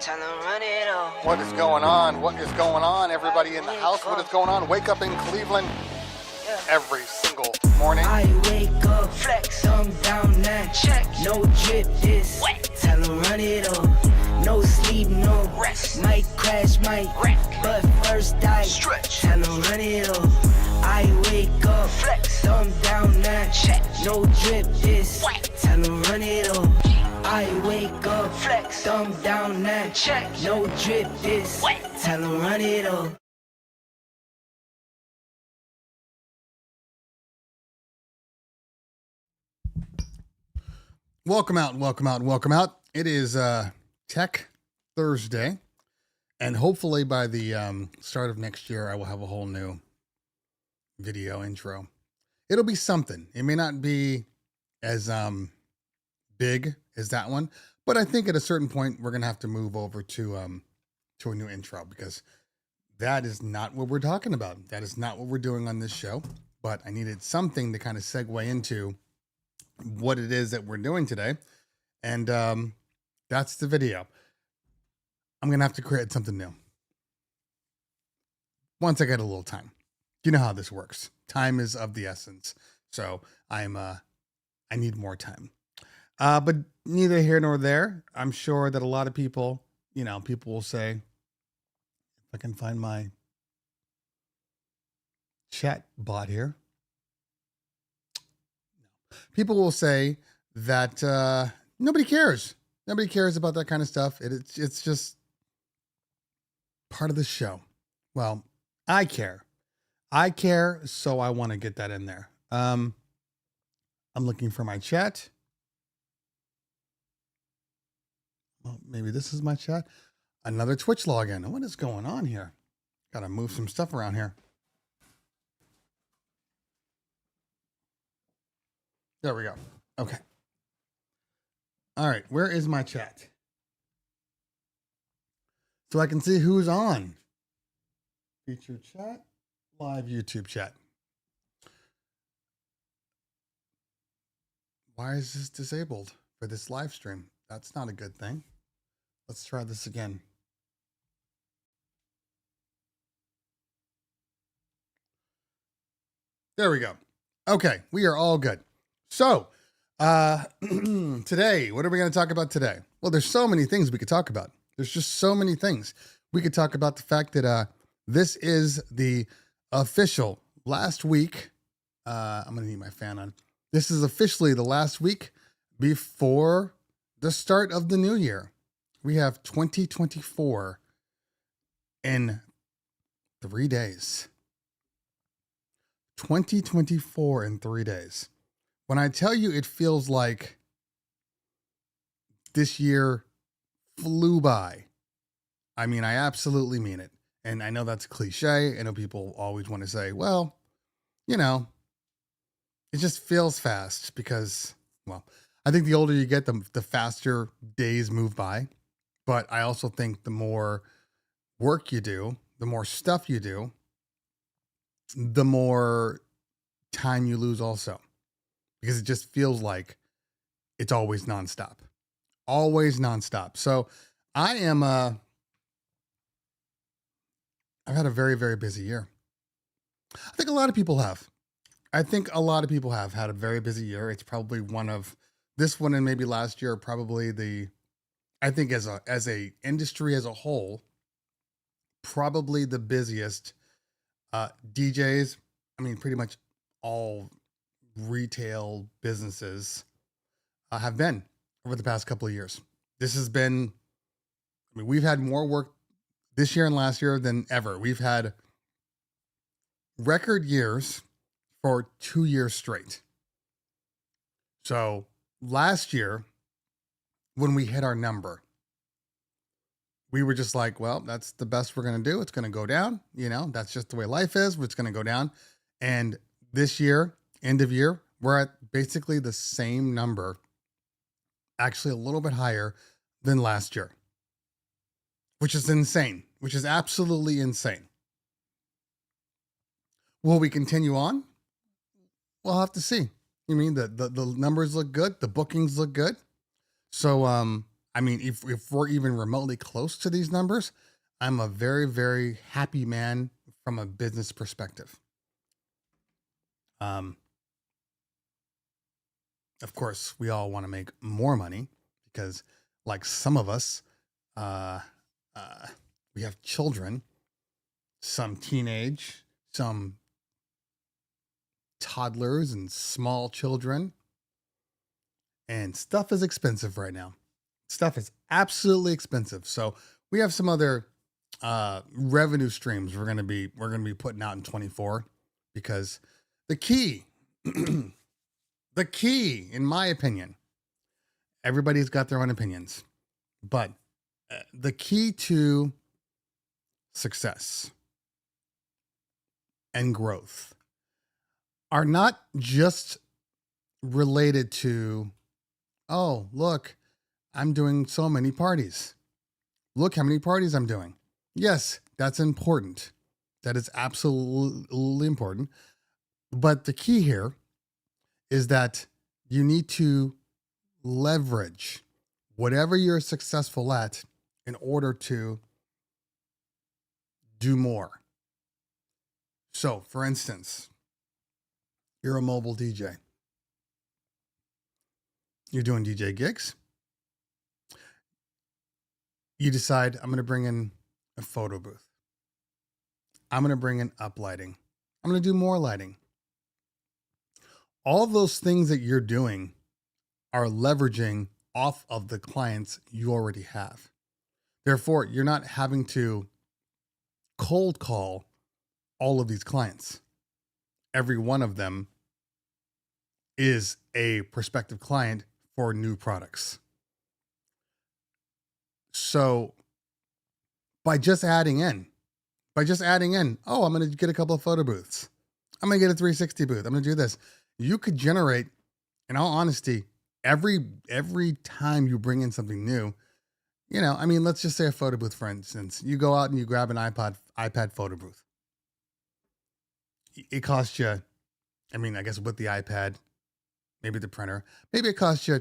Tell them run it on. What is going on? What is going on, everybody in the house? What is going on? Wake up in Cleveland every single morning. I wake up, Flex. thumb down now. Check. No drip, this. Wet. Tell 'em run it on. No sleep, no Rest. Might crash, might Wreck. but first I Stretch. Tell 'em run it on. I wake up, Flex. thumb down now. Check. No drip, this. Wet. Tell 'em run it on. I wake up, Flex. thumb down now. Check. No drip, this. Wet. Tell 'em run it on. Welcome out, welcome out, welcome out. It is Tech Thursday, and hopefully by the start of next year, I will have a whole new video intro. It'll be something. It may not be as big as that one, but I think at a certain point we're gonna have to move over to a new intro, because that is not what we're talking about. That is not what we're doing on this show. But I needed something to kind of segue into what it is that we're doing today, and that's the video. I'm gonna have to create something new once I get a little time. You know how this works. Time is of the essence, so I need more time. But neither here nor there. I'm sure that a lot of people, people will say, if I can find my chat bot here. People will say that nobody cares. Nobody cares about that kind of stuff. It's just part of the show. Well, I care. I care, so I want to get that in there. I'm looking for my chat. Well, maybe this is my chat. Another Twitch login. What is going on here? Got to move some stuff around here. There we go. Okay. All right. Where is my chat? So I can see who's on. Featured chat. Live YouTube chat. Why is this disabled for this live stream? That's not a good thing. Let's try this again. There we go. Okay. We are all good. So, today, what are we going to talk about today? Well, there's so many things we could talk about. There's just so many things. We could talk about the fact that this is the official last week. I'm going to need my fan on. This is officially the last week before the start of the new year. We have 2024 in 3 days. 2024 in 3 days. When I tell you it feels like this year flew by, I mean, I absolutely mean it. And I know that's a cliche. I know people always want to say, well, it just feels fast because, well, I think the older you get, the faster days move by. But I also think the more work you do, the more stuff you do, the more time you lose also. Because it just feels like it's always nonstop. Always nonstop. So I am, I've had a very, very busy year. I think a lot of people have. had a very busy year. It's probably one of this one and maybe last year, probably I think as a industry as a whole, probably the busiest DJs. I mean, pretty much all retail businesses have been over the past couple of years. This has been, we've had more work this year and last year than ever. We've had record years for 2 years straight. So last year, when we hit our number, we were just like, well, that's the best we're going to do. It's going to go down. That's just the way life is. It's going to go down. And this year, end of year, we're at basically the same number, actually a little bit higher than last year, which is insane, which is absolutely insane. Will we continue on? We'll have to see. The numbers look good. The bookings look good. So I mean, if we're even remotely close to these numbers, I'm a very, very happy man from a business perspective. Um, of course, we all want to make more money because, like some of us, uh, uh, we have children, some teenage, some toddlers, and small children, and stuff is expensive right now. Stuff is absolutely expensive. So we have some other revenue streams we're gonna be putting out in 24 because the key, the key, in my opinion, everybody's got their own opinions, but the key to success and growth are not just related to, oh, look, I'm doing so many parties. Look how many parties I'm doing. Yes, that's important. That is absolutely important. But the key here is that you need to leverage whatever you're successful at in order to do more. So, for instance, you're a mobile DJ. You're doing DJ gigs. You decide, I'm going to bring in a photo booth. I'm going to bring in up lighting. I'm going to do more lighting. All those things that you're doing are leveraging off of the clients you already have. Therefore, you're not having to cold call all of these clients. Every one of them is a prospective client for new products. So by just adding in, oh, I'm going to get a couple of photo booths. I'm going to get a 360 booth. I'm going to do this. You could generate, in all honesty, every time you bring in something new, you know, I mean, let's just say a photo booth, for instance. You go out and you grab an iPad photo booth. It costs you, I mean, I guess with the iPad, maybe the printer, maybe it costs you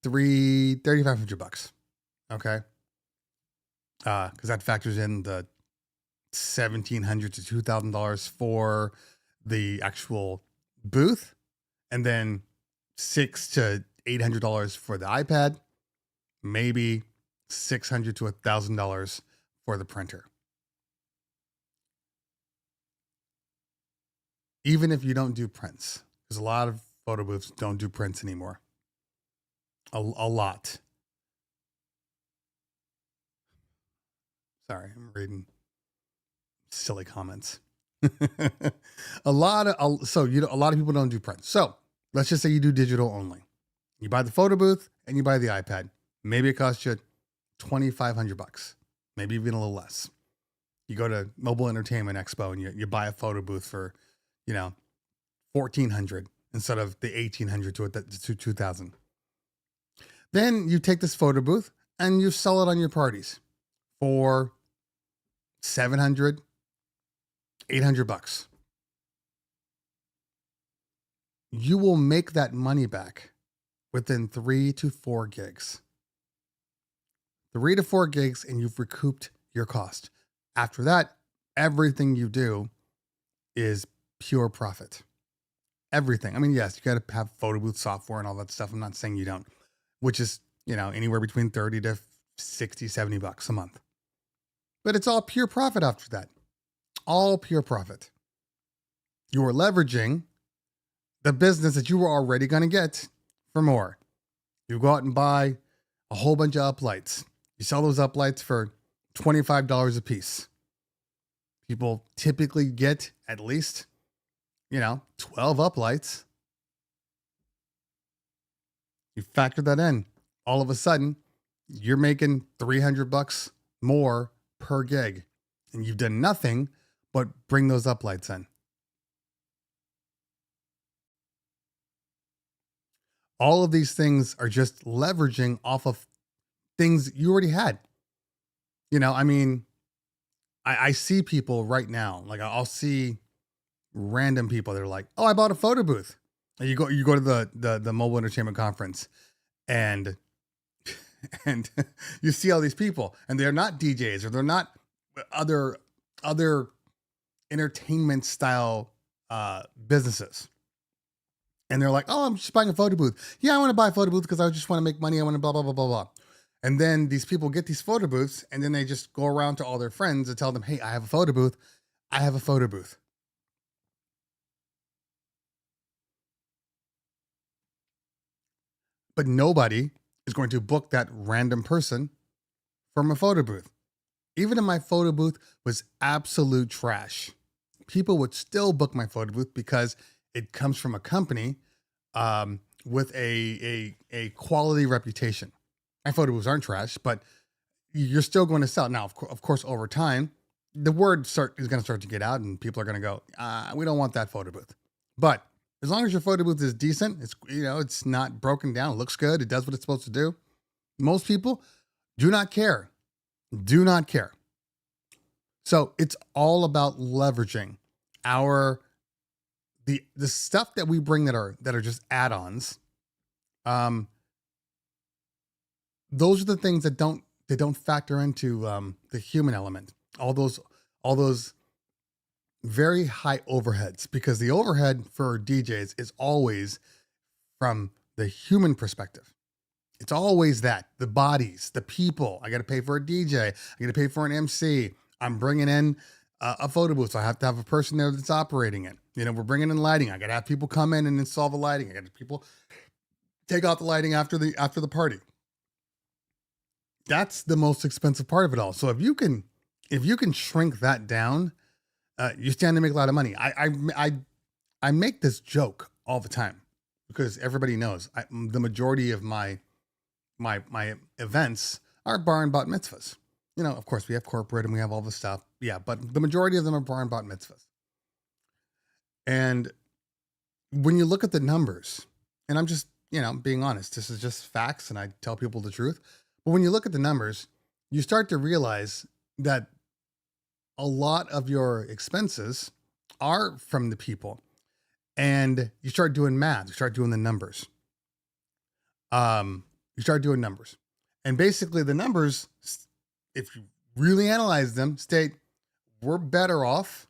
$3,500. Okay. Because that factors in the $1,700 to $2,000 for the actual booth, and then $600 to $800 for the iPad, maybe $600 to $1,000 for the printer. Even if you don't do prints, because a lot of photo booths don't do prints anymore. A lot. Sorry, I'm reading silly comments. A lot of people don't do prints. So let's just say you do digital only. You buy the photo booth and you buy the iPad. Maybe it costs you $2,500, maybe even a little less. You go to Mobile Entertainment Expo and you buy a photo booth for, you know, $1,400 instead of the $1,800 to $2,000. Then you take this photo booth and you sell it on your parties for $700, $800. You will make that money back within 3 to 4 gigs. 3 to 4 gigs, and you've recouped your cost. After that, everything you do is pure profit. Everything. I mean, yes, you got to have photo booth software and all that stuff. I'm not saying you don't, which is, you know, anywhere between 30 to 60, $70 a month. But it's all pure profit after that. All pure profit. You are leveraging the business that you were already going to get for more. You go out and buy a whole bunch of uplights. You sell those uplights for $25 a piece. People typically get at least, 12 uplights. You factor that in. All of a sudden, you're making $300 more per gig. And you've done nothing but bring those uplights in. All of these things are just leveraging off of things you already had. I see people right now, like I'll see random people that are like, oh, I bought a photo booth. And you go to the Mobile Entertainment Conference and and you see all these people, and they're not DJs or they're not other entertainment style businesses. And they're like, oh, I'm just buying a photo booth. Yeah, I want to buy a photo booth because I just want to make money. I want to blah, blah, blah, blah, blah. And then these people get these photo booths, and then they just go around to all their friends and tell them, hey, I have a photo booth. I have a photo booth. But nobody is going to book that random person from a photo booth. Even if my photo booth was absolute trash, people would still book my photo booth because it comes from a company with a quality reputation. My photo booths aren't trash, but you're still going to sell. Now, of course, over time, the word is going to start to get out, and people are going to go, we don't want that photo booth. But as long as your photo booth is decent, it's not broken down, it looks good, it does what it's supposed to do. Most people do not care. Do not care. So it's all about leveraging the stuff that we bring that are just add-ons. Those are the things that don't factor into the human element. All those very high overheads, because the overhead for DJs is always from the human perspective. It's always that the bodies, the people. I got to pay for a DJ. I got to pay for an MC. I'm bringing in a photo booth, so I have to have a person there that's operating it. We're bringing in lighting. I got to have people come in and install the lighting. I got to have people take out the lighting after the party. That's the most expensive part of it all. So if you can shrink that down, you stand to make a lot of money. I make this joke all the time because everybody knows the majority of my events are bar and bat mitzvahs. Of course we have corporate and we have all this stuff. Yeah, but the majority of them are bar and bat mitzvahs. And when you look at the numbers, and I'm just, being honest, this is just facts and I tell people the truth. But when you look at the numbers, you start to realize that a lot of your expenses are from the people, and you start doing math, you start doing the numbers. You start doing numbers, and basically the numbers, if you really analyze them, state we're better off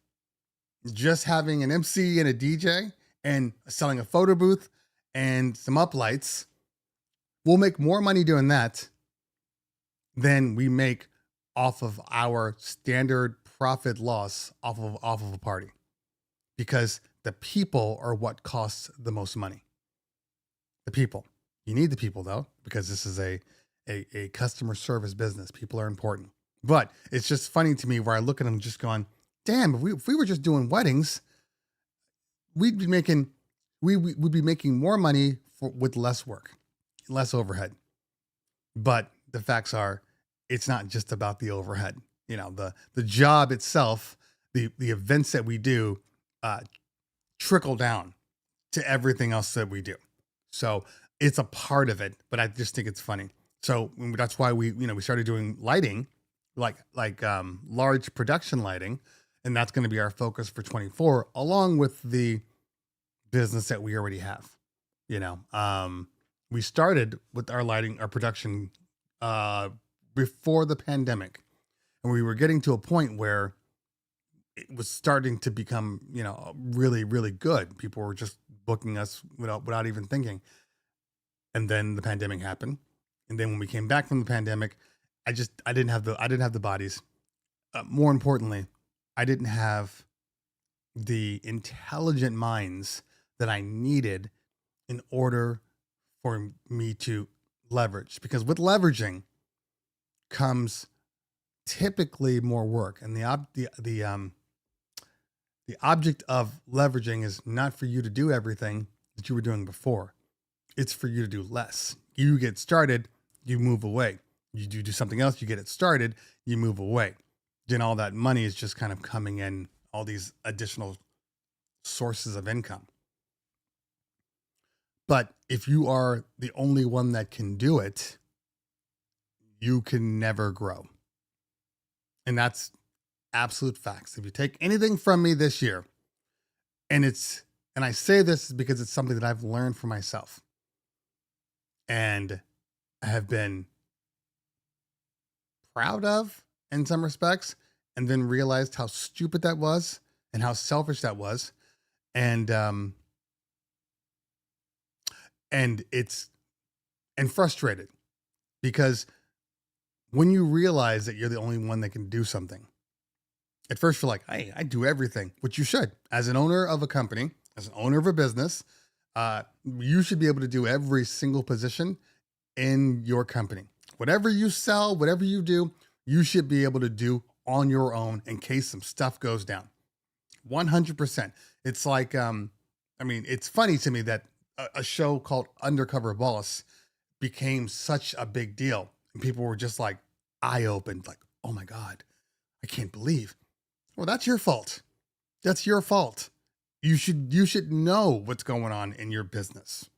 just having an MC and a DJ and selling a photo booth and some uplights. We'll make more money doing that than we make off of our standard profit loss off of a party, because the people are what costs the most money. The people. You need the people though, because this is a customer service business. People are important. But it's just funny to me where I look at them just going, damn, if we were just doing weddings, we'd be making more money with less work, less overhead. But the facts are, it's not just about the overhead. The job itself, the events that we do, trickle down to everything else that we do. So it's a part of it, but I just think it's funny. So that's why we started doing lighting, like large production lighting, and that's going to be our focus for 24, along with the business that we already have. We started with our lighting, our production, before the pandemic, and we were getting to a point where it was starting to become, really, really good. People were just booking us without even thinking. And then the pandemic happened. And then when we came back from the pandemic, I didn't have the bodies. More importantly, I didn't have the intelligent minds that I needed in order for me to leverage, because with leveraging comes typically more work. And the object of leveraging is not for you to do everything that you were doing before. It's for you to do less. You get started, you move away. You do something else, you get it started, you move away. Then all that money is just kind of coming in, all these additional sources of income. But if you are the only one that can do it, you can never grow. And that's absolute facts. If you take anything from me this year, and I say this because it's something that I've learned for myself, and I have been proud of in some respects, and then realized how stupid that was and how selfish that was. And and it's and frustrated because when you realize that you're the only one that can do something, at first you're like, hey, I do everything, which you should. As an owner of a company, as an owner of a business, you should be able to do every single position in your company. Whatever you sell, whatever you do, you should be able to do on your own in case some stuff goes down. 100%. It's like, it's funny to me that a show called Undercover Boss became such a big deal. And people were just like eye opened, like, oh my God, I can't believe. Well, that's your fault. That's your fault. You should know what's going on in your business.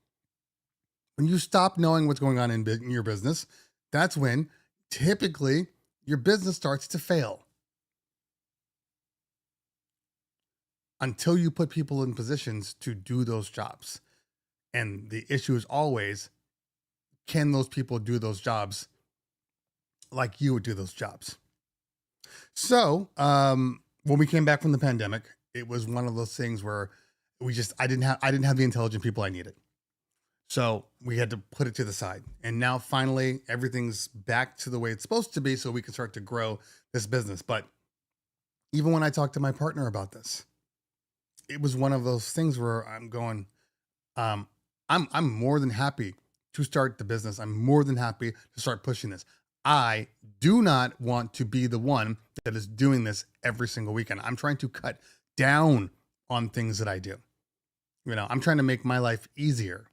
When you stop knowing what's going on in your business, that's when typically your business starts to fail. Until you put people in positions to do those jobs. And the issue is always, can those people do those jobs like you would do those jobs? So, when we came back from the pandemic, it was one of those things where I didn't have the intelligent people I needed. So we had to put it to the side. And now finally everything's back to the way it's supposed to be so we can start to grow this business. But even when I talked to my partner about this, it was one of those things where I'm going, I'm more than happy to start the business. I'm more than happy to start pushing this. I do not want to be the one that is doing this every single weekend. I'm trying to cut down on things that I do. I'm trying to make my life easier.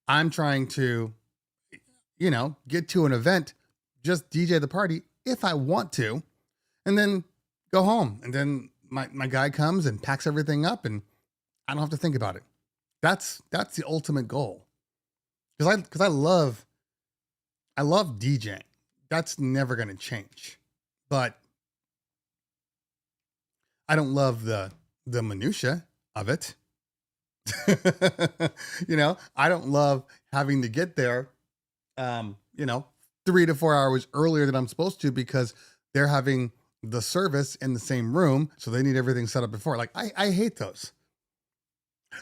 I'm trying to, get to an event, just DJ the party if I want to, and then go home. And then my guy comes and packs everything up and I don't have to think about it. That's the ultimate goal. Because I love DJing. That's never going to change. But I don't love the minutia of it. I don't love having to get there, 3 to 4 hours earlier than I'm supposed to because they're having the service in the same room. So they need everything set up before. Like I hate those.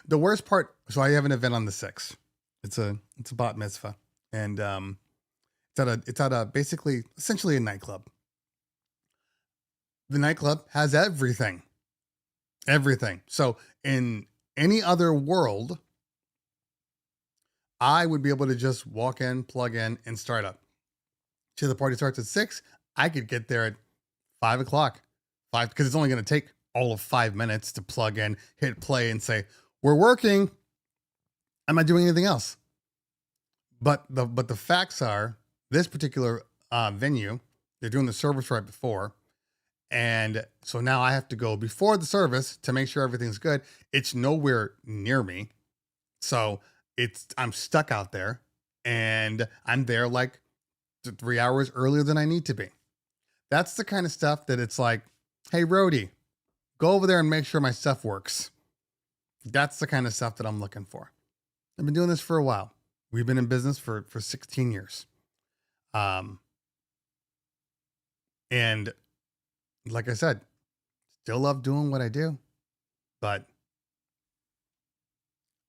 The worst part. So I have an event on the 6th. It's a bat mitzvah, and it's at a basically essentially a nightclub. The nightclub has everything. So in any other world, I would be able to just walk in, plug in, and start up. So the party starts at 6. I could get there at 5 o'clock, because it's only going to take all of 5 minutes to plug in, hit play, and say, we're working. I'm not doing anything else. But the facts are, this particular venue, they're doing the service right before. And so now I have to go before the service to make sure everything's good. It's nowhere near me. So I'm stuck out there, and I'm there like 3 hours earlier than I need to be. That's the kind of stuff that it's like, hey, roadie, go over there and make sure my stuff works. That's the kind of stuff that I'm looking for. I've been doing this for a while. We've been in business for 16 years. And like I said, still love doing what I do, but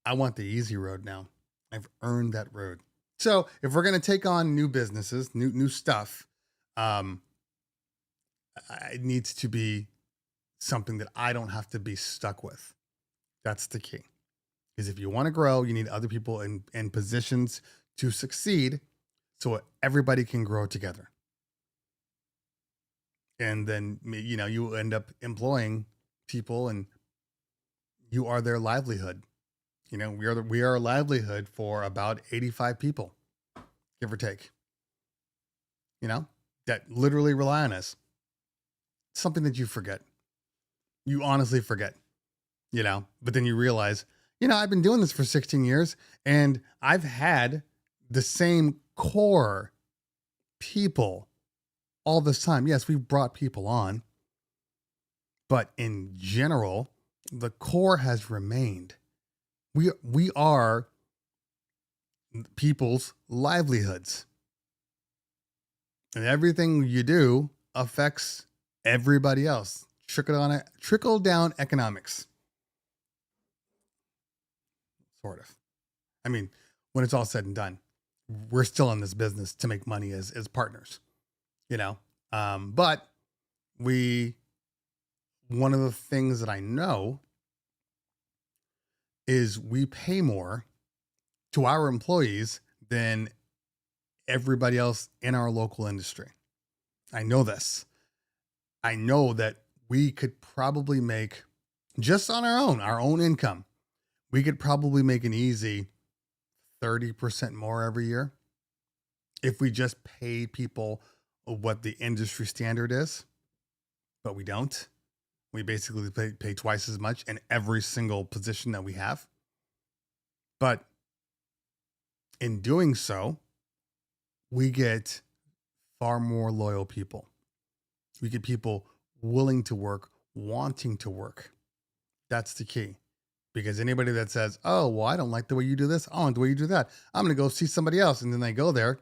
I want the easy road now. I've earned that road. So if we're going to take on new businesses, new stuff, it needs to be something that I don't have to be stuck with. That's the key. Because if you want to grow, you need other people in positions to succeed so everybody can grow together. And then, you end up employing people and you are their livelihood. We are a livelihood for about 85 people, give or take, that literally rely on us. Something that you forget. You honestly forget, but then you realize, I've been doing this for 16 years and I've had the same core people all this time. Yes, we've brought people on, but in general, the core has remained. We are people's livelihoods. And everything you do affects everybody else. Trickle down economics. Sort of. I mean, when it's all said and done, we're still in this business to make money as partners, you know? But one of the things that I know is we pay more to our employees than everybody else in our local industry. I know this. I know that we could probably make, just on our own income, we could probably make an easy 30% more every year if we just pay people what the industry standard is, but we don't. We basically pay twice as much in every single position that we have. But in doing so, we get far more loyal people. We get people willing to work, wanting to work. That's the key. Because anybody that says, oh, well, I don't like the way you do this. I don't like the way you do that. I'm going to go see somebody else. And then they go there.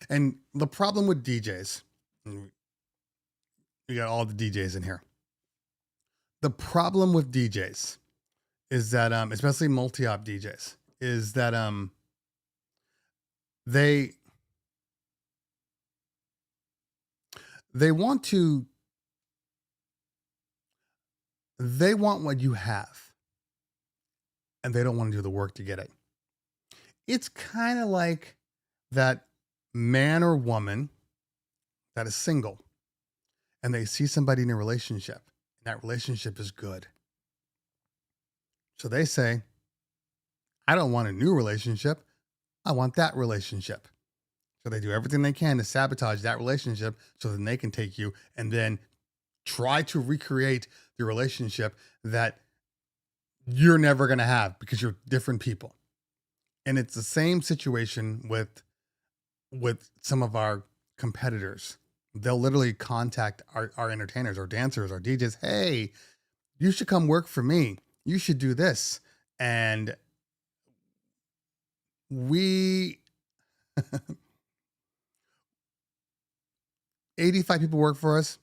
And the problem with DJs, we got all the DJs in here. The problem with DJs is that, especially multi-op DJs, is that they want what you have, and they don't want to do the work to get it. It's kind of like that man or woman that is single, and they see somebody in a relationship, and that relationship is good. So they say, I don't want a new relationship. I want that relationship. So they do everything they can to sabotage that relationship so then they can take you and then try to recreate the relationship that you're never going to have because you're different people. And it's the same situation with some of our competitors. They'll literally contact our entertainers, our dancers, our DJs. Hey, you should come work for me. You should do this. And we 85 people work for us.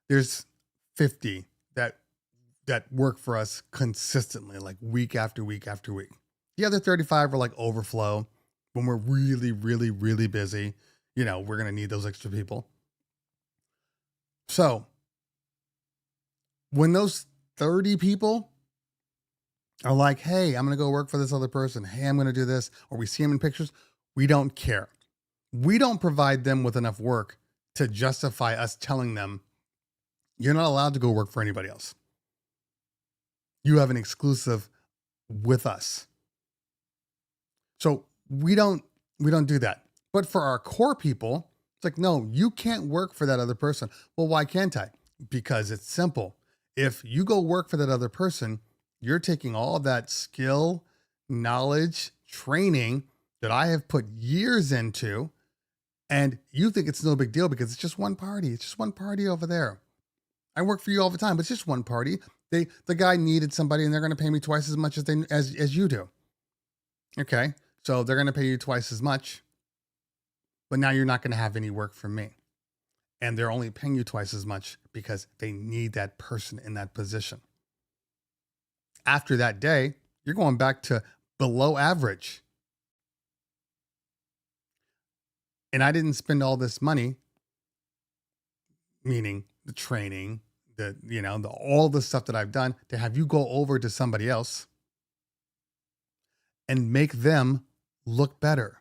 There's 50 that work for us consistently, like week after week after week. The other 35 are like overflow. When we're really, really, really busy, we're going to need those extra people. So when those 30 people are like, hey, I'm going to go work for this other person. Hey, I'm going to do this. Or we see them in pictures. We don't care. We don't provide them with enough work to justify us telling them, you're not allowed to go work for anybody else. You have an exclusive with us. So we don't do that. But for our core people, it's like, no, you can't work for that other person. Well, why can't I? Because it's simple. If you go work for that other person, you're taking all that skill, knowledge, training that I have put years into, and you think it's no big deal because it's just one party. It's just one party over there. I work for you all the time, but it's just one party. The guy needed somebody and they're going to pay me twice as much as you do. Okay. So they're going to pay you twice as much, but now you're not going to have any work from me. And they're only paying you twice as much because they need that person in that position. After that day, you're going back to below average. And I didn't spend all this money, meaning the training, all the stuff that I've done to have you go over to somebody else and make them look better,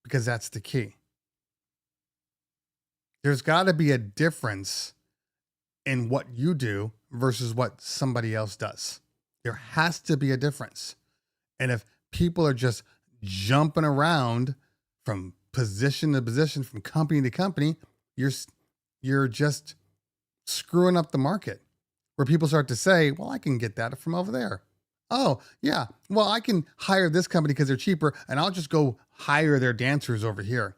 because that's the key. There's got to be a difference in what you do versus what somebody else does. There has to be a difference. And if people are just jumping around from position to position, from company to company, you're just screwing up the market, where people start to say, well, I can get that from over there. Oh, yeah. Well, I can hire this company because they're cheaper, and I'll just go hire their dancers over here.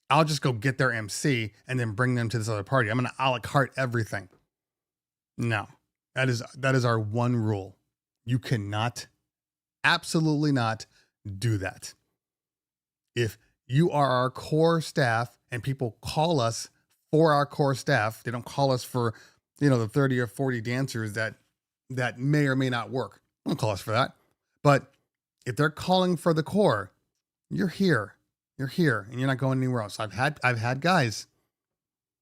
I'll just go get their MC and then bring them to this other party. I'm going to a la carte everything. No, that is our one rule. You cannot, absolutely not do that. If you are our core staff, and people call us for our core staff. They don't call us for, the 30 or 40 dancers that may or may not work. Don't call us for that. But if they're calling for the core, you're here. You're here, and you're not going anywhere else. I've had guys,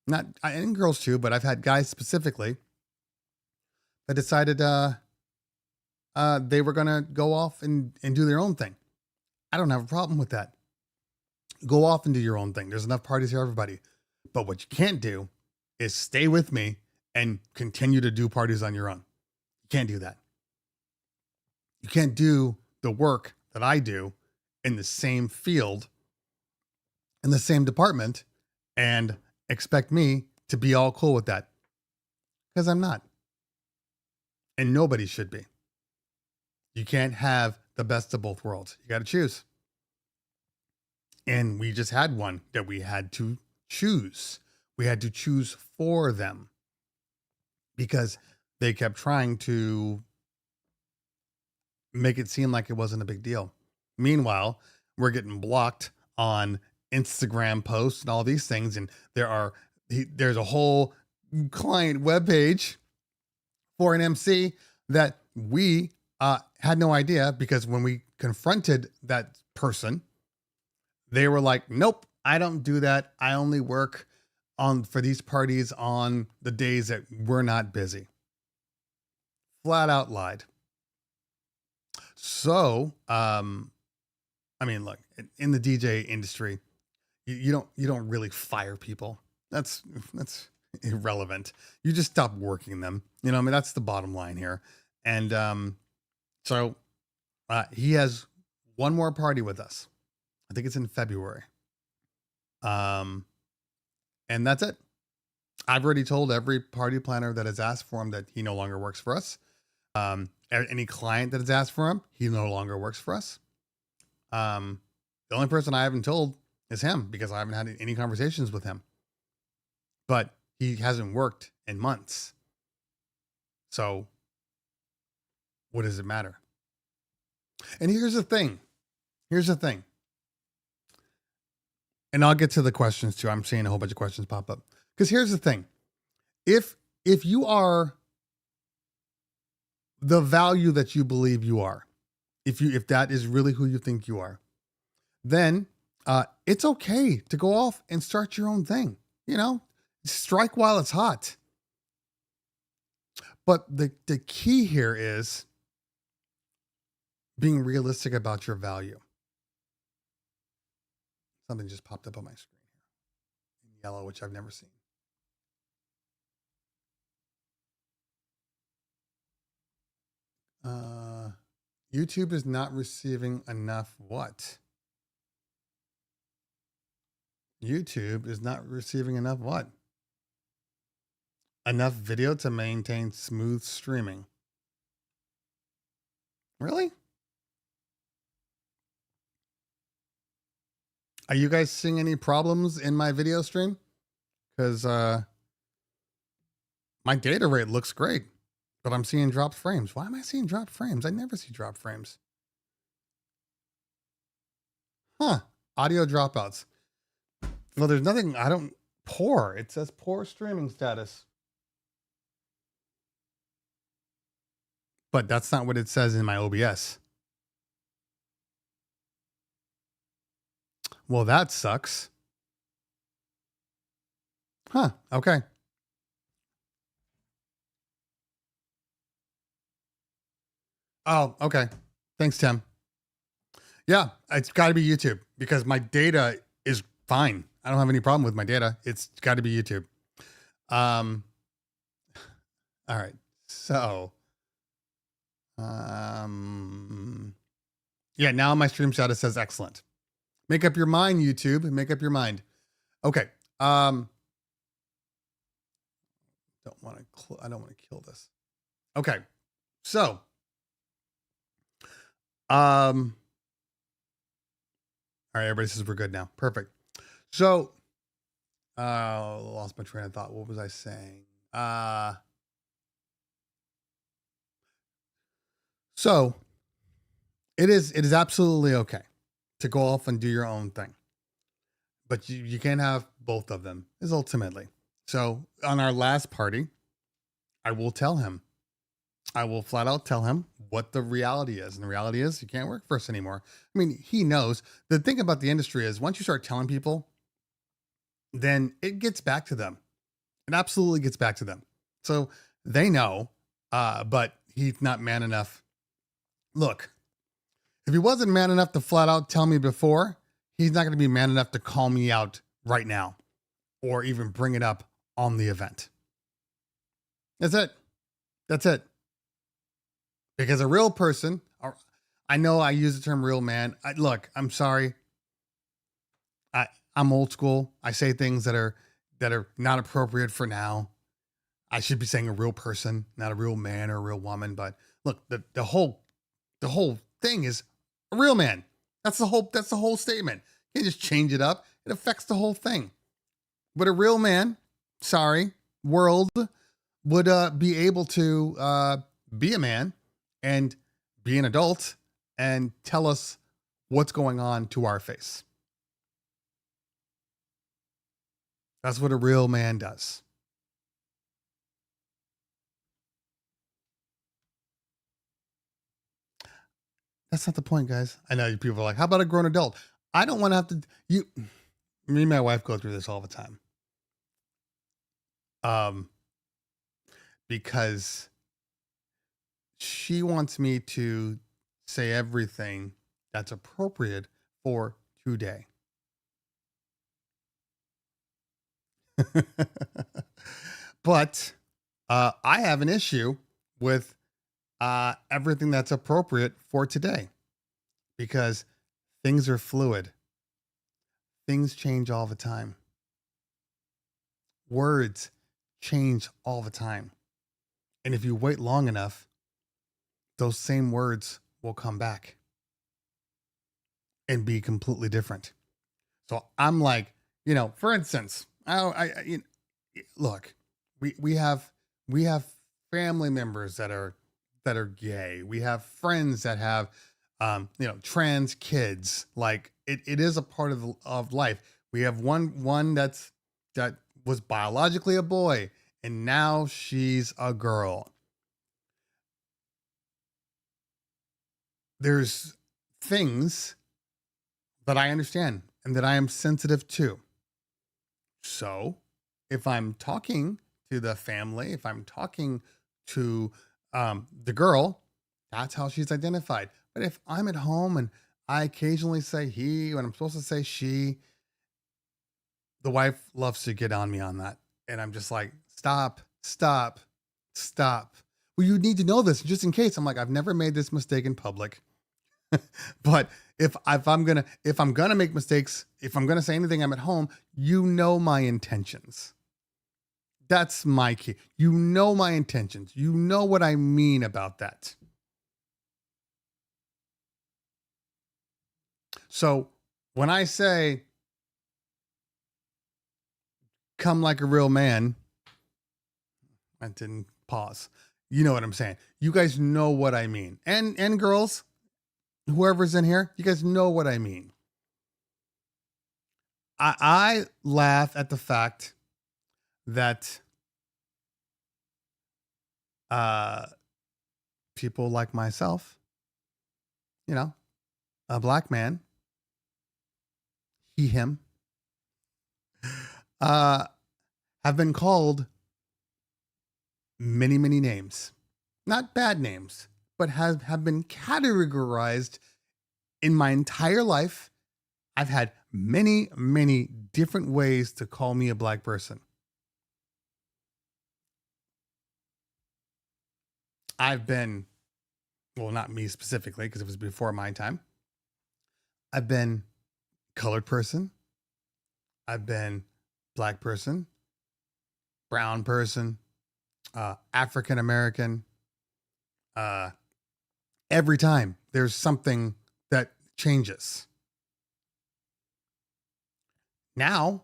and girls too, but I've had guys specifically that decided they were gonna go off and do their own thing. I don't have a problem with that. Go off and do your own thing. There's enough parties for everybody. But what you can't do is stay with me and continue to do parties on your own. You can't do that. You can't do the work that I do in the same field, in the same department, and expect me to be all cool with that. Because I'm not. And nobody should be. You can't have the best of both worlds. You got to choose. And we just had one that we had to choose. We had to choose for them because they kept trying to make it seem like it wasn't a big deal. Meanwhile, we're getting blocked on Instagram posts and all these things. And there's a whole client webpage for an MC that we had no idea, because when we confronted that person, they were like, nope, I don't do that. I only work for these parties on the days that we're not busy. Flat out lied. So, look, in the DJ industry, you don't really fire people. That's irrelevant. You just stop working them. That's the bottom line here. And so he has one more party with us. I think it's in February. And that's it. I've already told every party planner that has asked for him that he no longer works for us. Any client that has asked for him, he no longer works for us. The only person I haven't told is him, because I haven't had any conversations with him. But he hasn't worked in months. So what does it matter? And here's the thing. And I'll get to the questions too. I'm seeing a whole bunch of questions pop up. Because here's the thing. If you are the value that you believe you are, if that is really who you think you are, then it's okay to go off and start your own thing. Strike while it's hot. But the key here is being realistic about your value. Something just popped up on my screen here in yellow, which I've never seen. YouTube is not receiving enough what? YouTube is not receiving enough what? Enough video to maintain smooth streaming. Really? Are you guys seeing any problems in my video stream? Because my data rate looks great, but I'm seeing dropped frames. Why am I seeing dropped frames? I never see dropped frames. Audio dropouts. Well, there's nothing. Poor. It says poor streaming status. But that's not what it says in my OBS. Well, that sucks. Okay. Oh, okay. Thanks, Tim. Yeah, it's got to be YouTube, because my data is fine. I don't have any problem with my data. It's got to be YouTube. All right. So, yeah, now my stream status says excellent. Make up your mind, YouTube. Make up your mind. Okay. I don't want to kill this. Okay. So, all right, everybody says we're good now. Perfect. So, lost my train of thought. What was I saying? So it is absolutely okay to go off and do your own thing. but you can't have both of them is ultimately. So on our last party, I will tell him, I will flat out tell him what the reality is. And the reality is you can't work for us anymore. I mean, he knows. The thing about the industry is once you start telling people, then it gets back to them. It absolutely gets back to them. So they know, but he's not man enough. Look, if he wasn't man enough to flat out tell me before, he's not going to be man enough to call me out right now or even bring it up on the event. That's it. That's it. Because a real person, I know I use the term real man. Look, I'm sorry. I'm old school. I say things that are not appropriate for now. I should be saying a real person, not a real man or a real woman. But look, the whole thing is a real man. That's the whole statement. You can't just change it up. It affects the whole thing. But a real man, world would be able to be a man and be an adult and tell us what's going on to our face. That's what a real man does. That's not the point, guys. I know people are like, how about a grown adult? I don't want to have to, me and my wife go through this all the time. Because she wants me to say everything that's appropriate for today. But I have an issue with everything that's appropriate for today because things are fluid. Things change all the time. Words change all the time. And if you wait long enough, those same words will come back and be completely different. So I'm like, for instance, look, we have family members that are gay. We have friends that have, trans kids. Like it is a part of life. We have one that was biologically a boy and now she's a girl. There's things that I understand and that I am sensitive to. So if I'm talking to the family, if I'm talking to the girl, that's how she's identified. But if I'm at home and I occasionally say he when I'm supposed to say she, the wife loves to get on me on that. And I'm just like, stop. Well, you need to know this just in case. I'm like, I've never made this mistake in public. But if I'm gonna make mistakes, if I'm gonna say anything, I'm at home, my intentions. That's my key. My intentions. You know what I mean about that. So when I say come like a real man, I didn't pause. You know what I'm saying. You guys know what I mean. And girls, whoever's in here, you guys know what I mean. I laugh at the fact that people like myself, a black man, him, have been called many, many names. Not bad names, but have been categorized in my entire life. I've had many, many different ways to call me a black person. I've been, well, not me specifically, because it was before my time. I've been colored person. I've been black person, brown person, African American. Every time there's something that changes. Now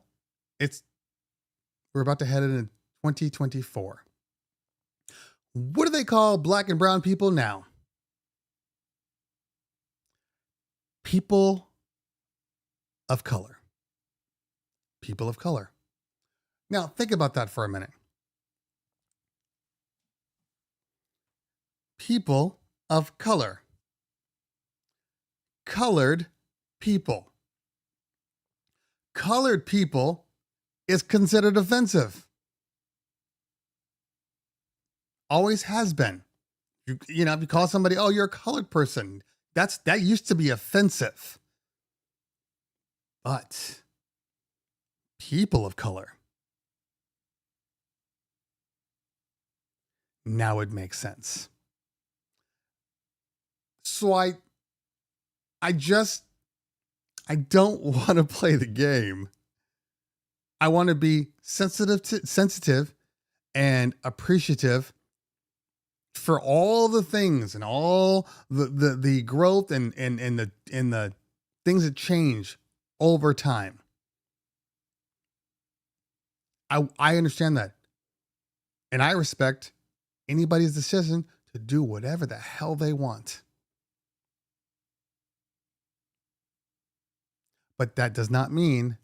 we're about to head into 2024. What do they call black and brown people now? People of color. people of color. Now, think about that for a minute. People of color. Colored people. Colored people is considered offensive. Always has been. You know, if you call somebody, oh, you're a colored person, that used to be offensive. But people of color, now it makes sense. So I don't want to play the game. I want to be sensitive and appreciative for all the things and all the growth and the things that change over time. I understand that. And I respect anybody's decision to do whatever the hell they want. But that does not mean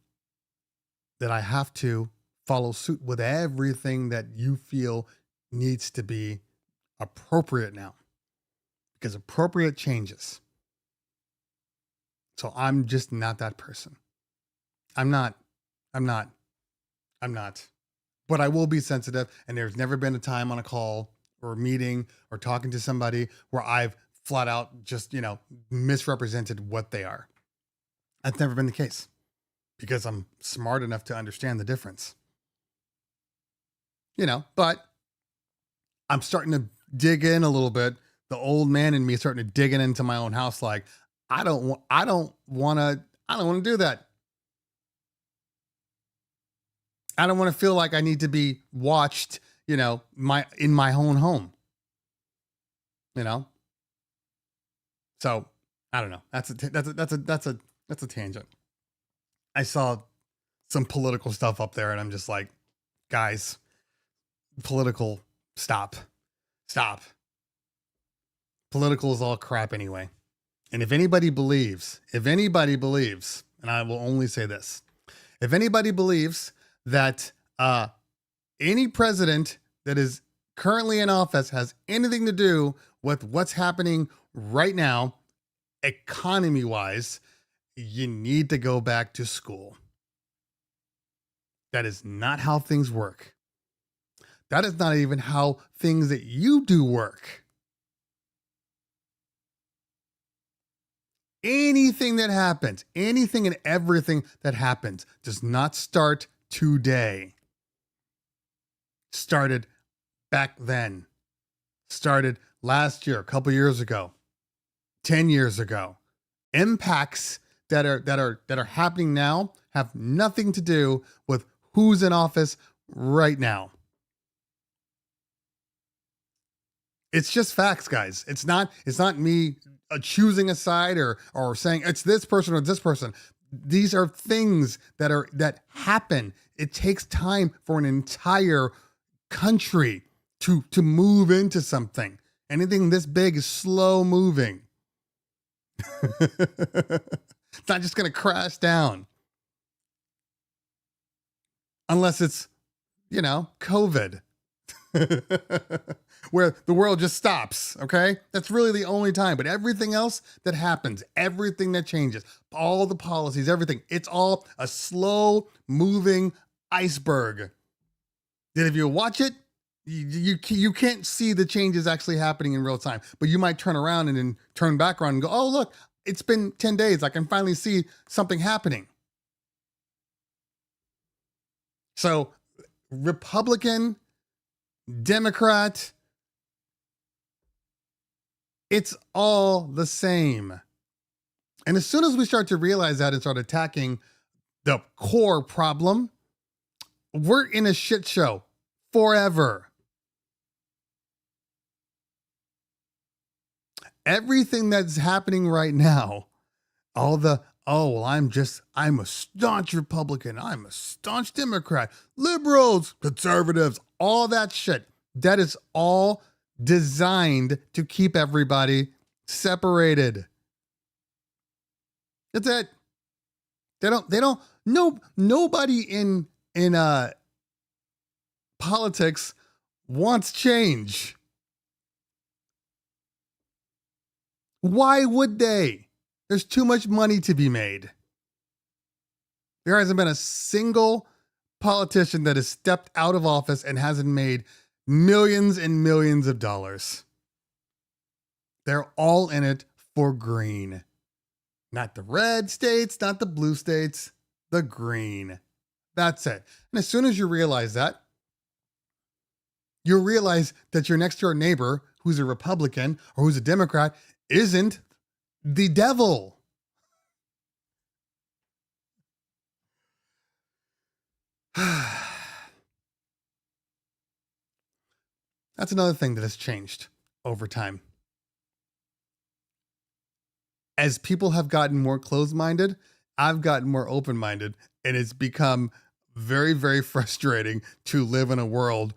that I have to follow suit with everything that you feel needs to be appropriate now, because appropriate changes. So I'm just not that person. I'm not. But I will be sensitive. And there's never been a time on a call or a meeting or talking to somebody where I've flat out just, misrepresented what they are. That's never been the case, because I'm smart enough to understand the difference. But I'm starting to dig in a little bit. The old man in me is starting to dig into my own house. Like, I don't want to do that. I don't want to feel like I need to be watched, in my own home. So I don't know. That's a tangent. I saw some political stuff up there and I'm just like, guys, political, stop. Political is all crap anyway. And if anybody believes, and I will only say this, if anybody believes that any president that is currently in office has anything to do with what's happening right now, economy-wise, you need to go back to school. That is not how things work. That is not even how things that you do work. Anything that happens, anything and everything that happens does not start today. Started back then. Started last year, a couple years ago, 10 years ago. Impacts that are happening now have nothing to do with who's in office right now. It's just facts, guys. It's not me choosing a side or saying it's this person or this person. These are things that happen. It takes time for an entire country to move into something. Anything this big is slow moving. It's not just going to crash down. Unless it's, COVID. Where the world just stops, okay? That's really the only time. But everything else that happens, everything that changes, all the policies, everything, it's all a slow moving iceberg. That if you watch it, you can't see the changes actually happening in real time. But you might turn around and then turn back around and go, oh, look, it's been 10 days. I can finally see something happening. So Republican, Democrat, it's all the same. And as soon as we start to realize that and start attacking the core problem, we're in a shit show forever. Everything that's happening right now, I'm a staunch Republican, I'm a staunch Democrat, liberals, conservatives, all that shit, that is all designed to keep everybody separated. That's it. Nobody in politics wants change. Why would they? There's too much money to be made. There hasn't been a single politician that has stepped out of office and hasn't made millions and millions of dollars. They're all in it for green. Not the red states, not the blue states, the green. That's it. And as soon as you realize that, you realize that your next door neighbor, who's a Republican or who's a Democrat, isn't the devil. That's another thing that has changed over time. As people have gotten more closed-minded, I've gotten more open-minded, and it's become very, very frustrating to live in a world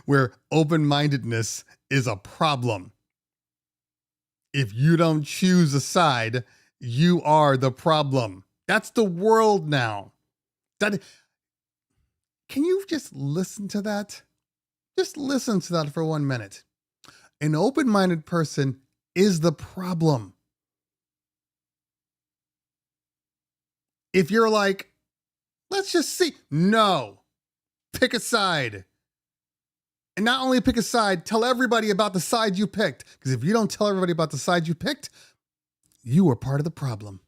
where open-mindedness is a problem. If you don't choose a side, you are the problem. That's the world now. Can you just listen to that? Just listen to that for 1 minute. An open-minded person is the problem. If you're like, let's just see. No, pick a side. And not only pick a side, tell everybody about the side you picked. Because if you don't tell everybody about the side you picked, you are part of the problem.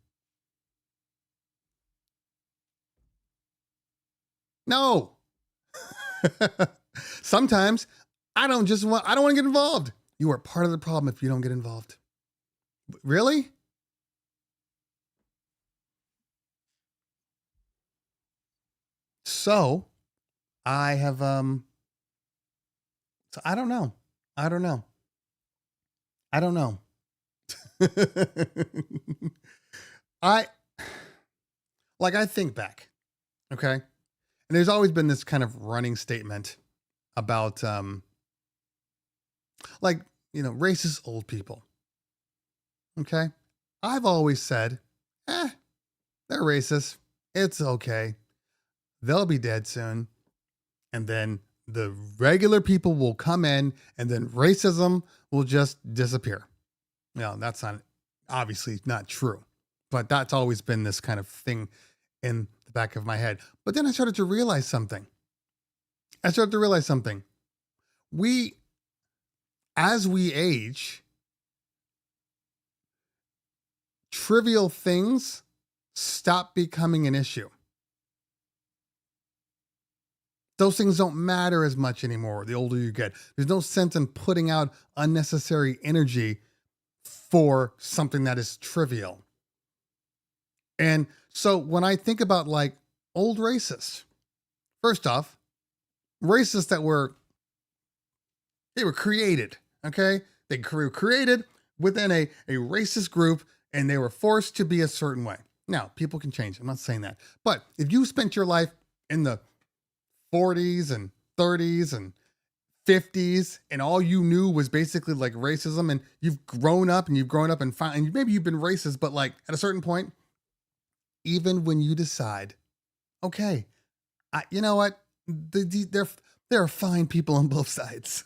No. Sometimes I don't want to get involved. You are part of the problem if you don't get involved. Really? So I have, so I don't know. I think back. Okay. And there's always been this kind of running statement about, racist old people. Okay. I've always said, they're racist. It's okay. They'll be dead soon. And then the regular people will come in and then racism will just disappear. Now, that's obviously not true, but that's always been this kind of thing in the back of my head. But then I started to realize something. As we age, trivial things stop becoming an issue. Those things don't matter as much anymore the older you get. There's no sense in putting out unnecessary energy for something that is trivial. And so when I think about like old racists, first off, racists they were created, okay? They were created within a racist group and they were forced to be a certain way. Now, people can change. I'm not saying that. But if you spent your life in the 40s and 30s and 50s and all you knew was basically like racism and you've grown up and maybe you've been racist, but like at a certain point, even when you decide, okay, you know what, there are fine people on both sides.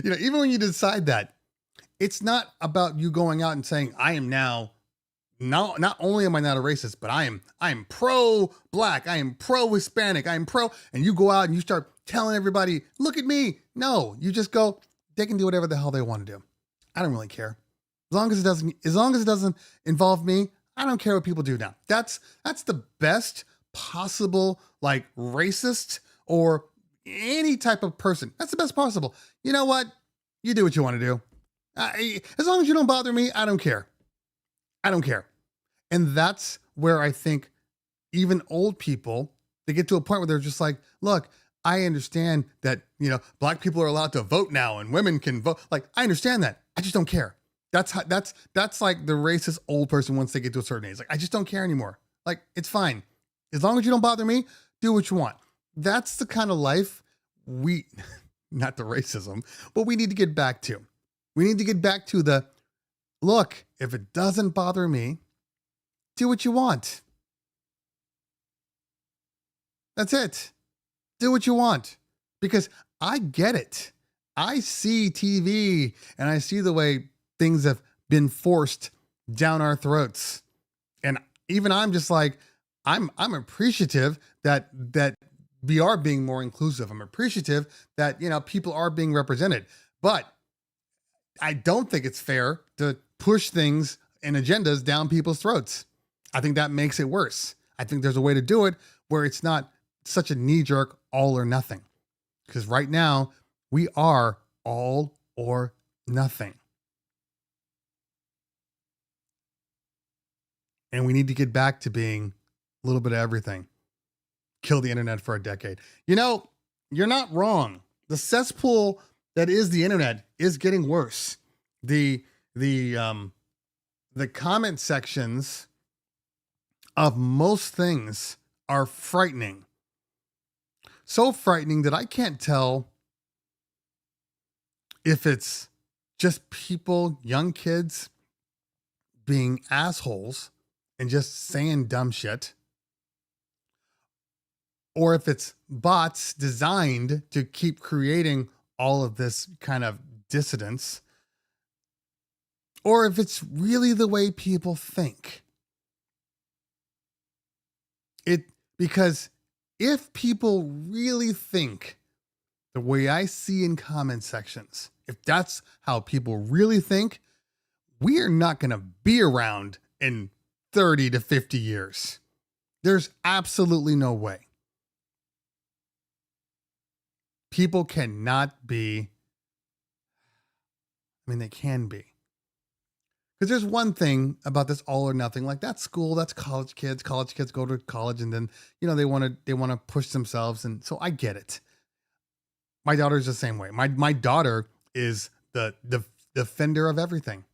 Even when you decide that, it's not about you going out and saying, I am now, not only am I not a racist, but I am pro-black, I am pro-Hispanic, I am pro, and you go out and you start telling everybody, look at me. No, you just go, they can do whatever the hell they want to do. I don't really care. As long as it doesn't involve me, I don't care what people do now. That's the best possible, like, racist or any type of person. That's the best possible. You know what? You do what you want to do. As long as you don't bother me, I don't care. And that's where I think even old people, they get to a point where they're just like, look, I understand that, black people are allowed to vote now and women can vote. Like, I understand that. I just don't care. That's like the racist old person once they get to a certain age. Like, I just don't care anymore. Like, it's fine. As long as you don't bother me, do what you want. That's the kind of life not the racism, but we need to get back to. We need to get back to look, if it doesn't bother me, do what you want. That's it. Do what you want, because I get it. I see TV and I see the way things have been forced down our throats. And even I'm just like, I'm appreciative that we are being more inclusive. I'm appreciative that, people are being represented. But I don't think it's fair to push things and agendas down people's throats. I think that makes it worse. I think there's a way to do it where it's not such a knee-jerk all or nothing. Because right now, we are all or nothing. And we need to get back to being a little bit of everything. Kill the internet for a decade. You're not wrong. The cesspool that is the internet is getting worse. The comment sections of most things are frightening. So frightening that I can't tell if it's just people, young kids, being assholes and just saying dumb shit, or if it's bots designed to keep creating all of this kind of dissidence, or if it's really the way people think. Because if people really think the way I see in comment sections, if that's how people really think, we are not going to be around in 30 to 50 years. There's absolutely no way. People cannot be, they can be. Because there's one thing about this all or nothing, like that's school, that's college kids. College kids go to college and then, they want to push themselves. And so I get it. My daughter's the same way. My daughter is the defender of everything.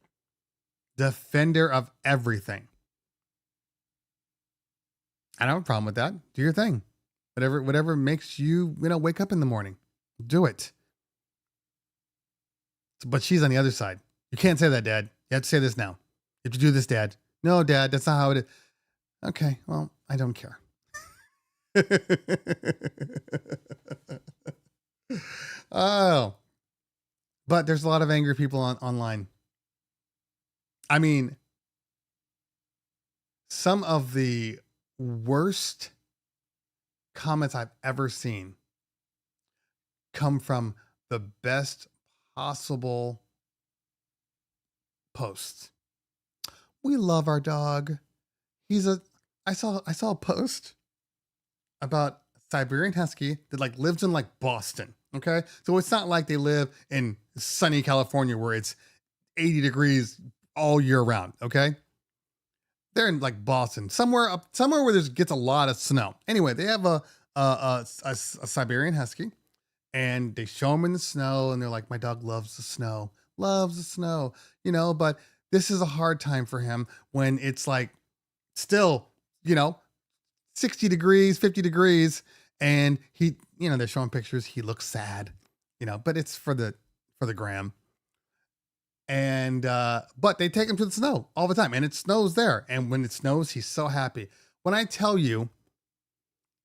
Defender of everything. I don't have a problem with that. Do your thing. Whatever makes you, wake up in the morning. Do it. But she's on the other side. You can't say that, Dad. You have to say this now. You have to do this, Dad. No, Dad, that's not how it is. Okay, well, I don't care. Oh. But there's a lot of angry people online. Some of the worst comments I've ever seen come from the best possible posts. We love our dog. I saw a post about Siberian Husky that lives in Boston. Okay. So it's not like they live in sunny California where it's 80 degrees all year round. Okay. They're in Boston, somewhere where gets a lot of snow. Anyway, they have a Siberian Husky, and they show him in the snow, and they're like, my dog loves the snow, but this is a hard time for him when it's still, 60 degrees, 50 degrees. And he, they're showing pictures. He looks sad, but it's for the gram. And, but they take him to the snow all the time, and it snows there. And when it snows, he's so happy. When I tell you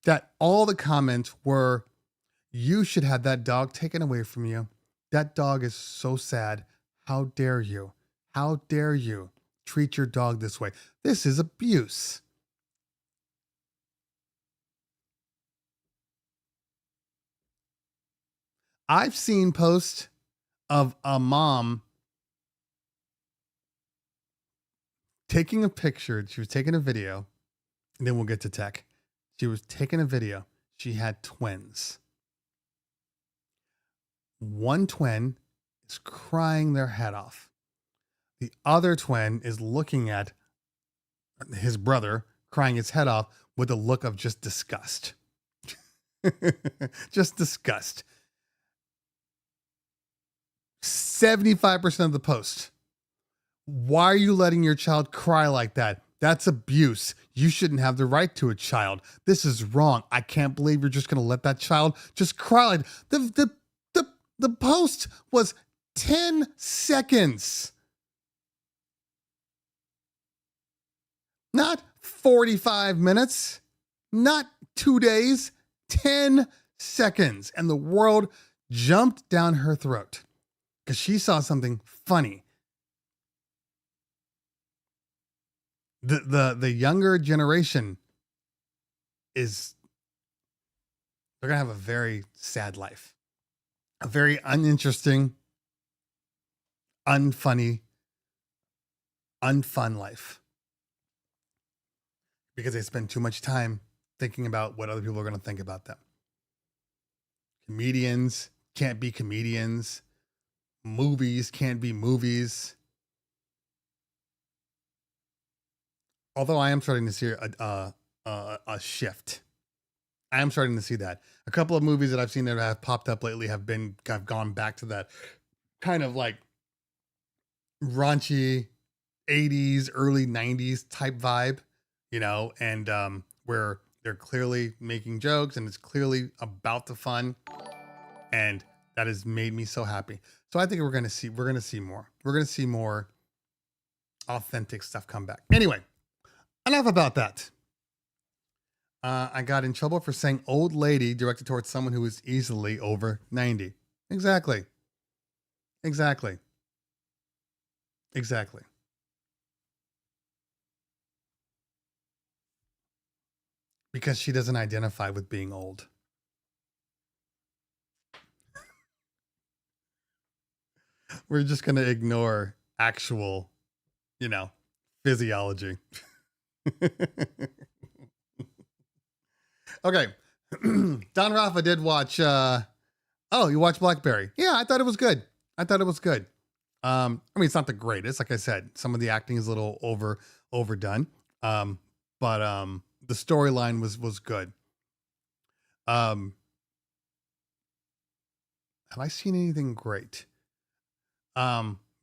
that all the comments were, you should have that dog taken away from you. That dog is so sad. How dare you? How dare you treat your dog this way? This is abuse. I've seen posts of a mom taking a picture. She was taking a video, and then we'll get to tech. She was taking a video. She had twins. One twin is crying their head off. The other twin is looking at his brother crying his head off with a look of just disgust. Just disgust. 75% of the post. Why are you letting your child cry like that? That's abuse. You shouldn't have the right to a child. This is wrong. I can't believe you're just going to let that child just cry. The post was 10 seconds. Not 45 minutes. Not 2 days. 10 seconds. And the world jumped down her throat because she saw something funny. The younger generation is, they're going to have a very sad life, a very uninteresting, unfunny, unfun life because they spend too much time thinking about what other people are going to think about them. Comedians can't be comedians. Movies can't be movies. Although I am starting to see a shift. I am starting to see that. A couple of movies that I've seen that have popped up lately have gone back to that kind of like raunchy 80s, early 90s type vibe, you know, and where they're clearly making jokes and it's clearly about the fun. And that has made me so happy. So I think we're going to see more. We're going to see more authentic stuff come back. Anyway, enough about that. I got in trouble for saying old lady directed towards someone who is easily over 90. Exactly. Because she doesn't identify with being old. We're just going to ignore actual, physiology. Okay. Don Rafa did watch, you watched Blackberry. Yeah, I thought it was good. I mean, it's not the greatest. Like I said, some of the acting is a little overdone. But the storyline was good. Have I seen anything great?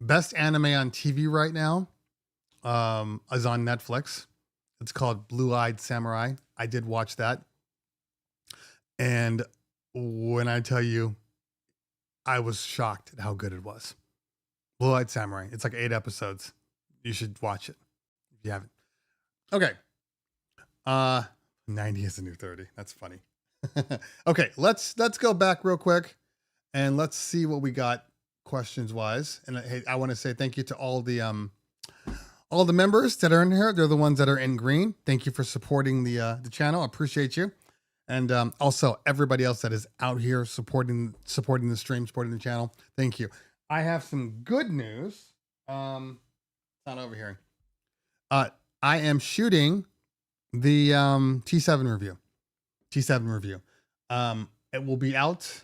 Best anime on TV right now is on Netflix. It's called Blue-Eyed Samurai. I did watch that. And when I tell you, I was shocked at how good it was. Blue-Eyed Samurai. It's like 8 episodes. You should watch it if you haven't. Okay. 90 is the new 30. That's funny. Okay, let's go back real quick and let's see what we got questions wise. And hey, I want to say thank you to all the members that are in here. They're the ones that are in green. Thank you for supporting the channel. I appreciate you. And also everybody else that is out here supporting the stream, supporting the channel. Thank you. I have some good news. It's not over here. I am shooting the T7 review. It will be out.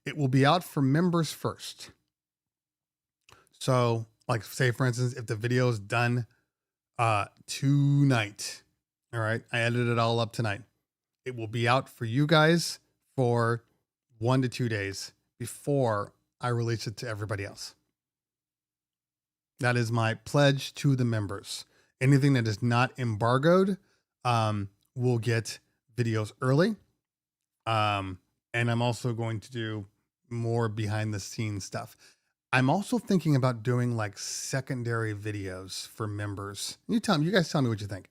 It will be out for members first. So, like, say for instance, if the video is done tonight, all right, I edited it all up tonight. It will be out for you guys for 1 to 2 days before I release it to everybody else. That is my pledge to the members. Anything that is not embargoed will get videos early. And I'm also going to do more behind the scenes stuff. I'm also thinking about doing like secondary videos for members. You guys tell me what you think.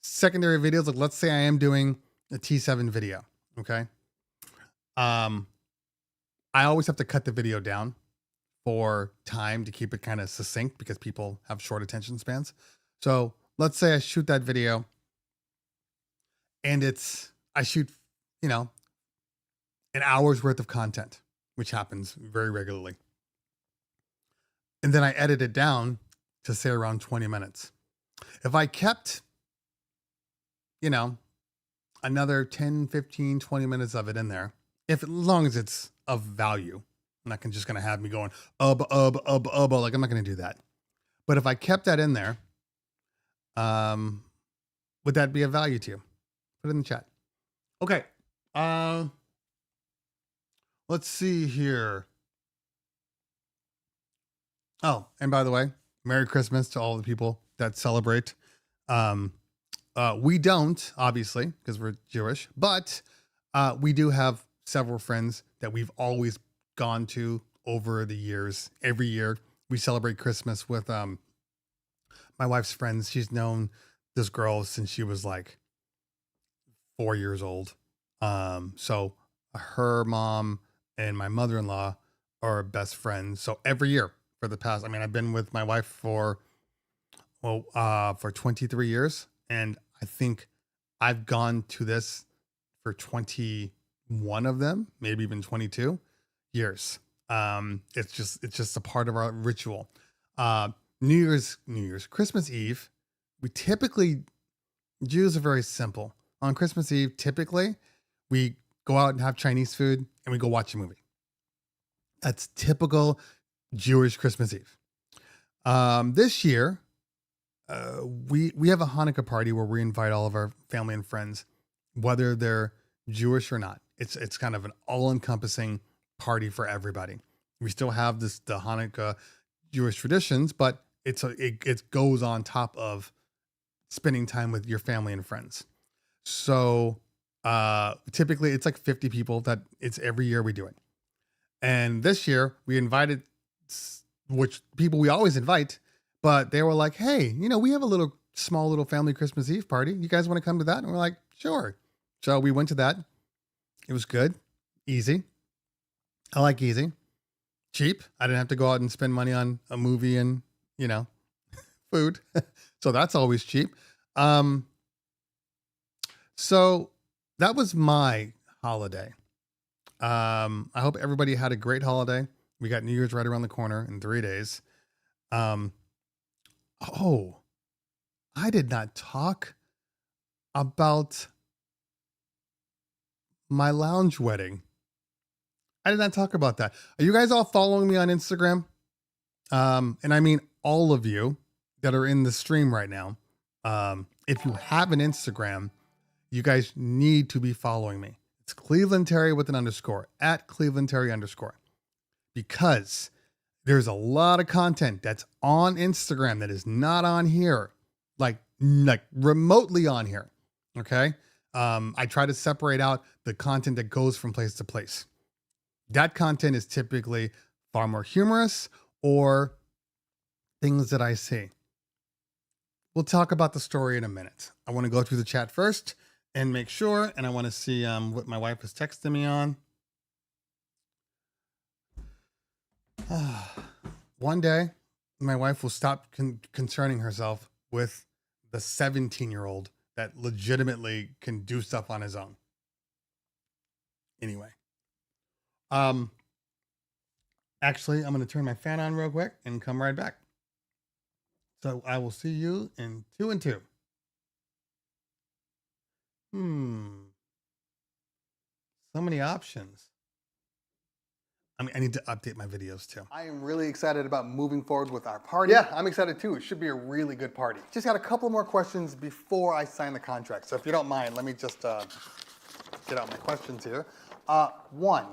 Secondary videos, like let's say I am doing a T7 video. Okay. I always have to cut the video down for time to keep it kind of succinct because people have short attention spans. So let's say I shoot that video and I shoot, an hour's worth of content, which happens very regularly. And then I edit it down to say around 20 minutes. If I kept, another 10, 15, 20 minutes of it in there, as long as it's of value, I'm not just going to have me going, like I'm not going to do that. But if I kept that in there, would that be of value to you? Put it in the chat. Okay. Let's see here. Oh, and by the way, Merry Christmas to all the people that celebrate. We don't, obviously, because we're Jewish, but we do have several friends that we've always gone to over the years. Every year we celebrate Christmas with my wife's friends. She's known this girl since she was like 4 years old. So her mom and my mother-in-law are best friends. So every year for the past, I mean, I've been with my wife for 23 years, and I think I've gone to this for 21 of them, maybe even 22 years. It's just a part of our ritual. New Year's, Christmas Eve, we typically, Jews are very simple. On Christmas Eve, typically, we go out and have Chinese food and we go watch a movie. That's typical Jewish Christmas Eve. This year, we have a Hanukkah party where we invite all of our family and friends, whether they're Jewish or not. It's kind of an all-encompassing party for everybody. We still have the Hanukkah Jewish traditions, but it goes on top of spending time with your family and friends. So typically it's like 50 people. That it's every year we do it. And this year we invited, which people we always invite, but they were like, hey, we have a small little family Christmas Eve party. You guys want to come to that? And we're like, sure. So we went to that. It was good. Easy. I like easy. Cheap. I didn't have to go out and spend money on a movie and, food. So that's always cheap. So that was my holiday. I hope everybody had a great holiday. We got New Year's right around the corner in 3 days. I did not talk about my lounge wedding. I did not talk about that. Are you guys all following me on Instagram? And I mean all of you that are in the stream right now. If you have an Instagram, you guys need to be following me. It's Cleveland Terry with an underscore, at Cleveland Terry underscore, because there's a lot of content that's on Instagram that is not on here, like remotely on here. Okay. I try to separate out the content that goes from place to place. That content is typically far more humorous or things that I see. We'll talk about the story in a minute. I want to go through the chat first and make sure, and I want to see what my wife is texting me on. One day, my wife will stop concerning herself with the 17-year-old that legitimately can do stuff on his own. Anyway. Actually, I'm going to turn my fan on real quick and come right back. So I will see you in 2 and 2. So many options. I need to update my videos too. I am really excited about moving forward with our party. Yeah, I'm excited too. It should be a really good party. Just got a couple more questions before I sign the contract. So if you don't mind, let me just get out my questions here. One,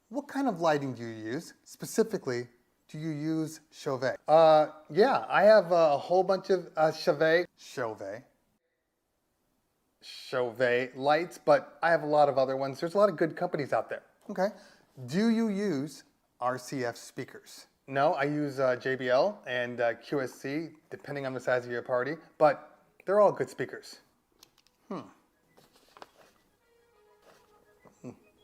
what kind of lighting do you use? Specifically, do you use Chauvet? Yeah, I have a whole bunch of Chauvet lights, but I have a lot of other ones. There's a lot of good companies out there. Okay. Do you use RCF speakers? No, I use JBL and QSC, depending on the size of your party, but they're all good speakers.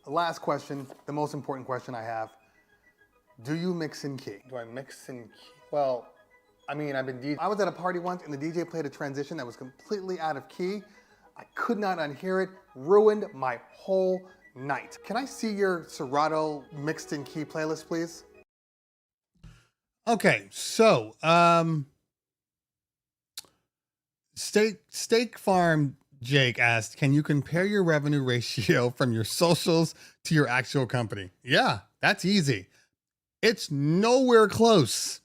Last question, the most important question I have. Do you mix in key? Do I mix in key? Well, I mean, I was at a party once and the DJ played a transition that was completely out of key. I could not unhear it, ruined my whole night. Can I see your Serato mixed in key playlist, please? Okay, so Steak Farm Jake asked, can you compare your revenue ratio from your socials to your actual company? Yeah, that's easy. It's nowhere close.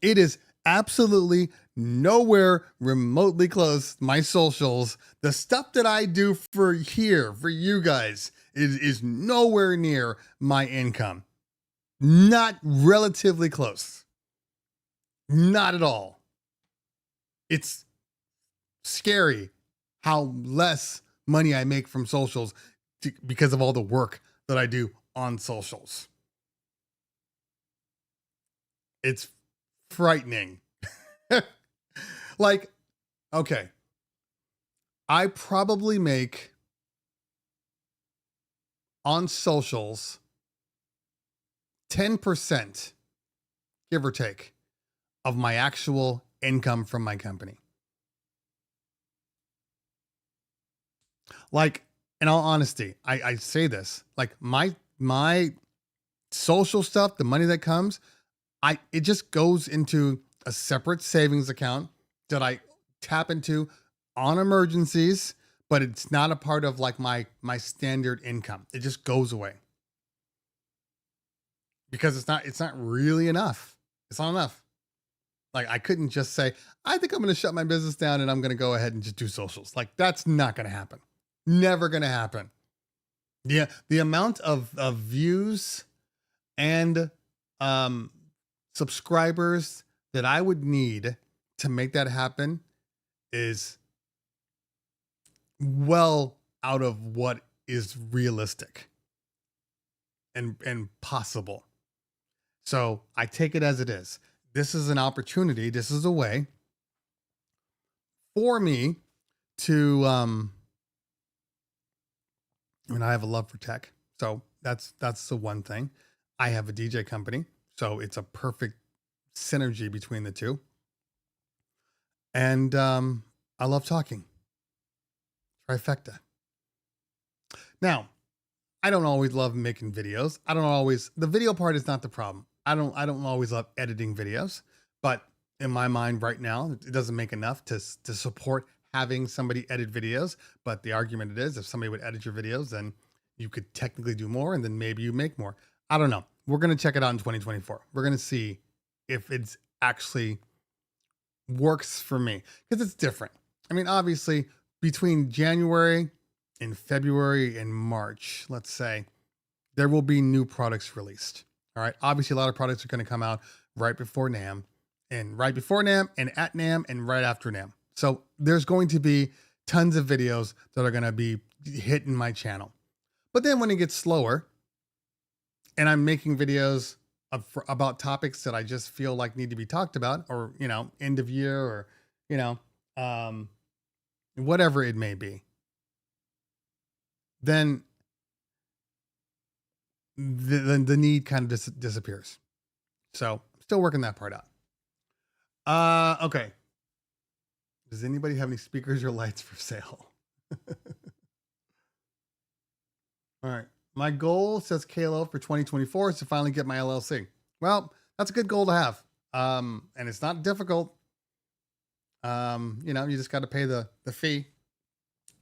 It is absolutely nowhere remotely close. My socials, the stuff that I do for you guys, is nowhere near my income. Not relatively close. Not at all. It's scary how less money I make from socials because of all the work that I do on socials. It's frightening. Like, okay, I probably make on socials 10%, give or take, of my actual income from my company. Like, in all honesty, I say this, like my social stuff, the money that comes, it just goes into a separate savings account that I tap into on emergencies, but it's not a part of like my standard income. It just goes away because it's not really enough. It's not enough. Like I couldn't just say, I think I'm going to shut my business down and I'm going to go ahead and just do socials. Like that's not going to happen. Never going to happen. Yeah, the amount of views and subscribers that I would need to make that happen is well out of what is realistic and possible. So I take it as it is. This is an opportunity. This is a way for me to I mean, I have a love for tech. So that's the one thing. I have a DJ company, so it's a perfect synergy between the two. And I love talking. Trifecta. Now, I don't always love making videos. The video part is not the problem. I don't always love editing videos, but in my mind right now, it doesn't make enough to support having somebody edit videos. But the argument is if somebody would edit your videos, then you could technically do more and then maybe you make more. I don't know. We're going to check it out in 2024. We're going to see if it's actually works for me because it's different. I mean, obviously between January and February and March, let's say, there will be new products released. All right. Obviously, a lot of products are going to come out right before NAMM and right before NAMM and at NAMM and right after NAMM. So there's going to be tons of videos that are going to be hitting my channel. But then when it gets slower and I'm making videos about topics that I just feel like need to be talked about or, end of year or, whatever it may be, then the need kind of disappears. So still working that part out. Okay. Does anybody have any speakers or lights for sale? All right. My goal, says Kalo, for 2024 is to finally get my LLC. Well, that's a good goal to have. And it's not difficult. You just got to pay the fee.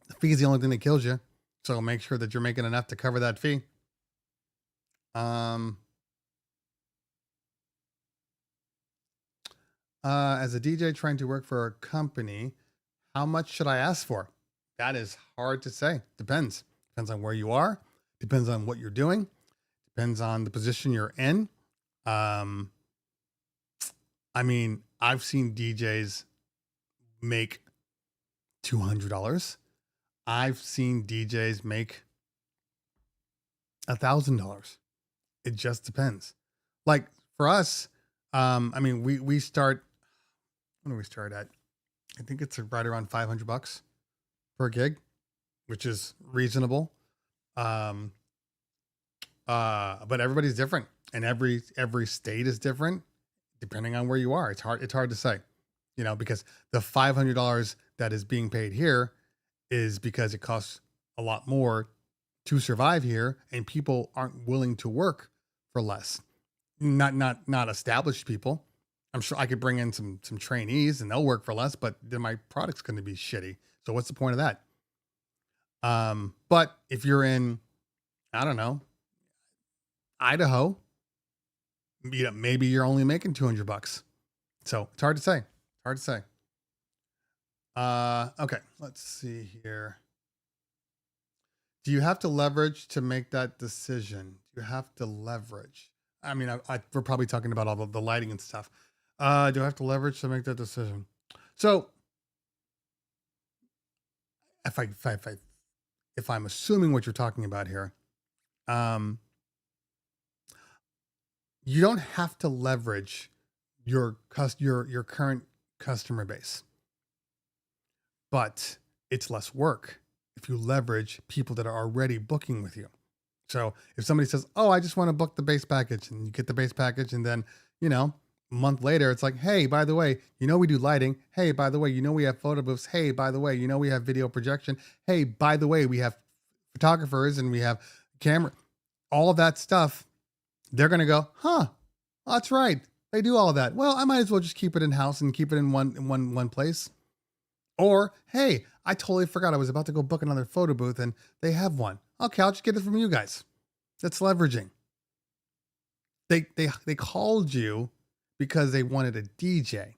The fee is the only thing that kills you. So make sure that you're making enough to cover that fee. As a DJ trying to work for a company, how much should I ask for? That is hard to say. Depends. Depends on where you are. Depends on what you're doing. Depends on the position you're in. I mean, I've seen DJs make $200. I've seen DJs make $1,000. It just depends. Like for us, I mean, we start. When do we start at? I think it's right around $500 per gig, which is reasonable. But everybody's different, and every state is different depending on where you are. It's hard to say, because the $500 that is being paid here is because it costs a lot more to survive here, and people aren't willing to work for less. Not established people. I'm sure I could bring in some trainees and they'll work for less, but then my product's going to be shitty. So what's the point of that? But if you're in, I don't know, Idaho, maybe you're only making $200. So it's hard to say. Okay, let's see here. Do you have to leverage to make that decision? Do you have to leverage? I mean, we're probably talking about all the lighting and stuff. Do I have to leverage to make that decision? So if I'm assuming what you're talking about here, you don't have to leverage your current customer base. but it's less work if you leverage people that are already booking with you. So if somebody says, oh, I just want to book the base package, and you get the base package, and then, a month later, it's like, hey, by the way, we do lighting. Hey, by the way, we have photo booths. Hey, by the way, we have video projection. Hey, by the way, we have photographers and we have camera, all of that stuff. They're going to go, huh, that's right. They do all of that. Well, I might as well just keep it in house and keep it in one place. Or, hey, I totally forgot I was about to go book another photo booth and they have one. Okay, I'll just get it from you guys. That's leveraging. They called you because they wanted a DJ,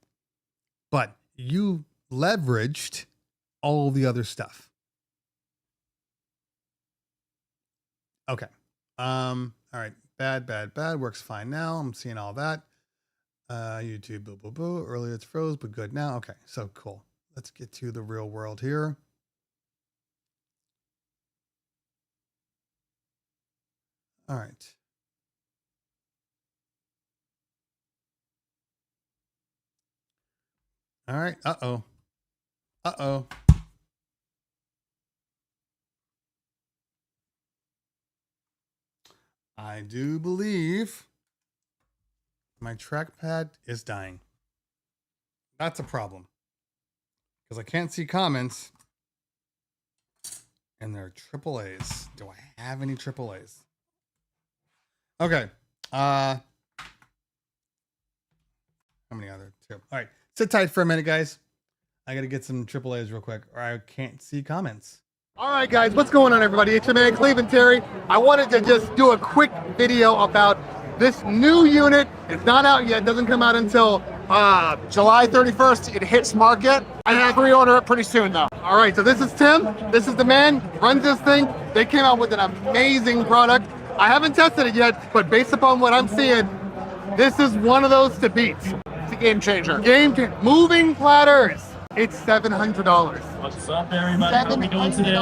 but you leveraged all the other stuff. Okay. All right. Bad works fine now. I'm seeing all that. YouTube, boo, boo, boo. Earlier it's froze, but good now. Okay. So cool. Let's get to the real world here. All right. All right. Uh-oh. I do believe my trackpad is dying. That's a problem. Because I can't see comments. And they're AAAs. Do I have any AAAs? Okay. How many other two? All right. Sit tight for a minute, guys. I got to get some AAAs real quick, or I can't see comments. All right, guys, what's going on, everybody? It's your man, Cleveland Terry. I wanted to just do a quick video about this new unit. It's not out yet. It doesn't come out until July 31st. It hits market. I have to pre-order it pretty soon, though. All right, so this is Tim. This is the man, runs this thing. They came out with an amazing product. I haven't tested it yet, but based upon what I'm seeing, this is one of those to beat. It's a game changer. Moving platters. It's $700. What's up, everybody? How are we doing today?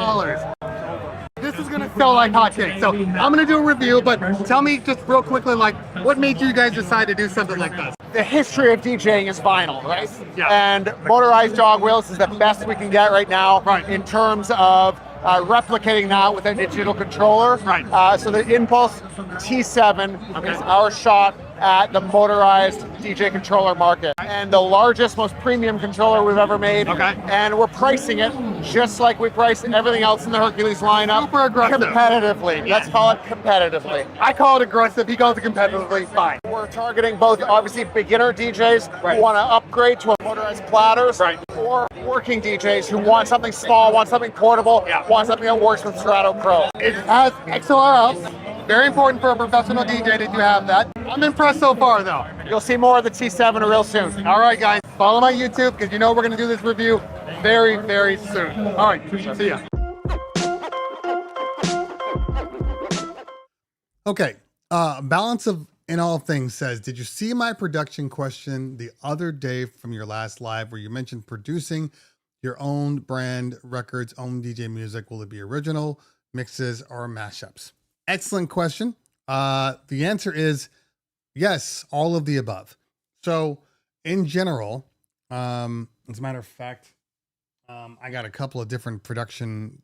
This is gonna sell like hotcakes. So I'm gonna do a review, but tell me just real quickly, like, what made you guys decide to do something like this? The history of DJing is vinyl, right? Yeah. And motorized jog wheels is the best we can get right now, Right. in terms of replicating that with a digital controller. Right. So the Impulse T7 Okay. is our shot at the motorized DJ controller market, and the largest, most premium controller we've ever made. Okay. And we're pricing it just like we price everything else in the Hercules lineup. Super aggressive. Competitively. Let's call it competitively. I call it aggressive, he calls it competitively, fine. We're targeting both, obviously, beginner DJs Right. who want to upgrade to a motorized platters, Right. or working DJs who want something small, want something portable, Yeah. want something that works with Strato Pro. It has XLR out. Very important for a professional DJ that you have that. I'm impressed so far though. You'll see more of the T7 real soon. All right, guys, follow my YouTube because we're gonna do this review very, very soon. All right, see ya. Okay. Balance of in all things says, did you see my production question the other day from your last live where you mentioned producing your own brand records, own DJ music? Will it be original, mixes, or mashups? Excellent question. The answer is yes, all of the above. So in general, as a matter of fact, I got a couple of different production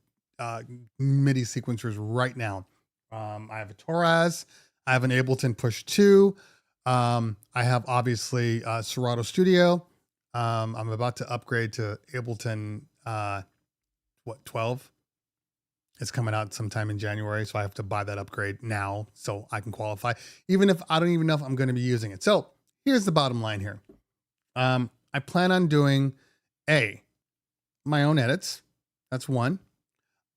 MIDI sequencers right now. I have a Torres, I have an Ableton Push 2. I have obviously Serato Studio. I'm about to upgrade to Ableton 12. It's coming out sometime in January, so I have to buy that upgrade now so I can qualify, even if I don't even know if I'm going to be using it. So here's the bottom line here. I plan on doing my own edits. That's one.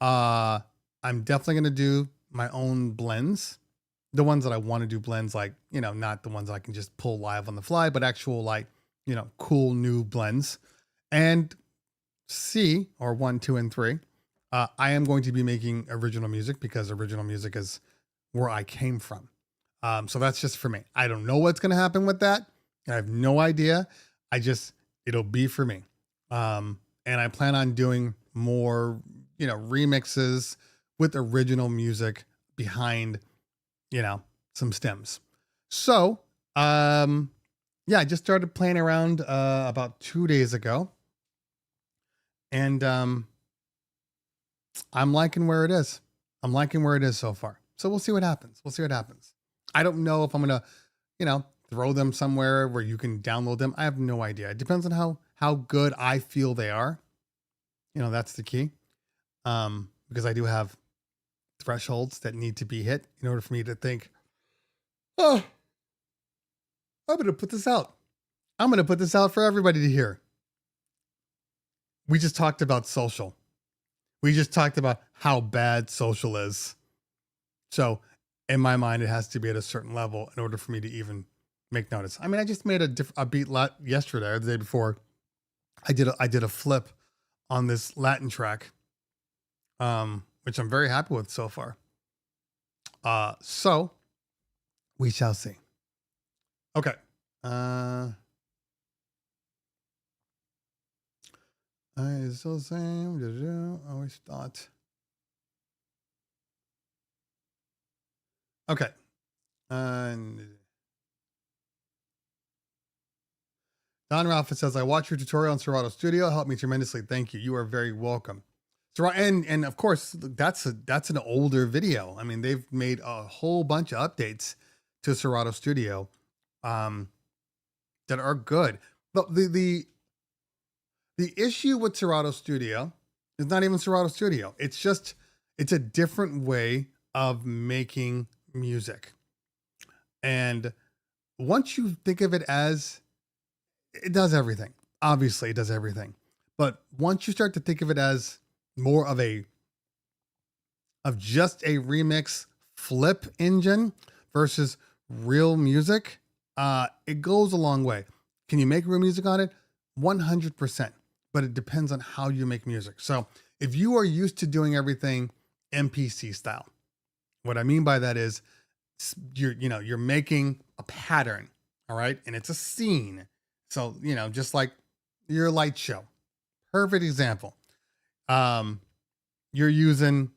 I'm definitely going to do my own blends. The ones that I want to do blends, like, not the ones I can just pull live on the fly, but actual, like, cool new blends. And C, or 1, 2, and 3. I am going to be making original music because original music is where I came from. So that's just for me. I don't know what's going to happen with that. I have no idea. It'll be for me. And I plan on doing more, remixes with original music behind, some stems. So, I just started playing around about 2 days ago. And I'm liking where it is. I'm liking where it is so far. So we'll see what happens. We'll see what happens. I don't know if I'm going to, throw them somewhere where you can download them. I have no idea. It depends on how good I feel they are. That's the key. Because I do have thresholds that need to be hit in order for me to think, oh, I'm going to put this out. I'm going to put this out for everybody to hear. We just talked about social. We just talked about how bad social is. So in my mind, it has to be at a certain level in order for me to even make notice. I mean, I just made a beat yesterday or the day before. I did a flip on this Latin track, which I'm very happy with so far. So we shall see. Okay. I still the same. I always thought. Okay. Don Ralph says, I watched your tutorial on Serato Studio. Helped me tremendously. Thank you. You are very welcome. And of course, that's an older video. I mean, they've made a whole bunch of updates to Serato Studio that are good. But the issue with Serato Studio is not even Serato Studio. It's a different way of making music. And once you think of it as, it does everything. Obviously, it does everything. But once you start to think of it as more of just a remix flip engine versus real music, it goes a long way. Can you make real music on it? 100%. But it depends on how you make music. So if you are used to doing everything MPC style, what I mean by that is you're making a pattern, all right? And it's a scene. So, just like your light show, perfect example. You're using,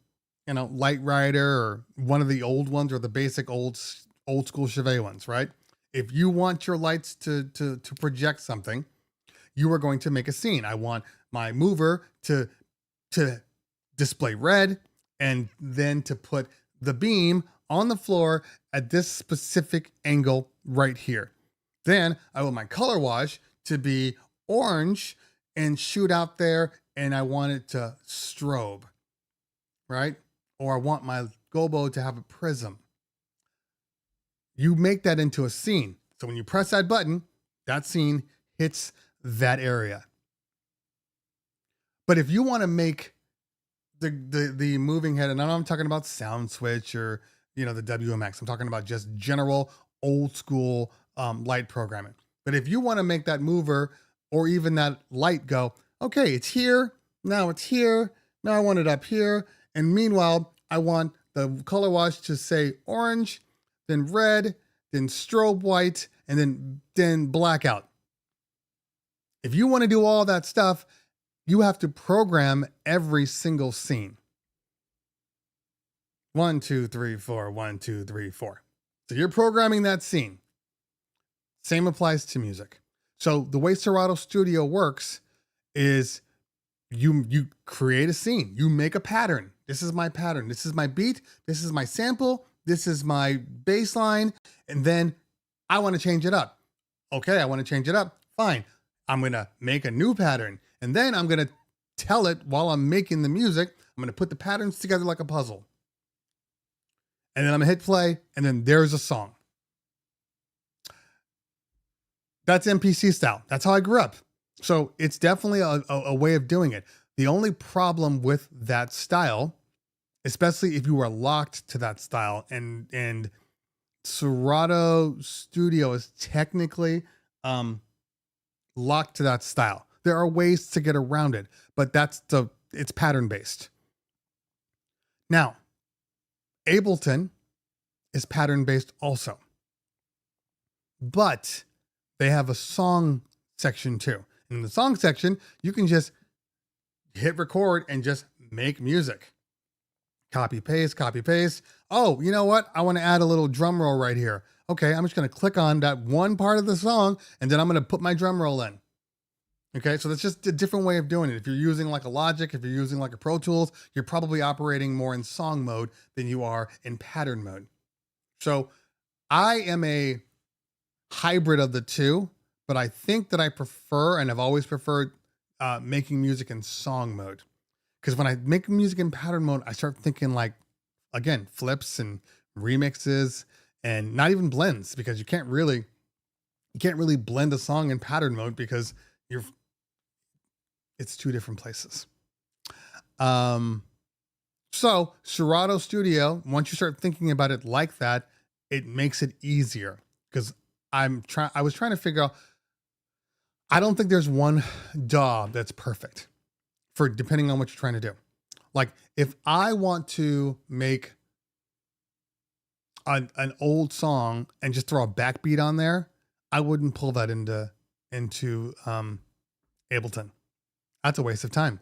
Light Rider or one of the old ones or the basic old school Chauvet ones, right? If you want your lights to project something, you are going to make a scene. I want my mover to display red and then to put the beam on the floor at this specific angle right here. Then I want my color wash to be orange and shoot out there, and I want it to strobe, right? Or I want my gobo to have a prism. You make that into a scene. So when you press that button, that scene hits that area. But if you want to make the moving head, and I'm talking about sound switch or the WMX, I'm talking about just general old school light programming. But if you want to make that mover or even that light go, okay, it's here, now it's here, now I want it up here, and meanwhile I want the color wash to say orange, then red, then strobe white, and then blackout. If you want to do all that stuff, you have to program every single scene. 1, 2, 3, 4, 1, 2, 3, 4. So you're programming that scene. Same applies to music. So the way Serato Studio works is you create a scene. You make a pattern. This is my pattern. This is my beat. This is my sample. This is my bass line. And then I want to change it up. Okay, I want to change it up. Fine. I'm going to make a new pattern. And then I'm going to tell it while I'm making the music. I'm going to put the patterns together like a puzzle. And then I'm going to hit play. And then there's a song. That's MPC style. That's how I grew up. So it's definitely a way of doing it. The only problem with that style, especially if you are locked to that style, and Serato Studio is technically locked to that style. There are ways to get around it, but it's pattern based. Now, Ableton is pattern based also, but they have a song section too. In the song section, you can just hit record and just make music. Copy, paste, copy, paste. Oh, you know what? I want to add a little drum roll right here. Okay, I'm just going to click on that one part of the song and then I'm going to put my drum roll in. Okay, so that's just a different way of doing it. If you're using like a Logic, if you're using like a Pro Tools, you're probably operating more in song mode than you are in pattern mode. So I am a hybrid of the two, but I think that I prefer and have always preferred making music in song mode. Because when I make music in pattern mode, I start thinking like, again, flips and remixes and not even blends, because you can't really blend a song in pattern mode because it's two different places. So Serato Studio, once you start thinking about it like that, it makes it easier, because I was trying to figure out, I don't think there's one DAW that's perfect for depending on what you're trying to do. Like if I want to make an old song and just throw a backbeat on there, I wouldn't pull that into Ableton. That's a waste of time.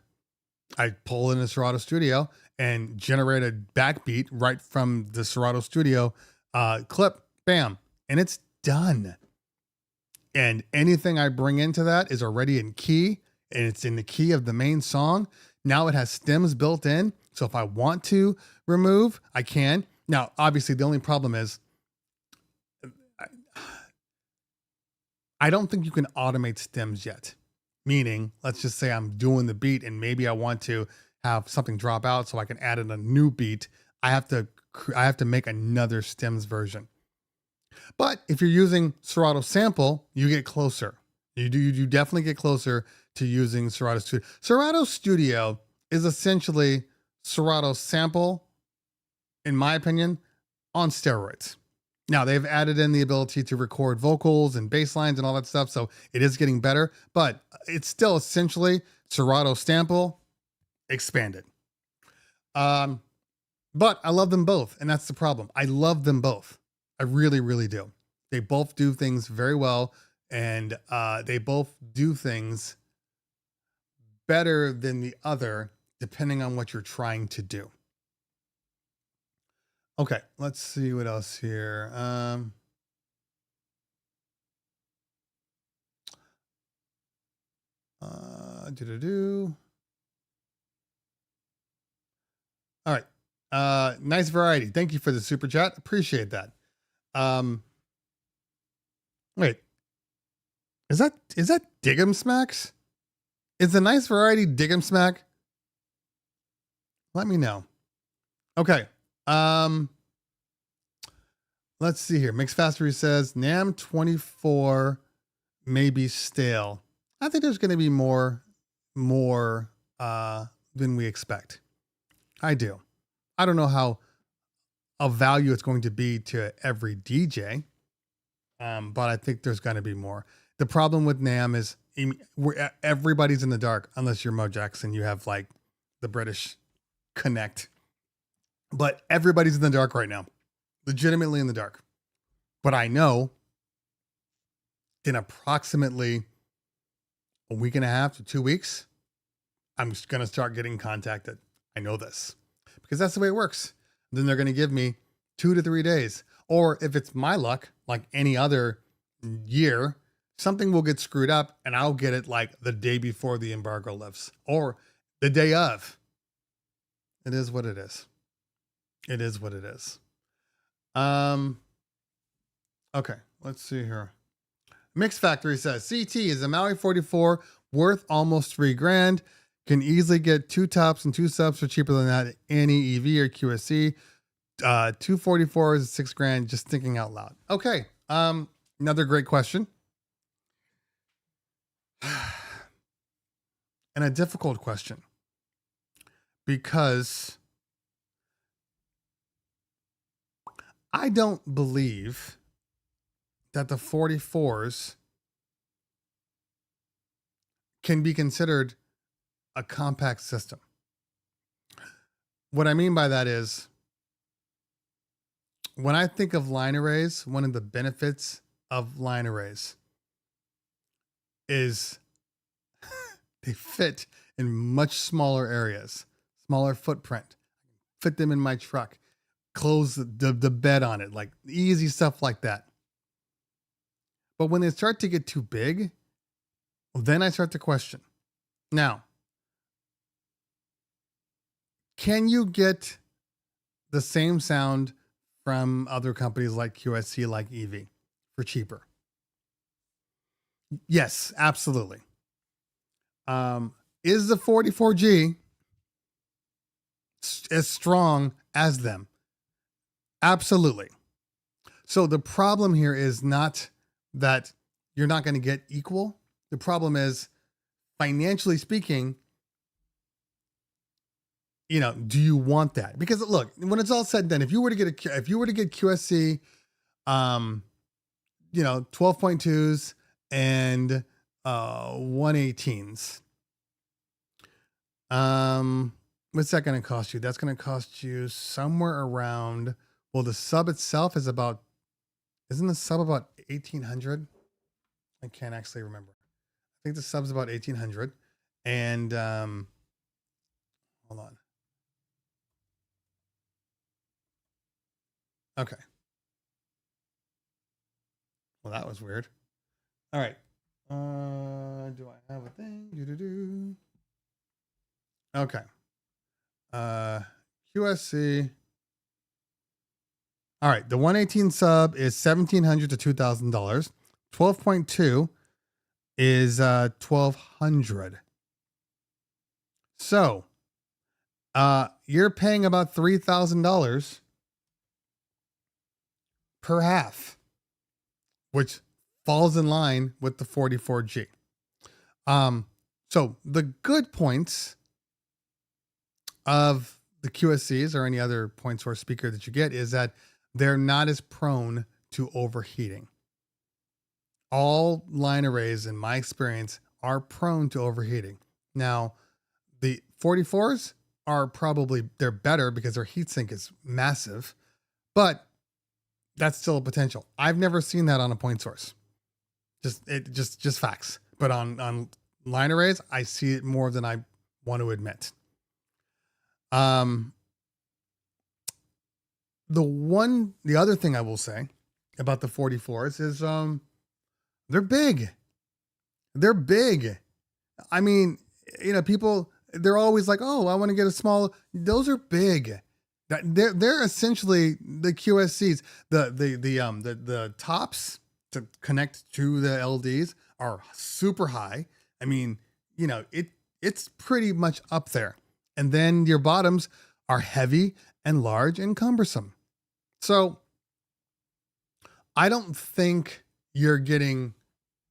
I pull in a Serato Studio and generate a backbeat right from the Serato Studio clip, bam, and it's done. And anything I bring into that is already in key, and it's in the key of the main song. Now it has stems built in, so if I want to remove, I can. Now, obviously, the only problem is I don't think you can automate stems yet. Meaning, let's just say I'm doing the beat and maybe I want to have something drop out so I can add in a new beat. I have to make another stems version. But if you're using Serato Sample, you get closer. You definitely get closer to using Serato Studio. Serato Studio is essentially Serato Sample, in my opinion, on steroids. Now, they've added in the ability to record vocals and bass lines and all that stuff, so it is getting better, but it's still essentially Serato Sample expanded. But I love them both, and that's the problem. I love them both. I really, really do. They both do things very well, and they both do things better than the other, depending on what you're trying to do. Okay, let's see what else here. All right. Nice variety. Thank you for the super chat. Appreciate that. Wait. Is that Dig'em Smacks? Is the nice variety Dig'em Smack? Let me know. Okay. Let's see here. Mix Factory says NAMM 24 may be stale. I think there's going to be more than we expect. I do. I don't know how of value it's going to be to every DJ, but I think there's going to be more. The problem with NAMM is everybody's in the dark unless you're Mo Jackson. You have like the British Connect. But everybody's in the dark right now, legitimately in the dark. But I know in approximately a week and a half to 2 weeks, I'm just going to start getting contacted. I know this because that's the way it works. Then they're going to give me 2 to 3 days. Or if it's my luck, like any other year, something will get screwed up and I'll get it like the day before the embargo lifts or the day of. It is what it is. It is what it is. Okay, let's see here. Mix Factory says CT is a Maui 44 worth almost $3,000. Can easily get 2 tops and 2 subs for cheaper than that. Any EV or QSC. 244 is $6,000. Just thinking out loud. Okay. Another great question. And a difficult question. Because I don't believe that the 44s can be considered a compact system. What I mean by that is, when I think of line arrays, one of the benefits of line arrays is they fit in much smaller areas, smaller footprint. Fit them in my truck. Close the bed on it, like easy stuff like that. But when they start to get too big, Then I start to question. Now, can you get the same sound from other companies like QSC, like EV, for cheaper? Yes, absolutely. Is the 44G as strong as them? Absolutely. So the problem here is not that you're not going to get equal. The problem is, financially speaking, do you want that? Because look, when it's all said and done, if you were to get QSC, 12.2s and 118s, what's that going to cost you? That's going to cost you somewhere around, well, the sub itself is about, isn't the sub about 1,800? I can't actually remember. I think the sub's about 1,800. And hold on. Okay. Well, that was weird. All right. Do I have a thing? Okay. QSC. All right. The 118 sub is $1,700 to $2,000. 12.2 is $1,200. So, you're paying about $3,000 per half, which falls in line with the 44G. So the good points of the QSCs or any other point source speaker that you get is that they're not as prone to overheating. All line arrays, in my experience, are prone to overheating. Now, the 44s are they're better because their heatsink is massive, but that's still a potential. I've never seen that on a point source. Just facts. But on line arrays, I see it more than I want to admit. The other thing I will say about the 44s is they're big. They're big. I mean, people, they're always like, oh, I want to get a small. Those are big. They're essentially the QSCs. The tops to connect to the LDs are super high. I mean, it's pretty much up there. And then your bottoms are heavy and large and cumbersome. So I don't think you're getting,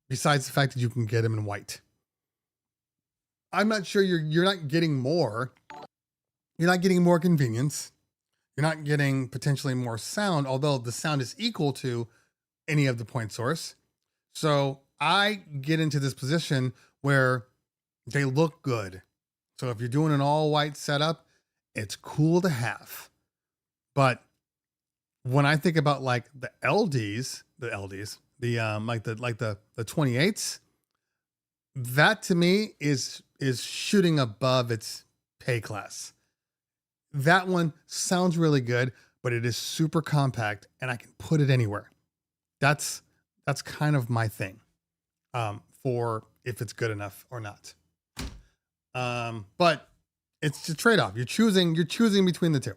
besides the fact that you can get them in white, I'm not sure you're not getting more. You're not getting more convenience. You're not getting potentially more sound, although the sound is equal to any of the point source. So I get into this position where they look good. So if you're doing an all white setup, it's cool to have. But when I think about like the LDs, the 28s, that to me is shooting above its pay class. That one sounds really good, but it is super compact and I can put it anywhere. That's kind of my thing, for if it's good enough or not. But it's a trade-off. You're choosing between the two.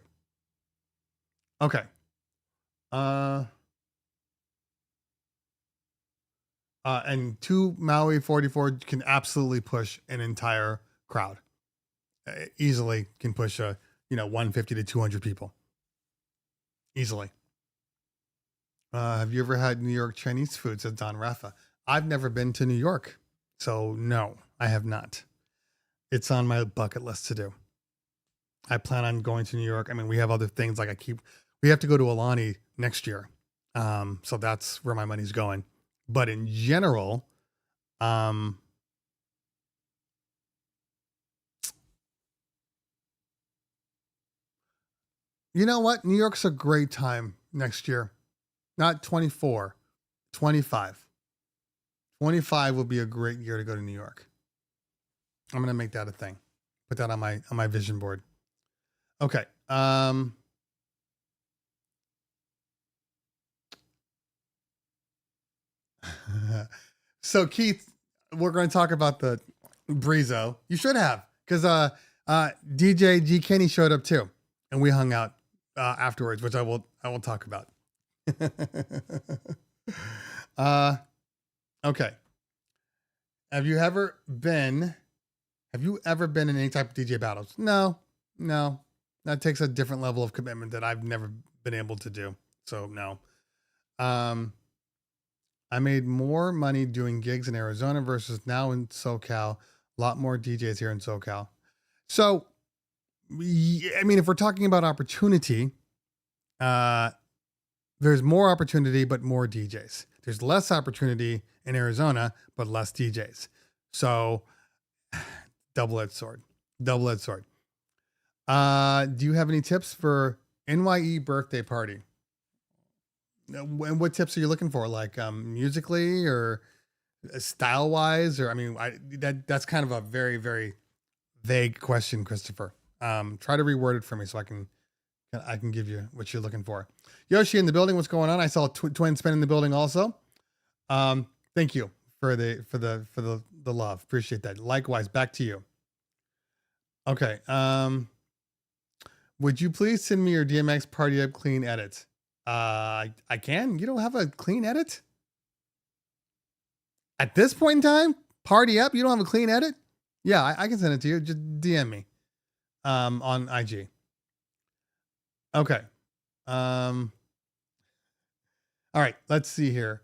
Okay. And two Maui 44 can absolutely push an entire crowd. Easily can push 150 to 200 people. Easily. Have you ever had New York Chinese food? Says Don Rafa. I've never been to New York, so no, I have not. It's on my bucket list to do. I plan on going to New York. I mean, we have other things like we have to go to Alani next year. So that's where my money's going. But in general, you know what? New York's a great time next year. Not 24, 25. 25 will be a great year to go to New York. I'm going to make that a thing. Put that on my vision board. Okay. So Keith, we're going to talk about the Brizo. You should have, because DJ G Kenny showed up too, and we hung out afterwards, which I will talk about. Okay. Have you ever been in any type of DJ battles? No. That takes a different level of commitment that I've never been able to do. So no. I made more money doing gigs in Arizona versus now in SoCal. A lot more DJs here in SoCal. So, I mean, if we're talking about opportunity, there's more opportunity, but more DJs. There's less opportunity in Arizona, but less DJs. So, double-edged sword. Do you have any tips for NYE birthday party? And what tips are you looking for? Like musically or style wise? Or I mean, that's kind of a very, very vague question, Christopher. Try to reword it for me so I can give you what you're looking for. Yoshi in the building. What's going on? I saw Twin Spin in the building also. Thank you for the love. Appreciate that. Likewise, back to you. Okay. Would you please send me your DMX Party Up clean edit? I can. You don't have a clean edit? At this point in time, Party Up, you don't have a clean edit? Yeah, I can send it to you. Just DM me on IG. Okay. All right, let's see here.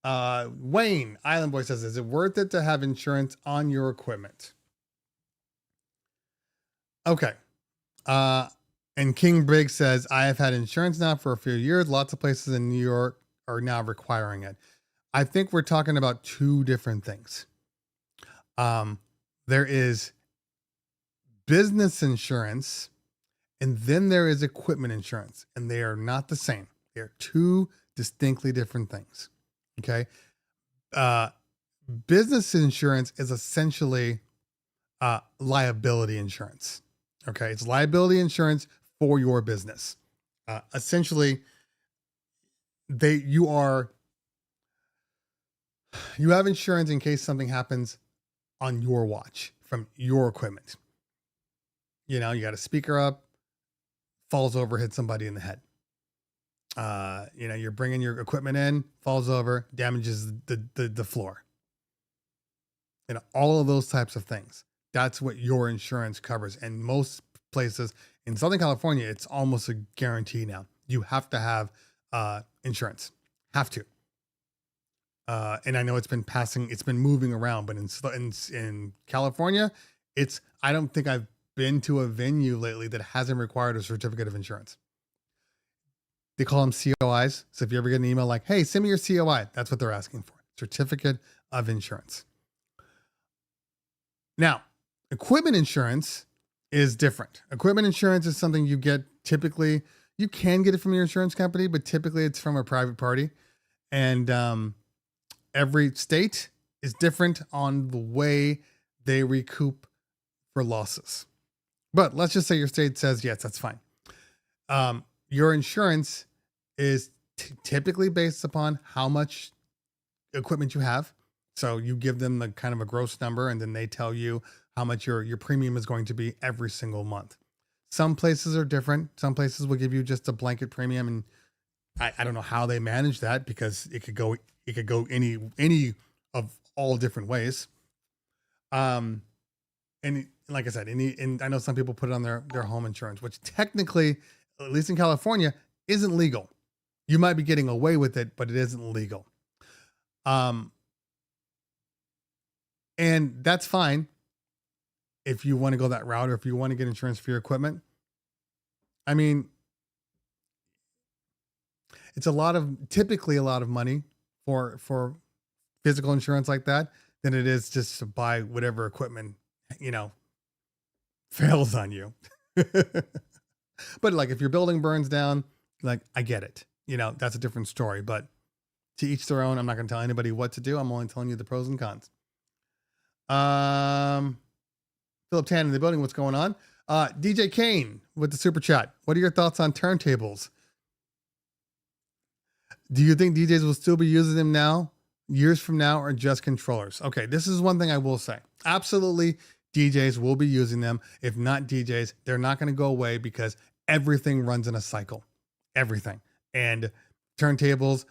Wayne, Island Boy says, is it worth it to have insurance on your equipment? Okay. And King Briggs says, I have had insurance now for a few years. Lots of places in New York are now requiring it. I think we're talking about two different things. There is business insurance, and then there is equipment insurance, and they are not the same. They're two distinctly different things. Okay. Business insurance is essentially liability insurance. Okay. It's liability insurance for your business. Essentially, you have insurance in case something happens on your watch from your equipment. You know, you got a speaker up, falls over, hits somebody in the head. You know, you're bringing your equipment in, falls over, damages the floor. You know, all of those types of things. That's what your insurance covers. And most places in Southern California, it's almost a guarantee now. You have to have insurance. Have to. And I know it's been moving around, but in California, I don't think I've been to a venue lately that hasn't required a certificate of insurance. They call them COIs. So if you ever get an email like, hey, send me your COI, that's what they're asking for. Certificate of insurance. Now, equipment insurance is different. Equipment insurance is something you get typically, you can get it from your insurance company, but typically it's from a private party. And every state is different on the way they recoup for losses. But let's just say your state says, yes, that's fine. Your insurance is typically based upon how much equipment you have. So you give them the kind of a gross number, and then they tell you how much your premium is going to be every single month. Some places are different. Some places will give you just a blanket premium, and I don't know how they manage that, because it could go any of all different ways. And like I said, and I know some people put it on their home insurance, which technically, at least in California, isn't legal. You might be getting away with it, but it isn't legal. And that's fine if you want to go that route, or if you want to get insurance for your equipment. I mean, it's typically a lot of money for physical insurance like that than it is just to buy whatever equipment, fails on you. But like if your building burns down, like I get it, that's a different story, but to each their own. I'm not going to tell anybody what to do. I'm only telling you the pros and cons. Philip Tan in the building. What's going on? DJ Kane with the super chat. What are your thoughts on turntables? Do you think DJs will still be using them now? years from now are just controllers. Okay, this is one thing I will say. Absolutely, DJs will be using them. If not DJs, they're not going to go away because everything runs in a cycle. Everything. And turntables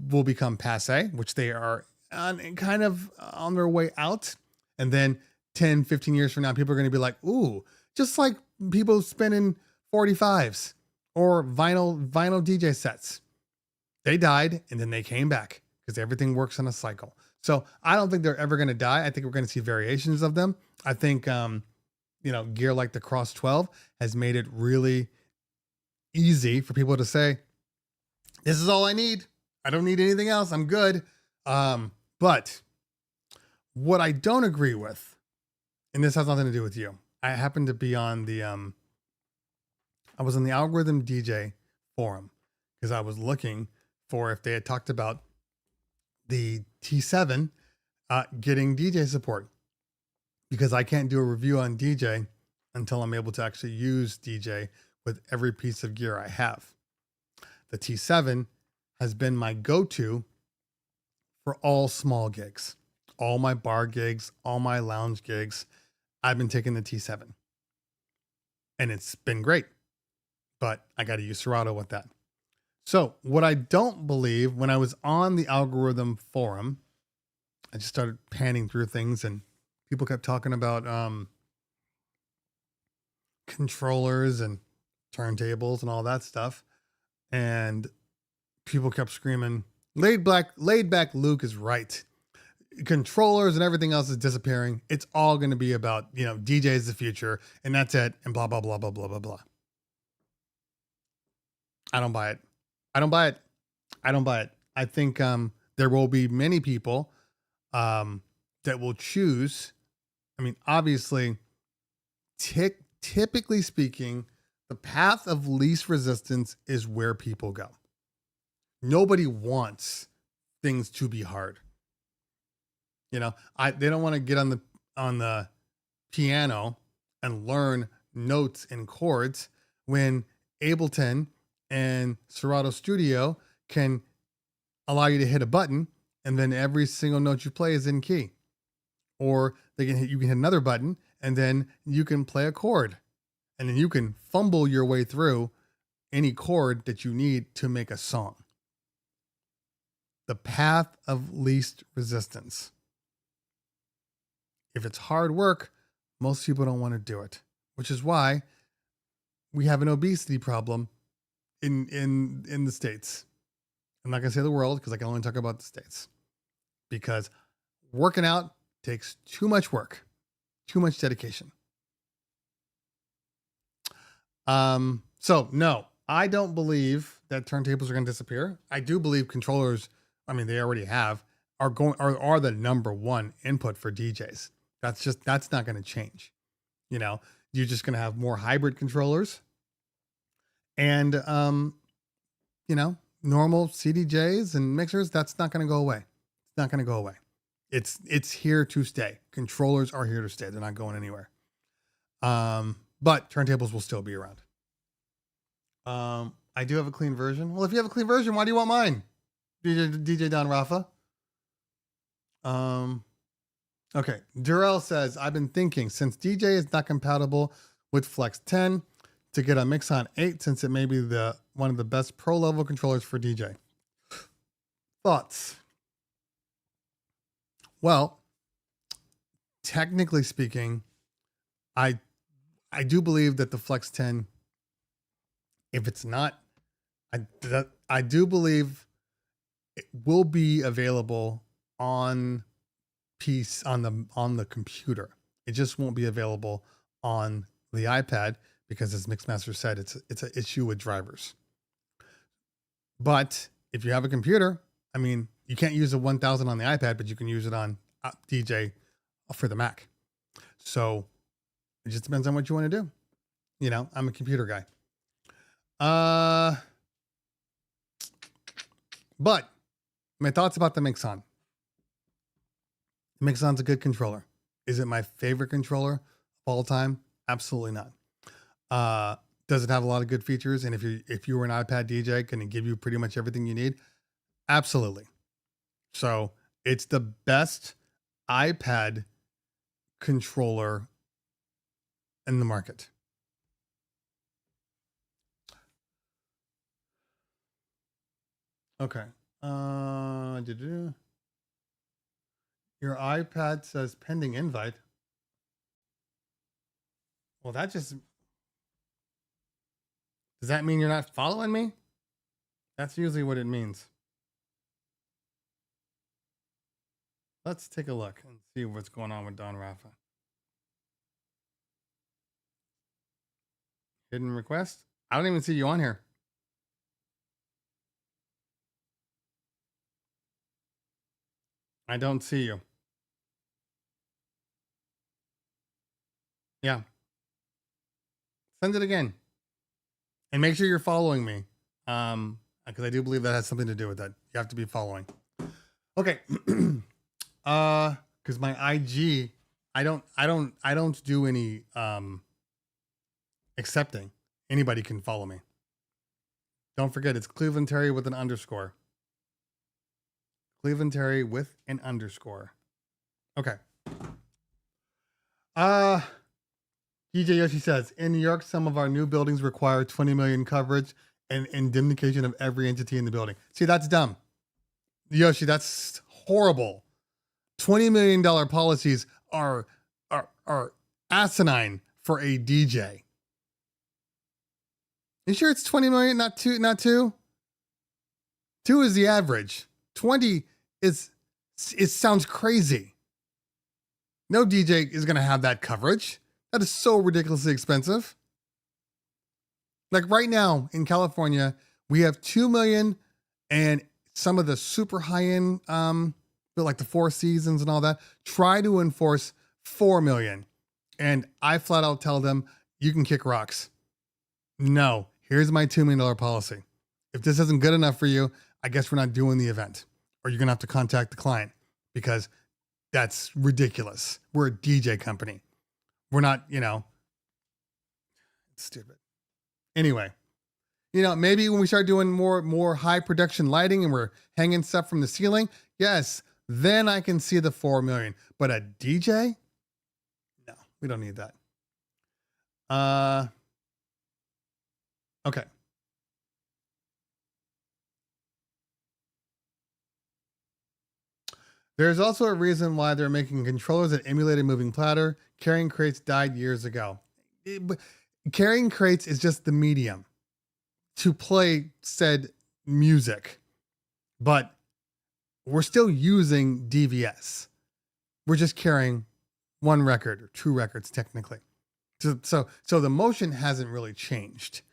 will become passe, which they are kind of on their way out. And then 10, 15 years from now, people are going to be like, ooh, just like people spinning 45s or vinyl DJ sets. They died and then they came back because everything works on a cycle. So I don't think they're ever going to die. I think we're going to see variations of them. I think, gear like the Cross 12 has made it really easy for people to say, this is all I need. I don't need anything else. I'm good. But what I don't agree with, and this has nothing to do with you. I happen to be on the, I was on the Algorithm DJ forum because I was looking for if they had talked about the T7 getting DJ support, because I can't do a review on DJ until I'm able to actually use DJ with every piece of gear I have. The T7 has been my go-to for all small gigs, all my bar gigs, all my lounge gigs. I've been taking the T7 and it's been great, but I got to use Serato with that. So what I don't believe, when I was on the Algorithm forum, I just started panning through things and people kept talking about controllers and turntables and all that stuff. And people kept screaming, laid back Luke is right. Controllers and everything else is disappearing. It's all going to be about, DJ is the future and that's it. And blah, blah, blah, blah, blah, blah, blah. I don't buy it. I don't buy it. I think there will be many people that will choose. I mean, obviously, typically speaking, the path of least resistance is where people go. Nobody wants things to be hard. They don't want to get on the piano and learn notes and chords when Ableton and Serato Studio can allow you to hit a button and then every single note you play is in key. Or you can hit another button and then you can play a chord and then you can fumble your way through any chord that you need to make a song. The path of least resistance. If it's hard work, most people don't want to do it, which is why we have an obesity problem in the States. I'm not going to say the world because I can only talk about the States, because working out takes too much work, too much dedication. So no, I don't believe that turntables are going to disappear. I do believe controllers, they already have, are the number one input for DJs. That's not going to change. You're just going to have more hybrid controllers and, normal CDJs and mixers. That's not going to go away. It's not going to go away. It's here to stay. Controllers are here to stay. They're not going anywhere. But turntables will still be around. I do have a clean version. Well, if you have a clean version, why do you want mine? DJ Don Rafa. Okay. Durrell says, I've been thinking, since DJ is not compatible with Flex 10, to get a Mixon 8, since it may be one of the best pro level controllers for DJ. Thoughts? Well, technically speaking, I do believe that the Flex 10, if it's not, I do believe it will be available on the computer. It just won't be available on the iPad because, as Mixmaster said, it's an issue with drivers. But if you have a computer, you can't use a 1000 on the iPad, but you can use it on DJ for the Mac. So it just depends on what you want to do. I'm a computer guy. But my thoughts about the Mixon. Mixon's a good controller. Is it my favorite controller of all time? Absolutely not. Does it have a lot of good features? And if you were an iPad DJ, can it give you pretty much everything you need? Absolutely. So It's the best iPad controller in the market. Okay. Your iPad says pending invite. Well, that just... Does that mean you're not following me? That's usually what it means. Let's take a look and see what's going on with Don Rafa. Hidden request? I don't even see you on here. I don't see you. Yeah. Send it again. And make sure you're following me. Because I do believe that has something to do with that. You have to be following. Okay. Because my IG, I don't do any accepting. Anybody can follow me. Don't forget, it's Cleveland Terry with an underscore. Cleveland Terry with an underscore. Okay. DJ Yoshi says, in New York, some of our new buildings require 20 million coverage and indemnification of every entity in the building. See, that's dumb. Yoshi, that's horrible. $20 million policies are asinine for a DJ. You sure it's 20 million, not two? 2 is the average. 20 it sounds crazy. No DJ is going to have that coverage. That is so ridiculously expensive. Like right now in California, we have 2 million and some of the super high-end, like the Four Seasons and all that, try to enforce 4 million. And I flat out tell them, you can kick rocks. No, here's my $2 million policy. If this isn't good enough for you, I guess we're not doing the event. Or you're going to have to contact the client because that's ridiculous. We're a DJ company. We're not, it's stupid. Anyway, maybe when we start doing more high production lighting and we're hanging stuff from the ceiling, yes, then I can see the 4 million. But a DJ? No, we don't need that. Okay. There's also a reason why they're making controllers that emulate a moving platter. Carrying crates died years ago. Carrying crates is just the medium to play said music, but we're still using DVS. We're just carrying one record or 2 records technically. So the motion hasn't really changed,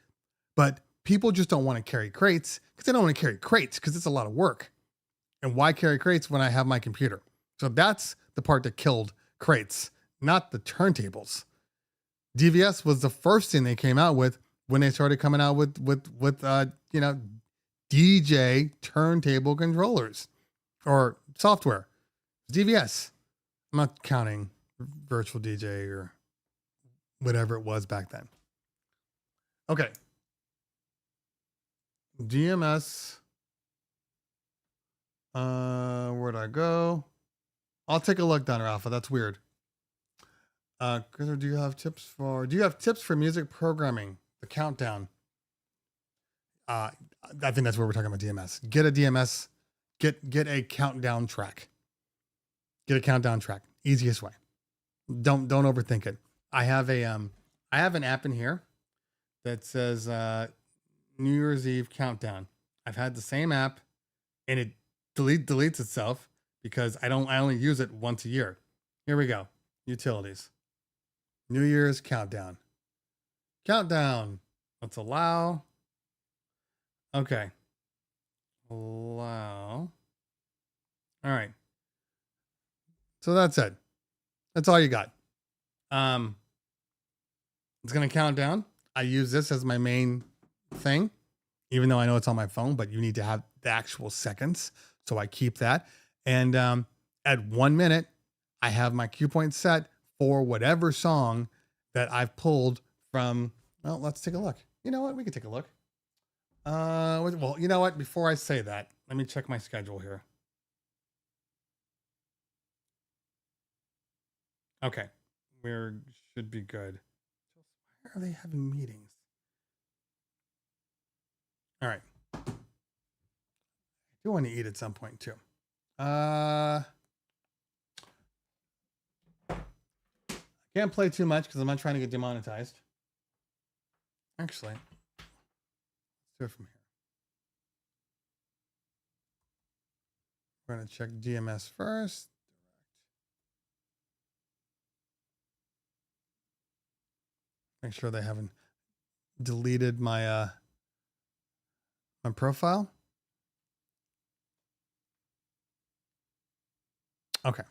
but people just don't want to carry crates because they don't want to carry crates because it's a lot of work. And why carry crates when I have my computer? So that's the part that killed crates, not the turntables. DVS was the first thing they came out with when they started coming out with DJ turntable controllers or software. DVS. I'm not counting virtual DJ or whatever it was back then. Okay. DMS. Where'd I go? I'll take a look, Don Rafa. That's weird. Do you have tips for music programming? The countdown. I think that's where we're talking about DMS. Get a DMS. Get a countdown track. Get a countdown track. Easiest way. Don't overthink it. I have an app in here that says New Year's Eve countdown. I've had the same app and it deletes itself because I only use it once a year. Here we go. Utilities. New Year's countdown. Countdown. Let's allow. Okay. Allow. All right. So that's it. That's all you got. It's going to count down. I use this as my main thing, even though I know it's on my phone, but you need to have the actual seconds. So I keep that. And at 1 minute, I have my cue point set for whatever song that I've pulled from. Well, let's take a look. You know what? We can take a look. Well, you know what? Before I say that, let me check my schedule here. Okay, we should be good. Why are they having meetings? All right. I do want to eat at some point too. Can't play too much because I'm not trying to get demonetized. Actually, let's do it from here. We're going to check DMS first. Make sure they haven't deleted my my profile. Okay.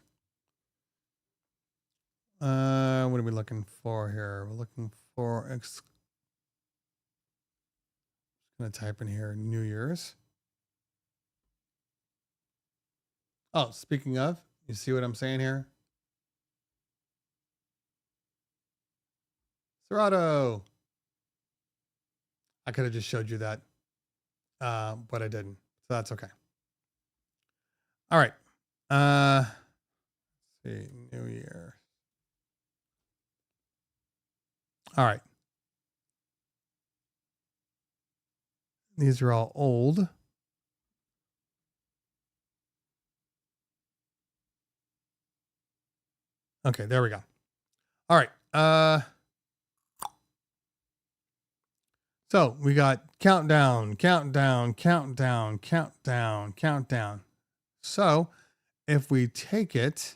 What are we looking for here? We're looking for gonna type in here New Year's. Oh, speaking of, you see what I'm saying here? Serato. I could have just showed you that, but I didn't. So that's okay. All right. Let's see, New Year. All right. These are all old. Okay, there we go. All right. So we got countdown, countdown, countdown, countdown, countdown. So if we take it,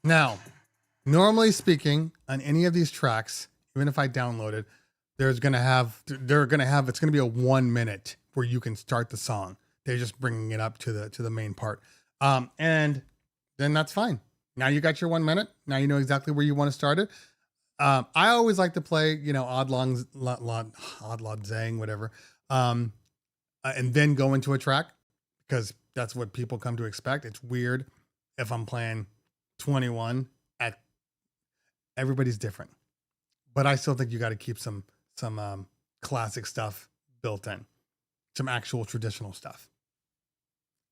now, normally speaking, on any of these tracks, even if I download it, it's going to be a 1 minute where you can start the song. They're just bringing it up to the main part. And then that's fine. Now you got your 1 minute. Now you know exactly where you want to start it. I always like to play, Odd Lod Zang, whatever. And then go into a track because that's what people come to expect. It's weird if I'm playing 21 at everybody's different, but I still think you got to keep some classic stuff built in, some actual traditional stuff.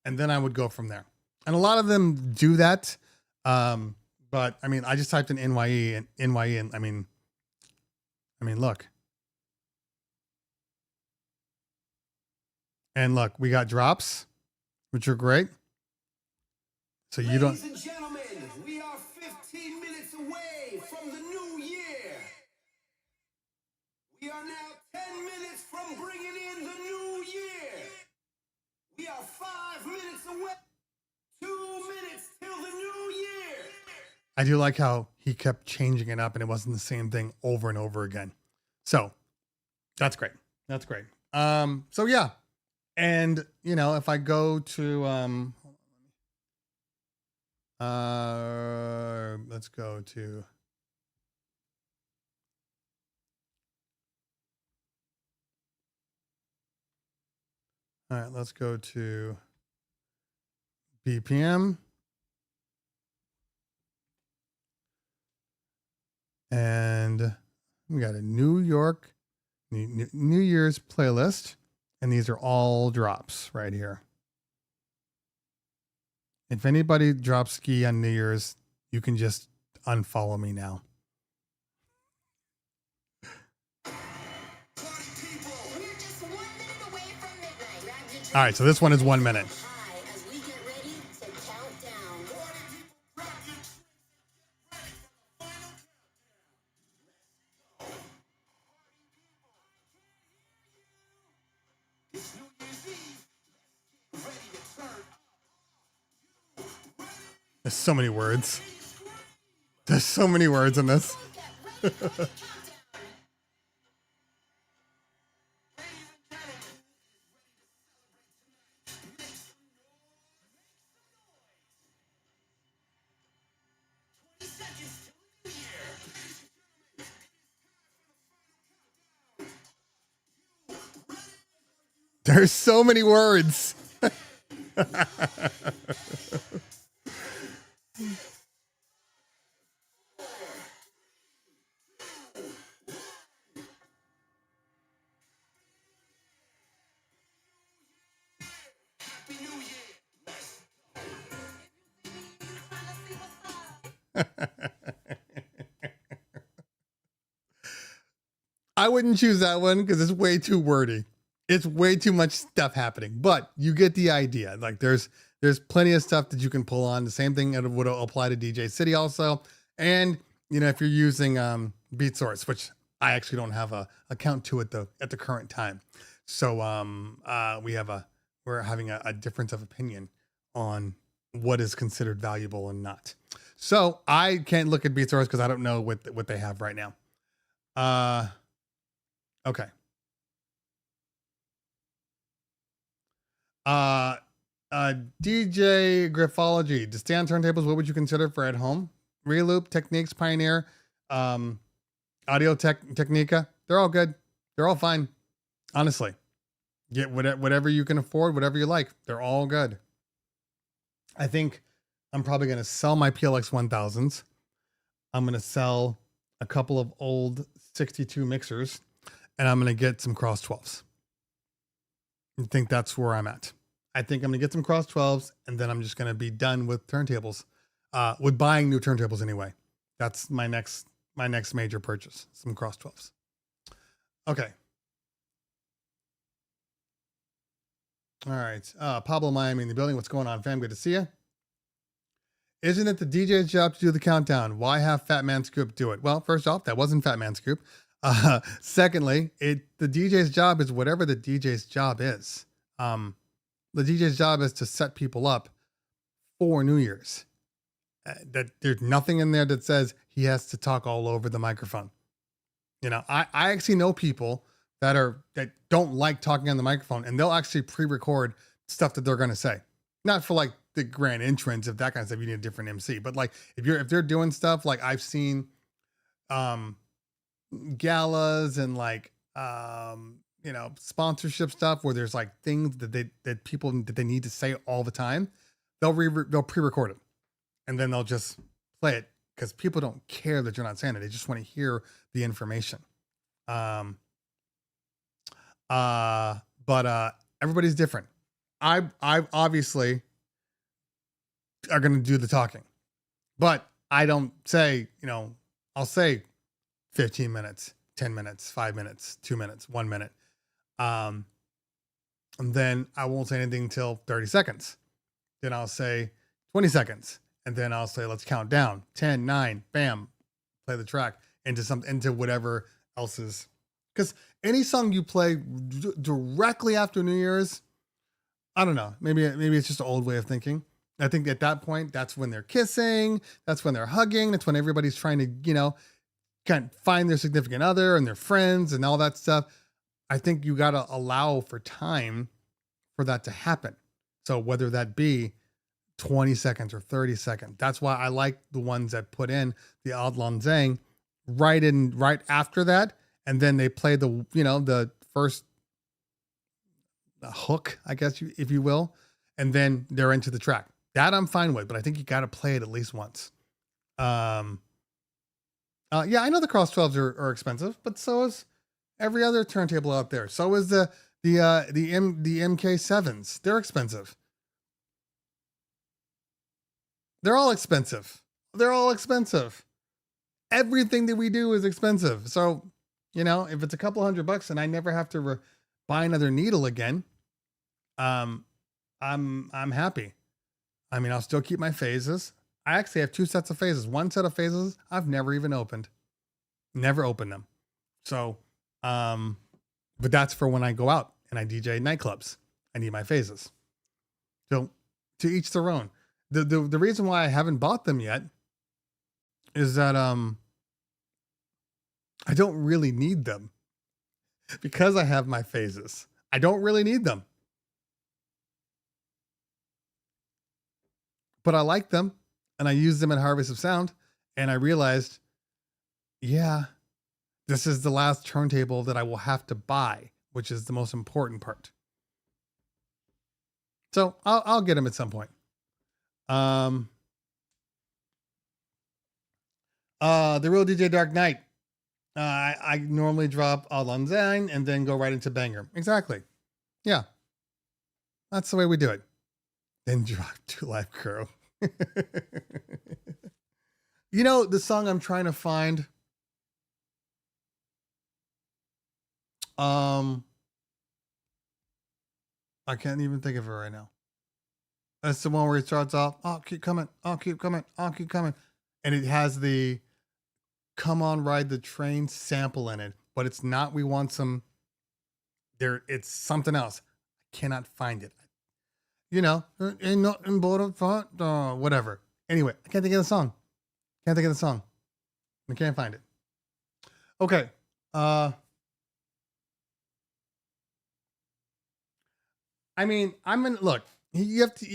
And then I would go from there. And a lot of them do that. But I mean, I just typed in NYE and I mean, look. And look, we got drops, which are great. So you don't. Ladies and gentlemen, we are 15 minutes away from the new year. We are now 10 minutes from bringing in the new year. We are 5 minutes away. 2 minutes till the new year. I do like how he kept changing it up and it wasn't the same thing over and over again. So that's great. That's great. So yeah. And if I go to let's go to all right, let's go to BPM. And we got a New Year's playlist. And these are all drops right here. If anybody drops ski on New Year's, you can just unfollow me now. All right, so this one is 1 minute. There's so many words. There's so many words in this. There's so many words. I wouldn't choose that one because it's way too wordy. It's way too much stuff happening, but you get the idea. Like there's plenty of stuff that you can pull on. The same thing that would apply to DJ City also. And if you're using BeatSource, which I actually don't have a account to at the current time. So we're having a difference of opinion on what is considered valuable and not. So I can't look at BeatSource because I don't know what they have right now. Okay. DJ Graphology, to stay on turntables, what would you consider for at home? Reloop, Techniques, Pioneer, Audio Technica. They're all good. They're all fine. Honestly, get whatever you can afford, whatever you like. They're all good. I think I'm probably going to sell my PLX 1000s. I'm going to sell a couple of old 62 mixers, and I'm going to get some Cross 12s. I think that's where I'm at. I think I'm going to get some Cross 12s, and then I'm just going to be done with turntables, with buying new turntables anyway. That's my next major purchase, some Cross 12s. Okay. All right. Pablo Miami in the building. What's going on, fam? Good to see you. Isn't it the DJ's job to do the countdown? Why have Fat Man Scoop do it? Well, first off, that wasn't Fat Man Scoop. Secondly, the DJ's job is whatever the DJ's job is. The DJ's job is to set people up for New Year's. That there's nothing in there that says he has to talk all over the microphone. I actually know people that don't like talking on the microphone, and they'll actually pre-record stuff that they're going to say. Not for like the grand entrance of that kind of stuff. You need a different MC, but like if they're doing stuff, like I've seen, galas and like, sponsorship stuff where there's like things that people that they need to say all the time. They'll pre-record it, and then they'll just play it because people don't care that you're not saying it. They just want to hear the information. But everybody's different. I obviously are going to do the talking, but I don't say, I'll say 15 minutes, 10 minutes, 5 minutes, 2 minutes, 1 minute. And then I won't say anything until 30 seconds. Then I'll say 20 seconds. And then I'll say, let's count down 10, 9, bam, play the track into whatever else is. Because any song you play directly after New Year's, I don't know. Maybe it's just an old way of thinking. I think at that point, that's when they're kissing. That's when they're hugging. That's when everybody's trying to, kind of find their significant other and their friends and all that stuff. I think you got to allow for time for that to happen. So whether that be 20 seconds or 30 seconds, that's why I like the ones that put in the Auld Lang Syne right after that. And then they play the first hook, I guess, if you will. And then they're into the track. That I'm fine with, but I think you got to play it at least once. Yeah, I know the Cross 12s are expensive, but so is every other turntable out there. So is the MK7s. They're expensive. They're all expensive. Everything that we do is expensive. So, if it's a couple $100 and I never have to buy another needle again, I'm happy. I mean, I'll still keep my phases. I actually have 2 sets of phases. One set of phases I've never even opened. Never opened them. So, but that's for when I go out and I DJ nightclubs. I need my phases. So to each their own. The reason why I haven't bought them yet is that I don't really need them because I have my phases. I don't really need them. But I like them and I use them at Harvest of Sound, and I realized, yeah, this is the last turntable that I will have to buy, which is the most important part. So I'll get them at some point. The Real DJ Dark Knight. I normally drop Auld Lang Syne and then go right into banger. Exactly. Yeah. That's the way we do it. Then drop 2 Live Crew. You know, the song I'm trying to find. I can't even think of it right now. That's the one where it starts off, "Oh, keep coming, oh, keep coming, oh, keep coming," and it has the "Come on, Ride the Train" sample in it, but it's not "We Want Some." There, it's something else. I cannot find it. You know, ain't nothing but a front door, whatever. Anyway, I can't think of the song. Can't think of the song. I can't find it. Okay. I mean, look,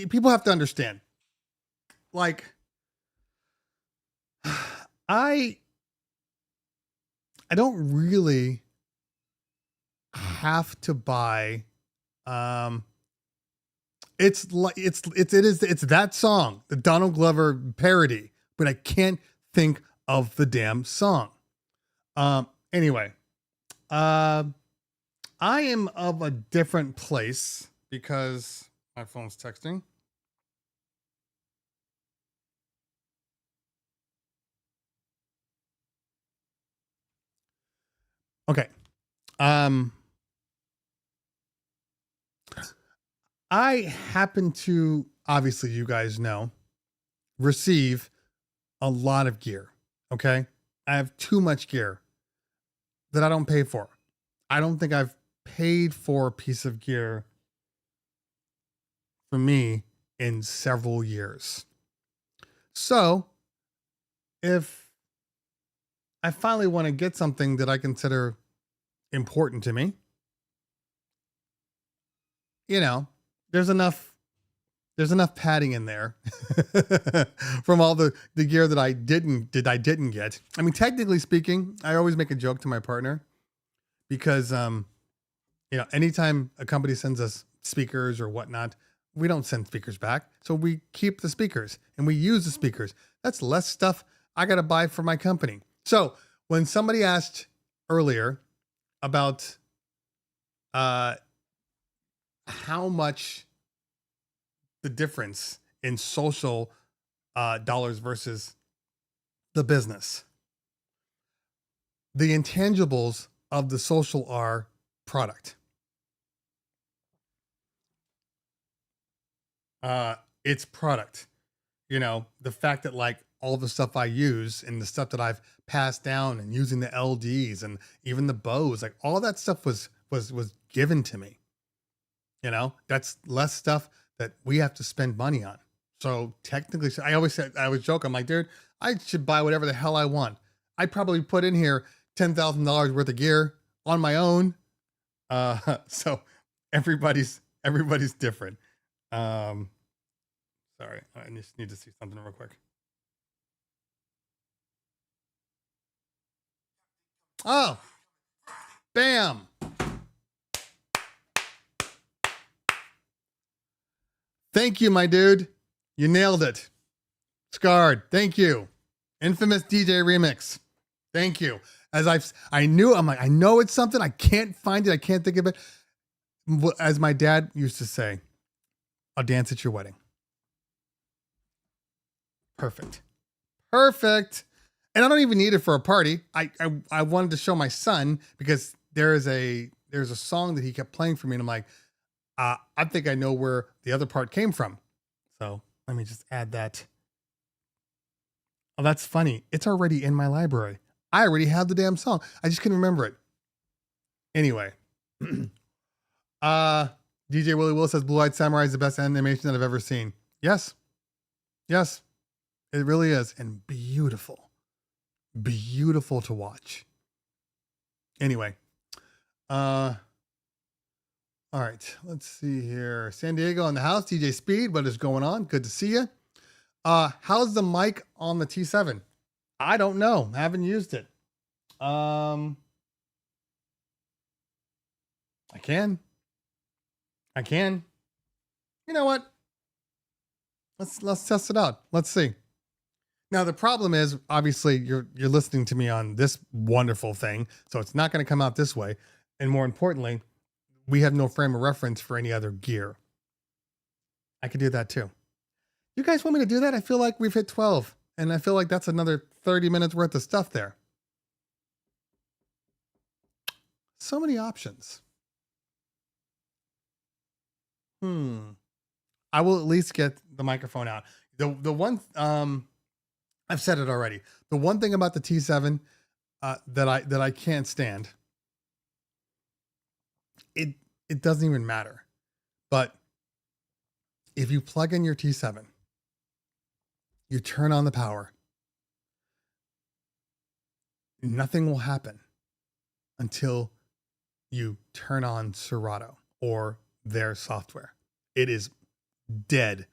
people have to understand. Like, I don't really have to buy it's that song, the Donald Glover parody, but I can't think of the damn song. Anyway, I am of a different place because my phone's texting. Okay. I happen to, obviously you guys know, receive a lot of gear. Okay. I have too much gear that I don't pay for. I don't think I've paid for a piece of gear for me in several years. So if I finally want to get something that I consider important to me, you know, there's enough padding in there from all the gear that I didn't get. I mean, technically speaking, I always make a joke to my partner because, you know, anytime a company sends us speakers or whatnot, we don't send speakers back. So we keep the speakers and we use the speakers. That's less stuff I got to buy for my company. So when somebody asked earlier about, how much the difference in social dollars versus the business. The intangibles of the social are product. It's product. You know, the fact that like all the stuff I use and the stuff that I've passed down and using the LDs and even the bows, like all that stuff was given to me. You know, that's less stuff that we have to spend money on. So technically, I always joke, I'm like, dude, I should buy whatever the hell I want. I probably put in here $10,000 worth of gear on my own. So everybody's different. Sorry, I just need to see something real quick. Oh, bam. Thank you, my dude. You nailed it. Scarred. Thank you. Infamous DJ Remix. Thank you. As I'm like, I know it's something. I can't find it. I can't think of it. As my dad used to say, I'll dance at your wedding. Perfect. Perfect. And I don't even need it for a party. I wanted to show my son because there's a song that he kept playing for me. And I'm like, I think I know where the other part came from. So let me just add that. Oh, that's funny. It's already in my library. I already have the damn song. I just couldn't remember it. Anyway. DJ Willie Will says Blue Eyed Samurai is the best animation that I've ever seen. Yes. Yes. It really is. And beautiful. Beautiful to watch. Anyway. All right, let's see here. San Diego in the house. DJ Speed, what is going on? Good to see you. How's the mic on the T7? I don't know. I haven't used it. I can. You know what? Let's test it out. Let's see. Now the problem is, obviously, you're listening to me on this wonderful thing, so it's not going to come out this way. And more importantly, we have no frame of reference for any other gear. I could do that too. You guys want me to do that? I feel like we've hit 12 And I feel like that's another 30 minutes worth of stuff there. So many options. I will at least get the microphone out. The one I've said it already. The one thing about the T7 that I can't stand, it doesn't even matter. But if you plug in your T7, you turn on the power, nothing will happen until you turn on Serato or their software. It is dead.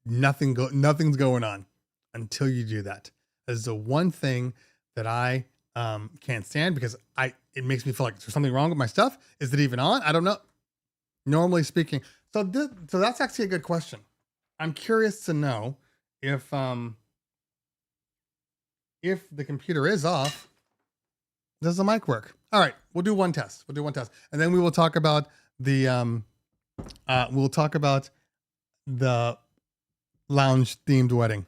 Nothing's going on until you do that. That is the one thing that I can't stand, because it makes me feel like there's something wrong with my stuff. Is it even on? I don't know. Normally speaking. So that's actually a good question. I'm curious to know if the computer is off, does the mic work? All right, we'll do one test. And then we will talk about the lounge themed wedding.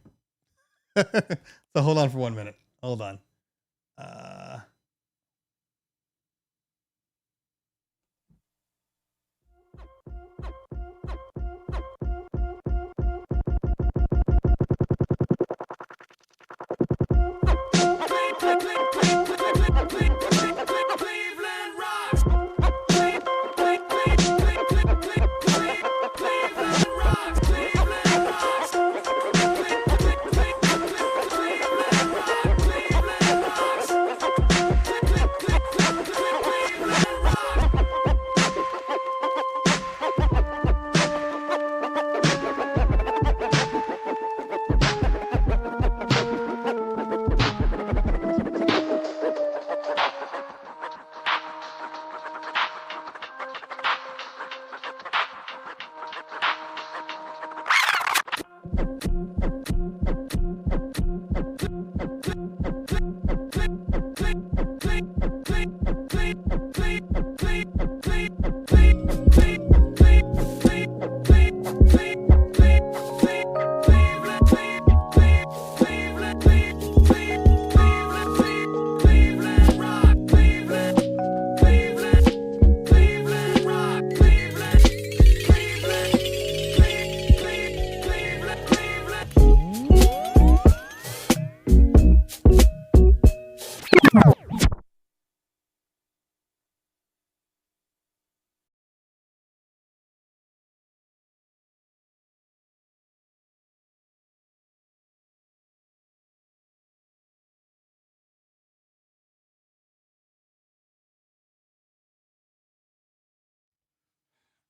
So hold on for 1 minute. Hold on. Cleveland rocks. Cleveland rocks. Cleveland rocks.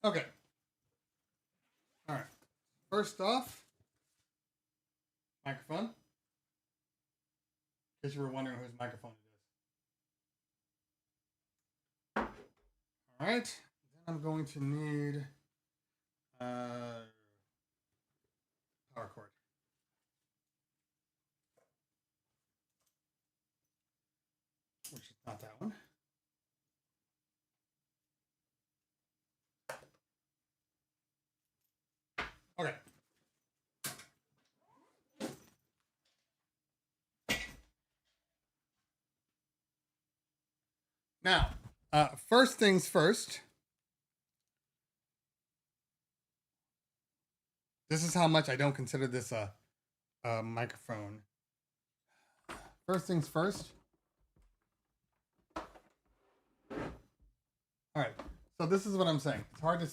Okay. All right. First off, microphone. In case you were wondering whose microphone it is. All right. Then I'm going to need power cord. Which is not that one. Okay. Now, first things first. This is how much I don't consider this a microphone. First things first. All right. So this is what I'm saying. It's hard to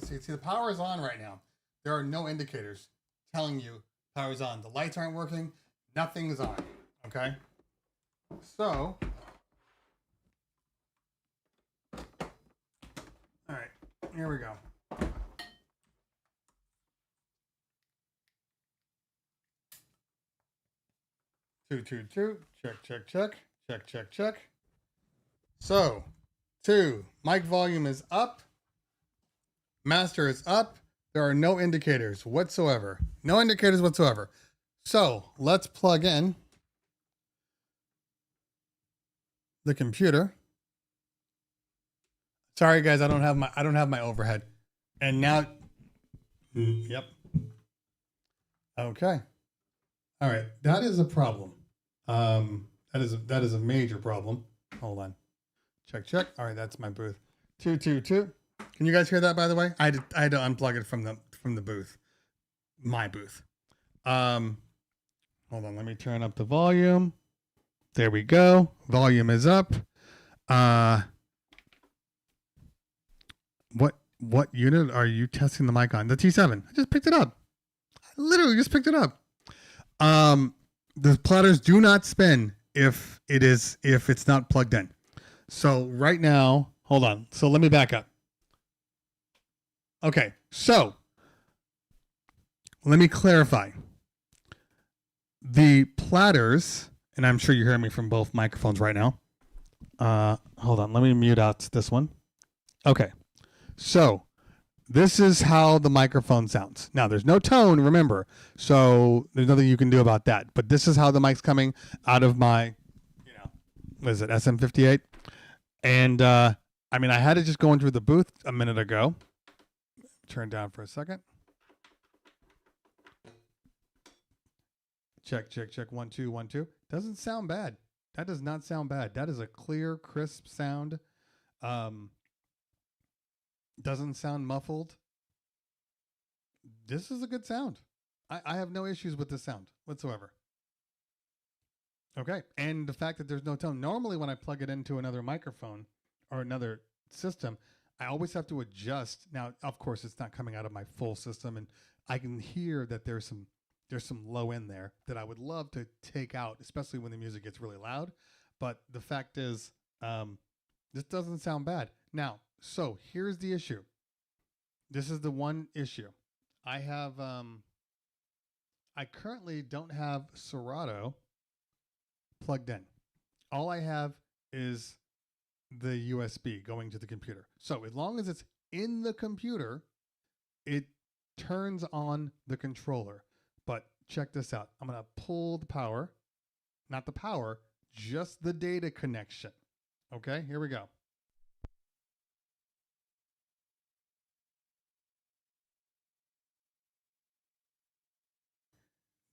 see. See, the power is on right now. There are no indicators telling you power is on. The lights aren't working. Nothing's on. Okay. So, all right, here we go. Two. Check. So, 2, mic volume is up. Master is up. There are no indicators whatsoever. No indicators whatsoever. So let's plug in the computer. Sorry guys, I don't have my overhead. And now, yep. Okay. All right, that is a problem. That is a major problem. Hold on. Check. All right, that's my booth. 222. Can you guys hear that, by the way? I had to unplug it from the booth. My booth. Hold on, let me turn up the volume. There we go. Volume is up. What unit are you testing the mic on? The T7. I just picked it up. I literally just picked it up. The platters do not spin if it's not plugged in. So right now, hold on. So let me back up. Okay, so let me clarify. The platters, and I'm sure you're hearing me from both microphones right now. Hold on, let me mute out this one. Okay, so this is how the microphone sounds. Now, there's no tone, remember, so there's nothing you can do about that. But this is how the mic's coming out of my, what is it, SM58? And, I mean, I had it just going through the booth a minute ago. Turn down for a second. Check. 1 2 1 2. Doesn't sound bad. That does not sound bad. That is a clear, crisp sound. Doesn't sound muffled. This is a good sound. I have no issues with this sound whatsoever. Okay. And the fact that there's no tone. Normally when I plug it into another microphone or another system, I always have to adjust. Now, of course, it's not coming out of my full system, and I can hear that there's some low end there that I would love to take out, especially when the music gets really loud. But the fact is, this doesn't sound bad. Now, so here's the issue. This is the one issue. I have, I currently don't have Serato plugged in. All I have is the USB going to the computer. So as long as it's in the computer, it turns on the controller. But check this out. I'm going to pull the power, not the power, just the data connection. Okay, here we go.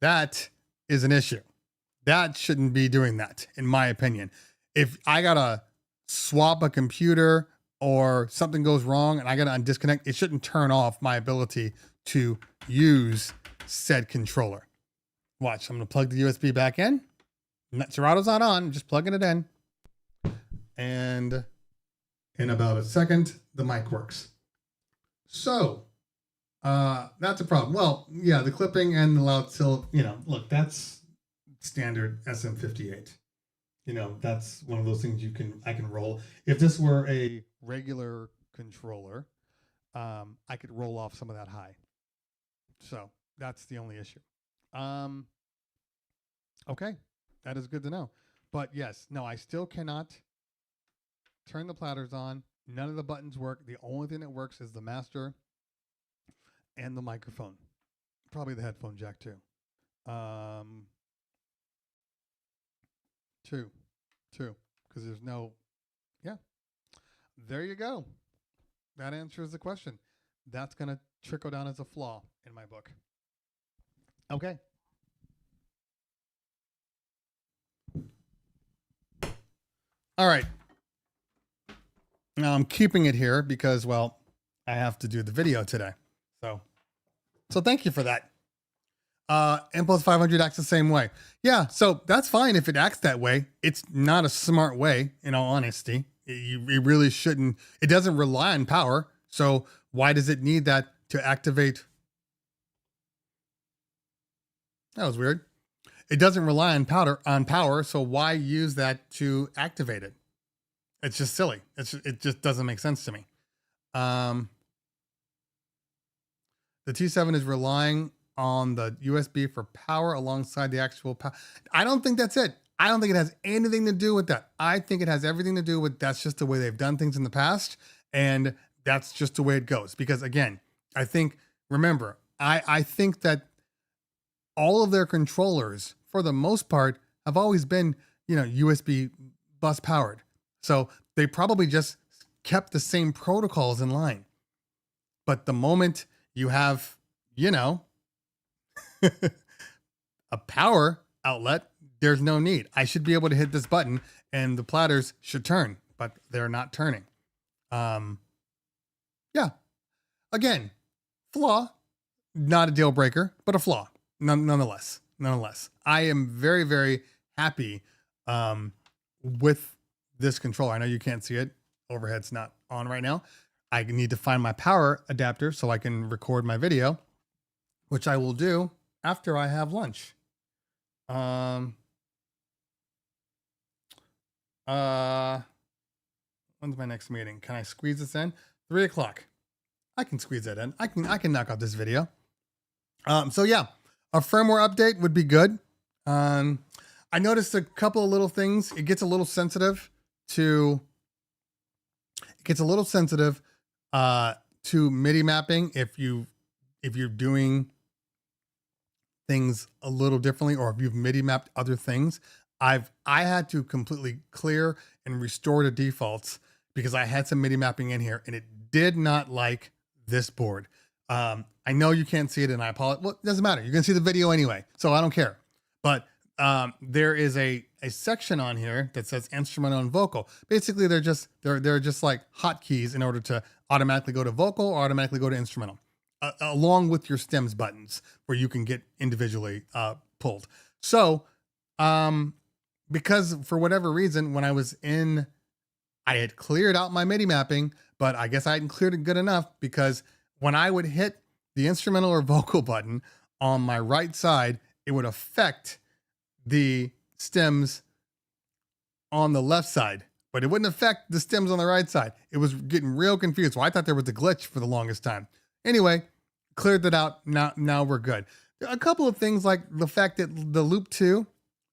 That is an issue. That shouldn't be doing that, in my opinion. If I got to swap a computer or something goes wrong and I got to disconnect, it shouldn't turn off my ability to use said controller. Watch, I'm going to plug the USB back in. Serato's not on, I'm just plugging it in. And in about a second, the mic works. So, that's a problem. Well, yeah, the clipping and the loud still, look, that's standard SM58. That's one of those things I can roll. If this were a regular controller, I could roll off some of that high. So that's the only issue. Okay, that is good to know. But yes, no, I still cannot turn the platters on. None of the buttons work. The only thing that works is the master and the microphone. Probably the headphone jack too. Two, because there's no, yeah. There you go. That answers the question. That's going to trickle down as a flaw in my book. Okay. All right. Now I'm keeping it here because, well, I have to do the video today. So thank you for that. Impulse 500 acts the same way. Yeah, so that's fine if it acts that way. It's not a smart way, in all honesty. It really shouldn't. It doesn't rely on power. So why does it need that to activate? That was weird. It doesn't rely on power. So why use that to activate it? It's just silly. It just doesn't make sense to me. The T7 is relying on the USB for power alongside the actual power. I don't think that's it. I don't think it has anything to do with that. I think it has everything to do with that's just the way they've done things in the past. And that's just the way it goes. Because again, I think, remember, I think that all of their controllers, for the most part, have always been, USB bus powered. So they probably just kept the same protocols in line. But the moment you have, a power outlet, there's no need. I should be able to hit this button and the platters should turn, but they're not turning. Yeah. Again, flaw, not a deal breaker, but a flaw nonetheless. I am very, very happy with this controller. I know you can't see it. Overhead's not on right now. I need to find my power adapter so I can record my video, which I will do after I have lunch. When's my next meeting? Can I squeeze this in? 3 o'clock. I can squeeze that in. I can knock out this video. So yeah, a firmware update would be good. I noticed a couple of little things. It gets a little sensitive to MIDI mapping if you're doing things a little differently, or if you've MIDI mapped other things. I had to completely clear and restore the defaults because I had some MIDI mapping in here and it did not like this board. I know you can't see it and I apologize. Well, it doesn't matter. You're gonna see the video anyway, so I don't care. But there is a section on here that says instrumental and vocal. Basically, they're just like hotkeys in order to automatically go to vocal or automatically go to instrumental, along with your stems buttons where you can get individually pulled. So, because for whatever reason, when I was in, I had cleared out my MIDI mapping, but I guess I hadn't cleared it good enough, because when I would hit the instrumental or vocal button on my right side, it would affect the stems on the left side, but it wouldn't affect the stems on the right side. It was getting real confused. So I thought there was a glitch for the longest time. Anyway, cleared that out. Now we're good. A couple of things, like the fact that the Loop 2,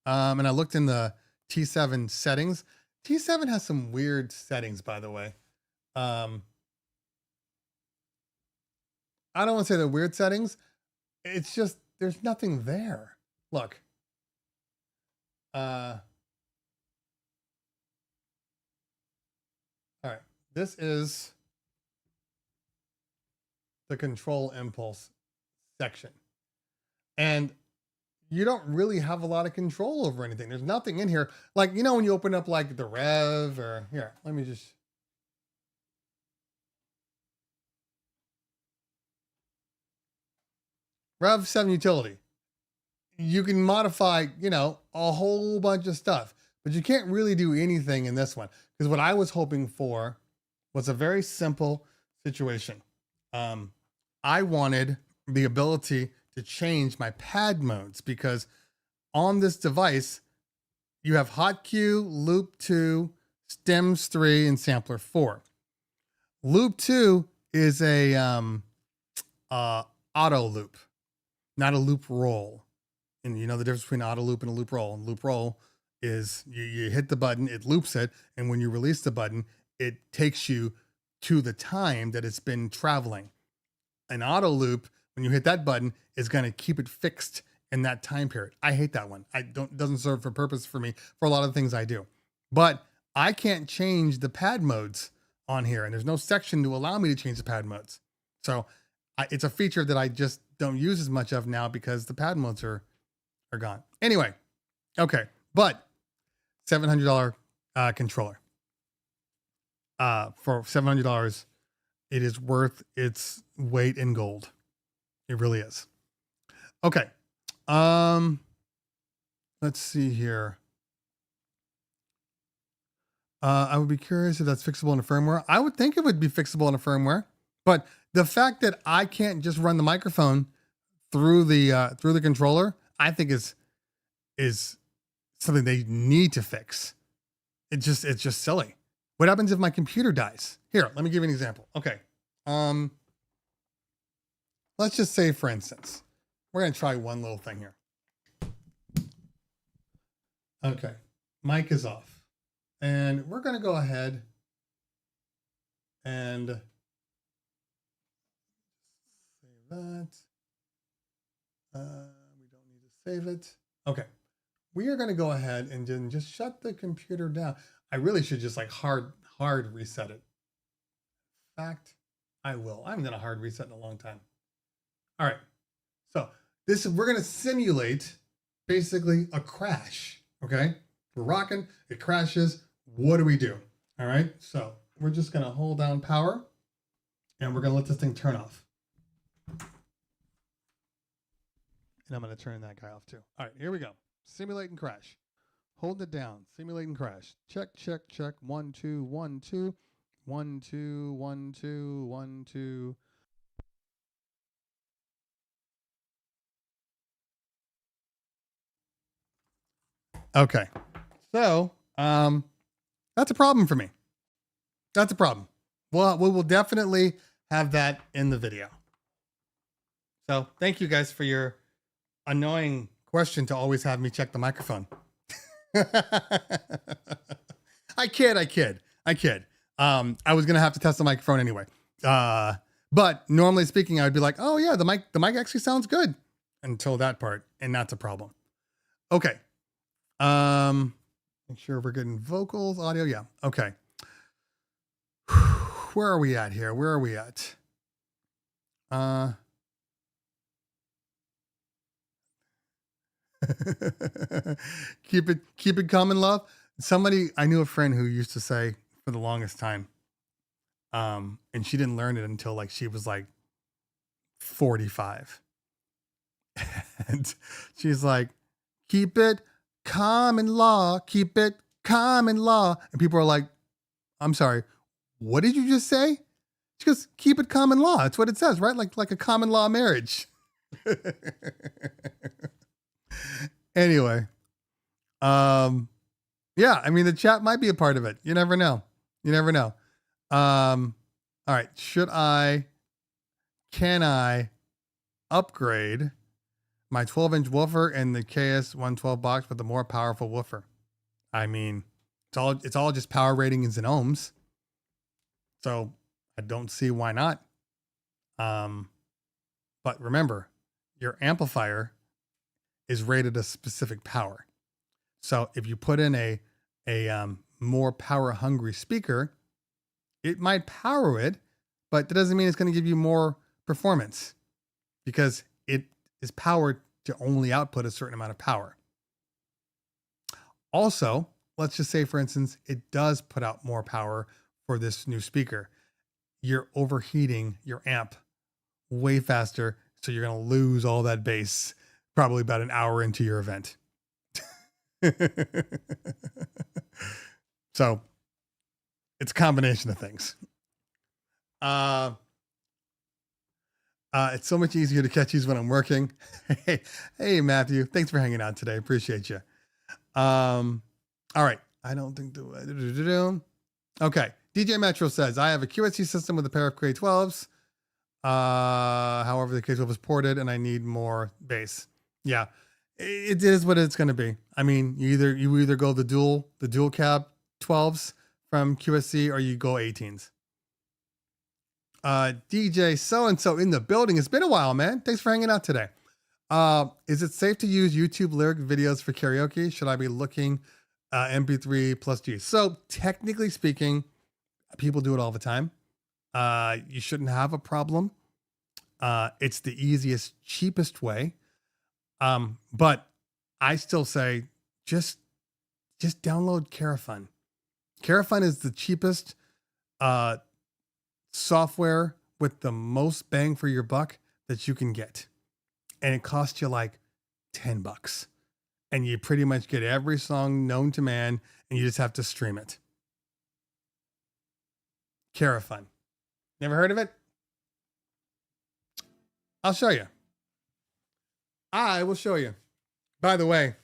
and I looked in the T7 settings. T7 has some weird settings, by the way. I don't want to say they're weird settings. It's just, there's nothing there. Look. All right, this is the control impulse section. And you don't really have a lot of control over anything. There's nothing in here. Like, you know, when you open up like the Rev, or here, let me just. Rev 7 utility. You can modify, you know, a whole bunch of stuff, but you can't really do anything in this one. Because what I was hoping for was a very simple situation. I wanted the ability to change my pad modes, because on this device, you have Hot Cue, Loop 2, Stems 3, and Sampler 4. Loop 2 is a auto loop, not a loop roll. And you know the difference between auto loop and a loop roll. And loop roll is you hit the button, it loops it, and when you release the button, it takes you to the time that it's been traveling. An auto loop, when you hit that button, is going to keep it fixed in that time period. I hate that one. Doesn't serve for purpose for me for a lot of things I do. But I can't change the pad modes on here, and there's no section to allow me to change the pad modes. So it's a feature that I just don't use as much of now because the pad modes are gone. Anyway, okay, but $700 controller. For $700, it is worth its weight in gold. It really is. Okay. Let's see here. I would be curious if that's fixable in the firmware. I would think it would be fixable in the firmware, but the fact that I can't just run the microphone through the controller, I think is something they need to fix. It's just silly. What happens if my computer dies? Here, let me give you an example. Okay. Let's just say, for instance, we're going to try one little thing here. Okay. Mic is off. And we're going to go ahead and save that. We don't need to save it. Okay. We are going to go ahead and then just shut the computer down. I really should just like hard reset it. In fact, I will. I haven't done a hard reset in a long time. All right. So we're going to simulate basically a crash. Okay, we're rocking, it crashes. What do we do? All right, so we're just gonna hold down power and we're gonna let this thing turn off. And I'm gonna turn that guy off too. All right, here we go. Simulate and crash. Hold it down. Simulate and crash. Check, check, check. 1, 2, 1, 2. 1, 2, 1, 2, 1, 2. Okay. So, that's a problem for me. That's a problem. Well, we will definitely have that in the video. So, thank you guys for your annoying question to always have me check the microphone. I kid. I was gonna have to test the microphone anyway. But normally speaking, I would be like, oh yeah, the mic actually sounds good until that part, and that's a problem. Okay. Make sure we're getting vocals, audio. Yeah. Okay. Where are we at here? Where are we at? keep it common love. Somebody, I knew a friend who used to say for the longest time, and she didn't learn it until like she was like 45. And she's like, keep it common law, keep it common law. And people are like, I'm sorry, what did you just say? She goes, keep it common law. That's what it says, right? Like a common law marriage. Anyway, yeah, I mean, the chat might be a part of it. You never know. All right. Can I upgrade my 12-inch woofer and the KS112 box with a more powerful woofer? I mean, it's all just power ratings in ohms. So I don't see why not. But remember, your amplifier is rated a specific power. So if you put in a more power hungry speaker, it might power it, but that doesn't mean it's going to give you more performance because it is powered to only output a certain amount of power. Also, let's just say, for instance, it does put out more power for this new speaker. You're overheating your amp way faster, so you're going to lose all that bass probably about an hour into your event. So it's a combination of things. It's so much easier to catch these when I'm working. Hey, Matthew, thanks for hanging out today. Appreciate you. All right. I don't think okay. DJ Metro says, I have a QSC system with a pair of K12s. However, the K12 is ported and I need more bass. Yeah, it is what it's going to be. I mean, you either go the dual cab 12s from QSC or you go 18s. DJ so-and-so in the building. It's been a while, man. Thanks for hanging out today. Is it safe to use YouTube lyric videos for karaoke? Should I be looking MP3 plus G? So technically speaking, people do it all the time. You shouldn't have a problem. It's the easiest, cheapest way. But I still say just download Carafun. Carafun is the cheapest software with the most bang for your buck that you can get. And it costs you like $10. And you pretty much get every song known to man and you just have to stream it. Carafun. Never heard of it? I'll show you. I will show you. By the way,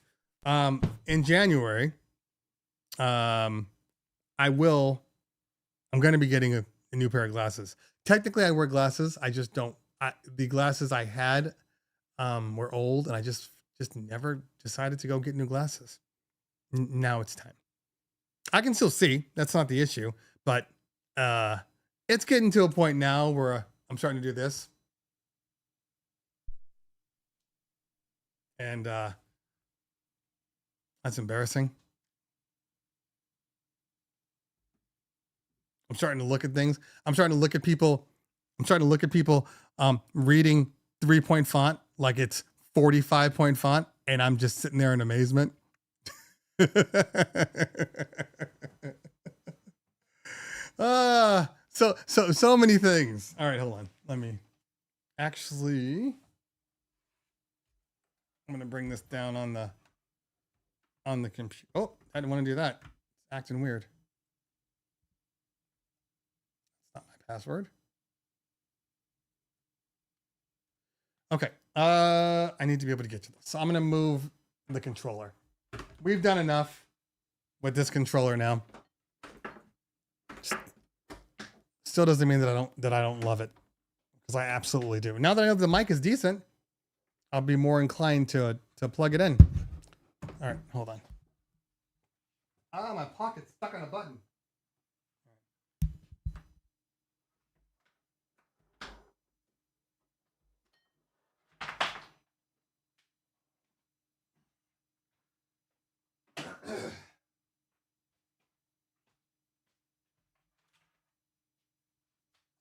in January, I'm going to be getting a new pair of glasses. Technically, I wear glasses. I just don't. The glasses I had were old, and I just never decided to go get new glasses. Now it's time. I can still see. That's not the issue. But it's getting to a point now where I'm starting to do this. And that's embarrassing. I'm starting to look at things. I'm starting to look at people reading 3-point font like it's 45-point font. and I'm just sitting there in amazement. So many things. All right, hold on. Let me actually, I'm gonna bring this down on the computer. Oh, I didn't want to do that. It's acting weird. It's not my password. Okay. I need to be able to get to this. So I'm gonna move the controller. We've done enough with this controller now. Still doesn't mean that I don't love it, because I absolutely do. Now that I know the mic is decent, I'll be more inclined to plug it in. All right, hold on. Ah, my pocket's stuck on a button.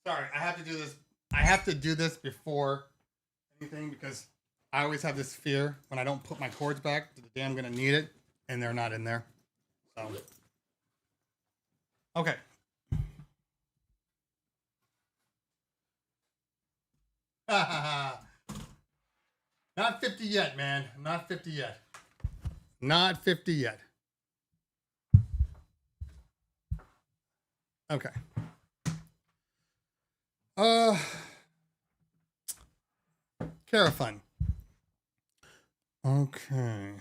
Sorry, I have to do this. I have to do this before anything, because I always have this fear when I don't put my cords back that the day I'm gonna need it and they're not in there. So, okay. Not 50 yet, man. Not 50 yet. Not 50 yet. Okay. Carafun. Okay.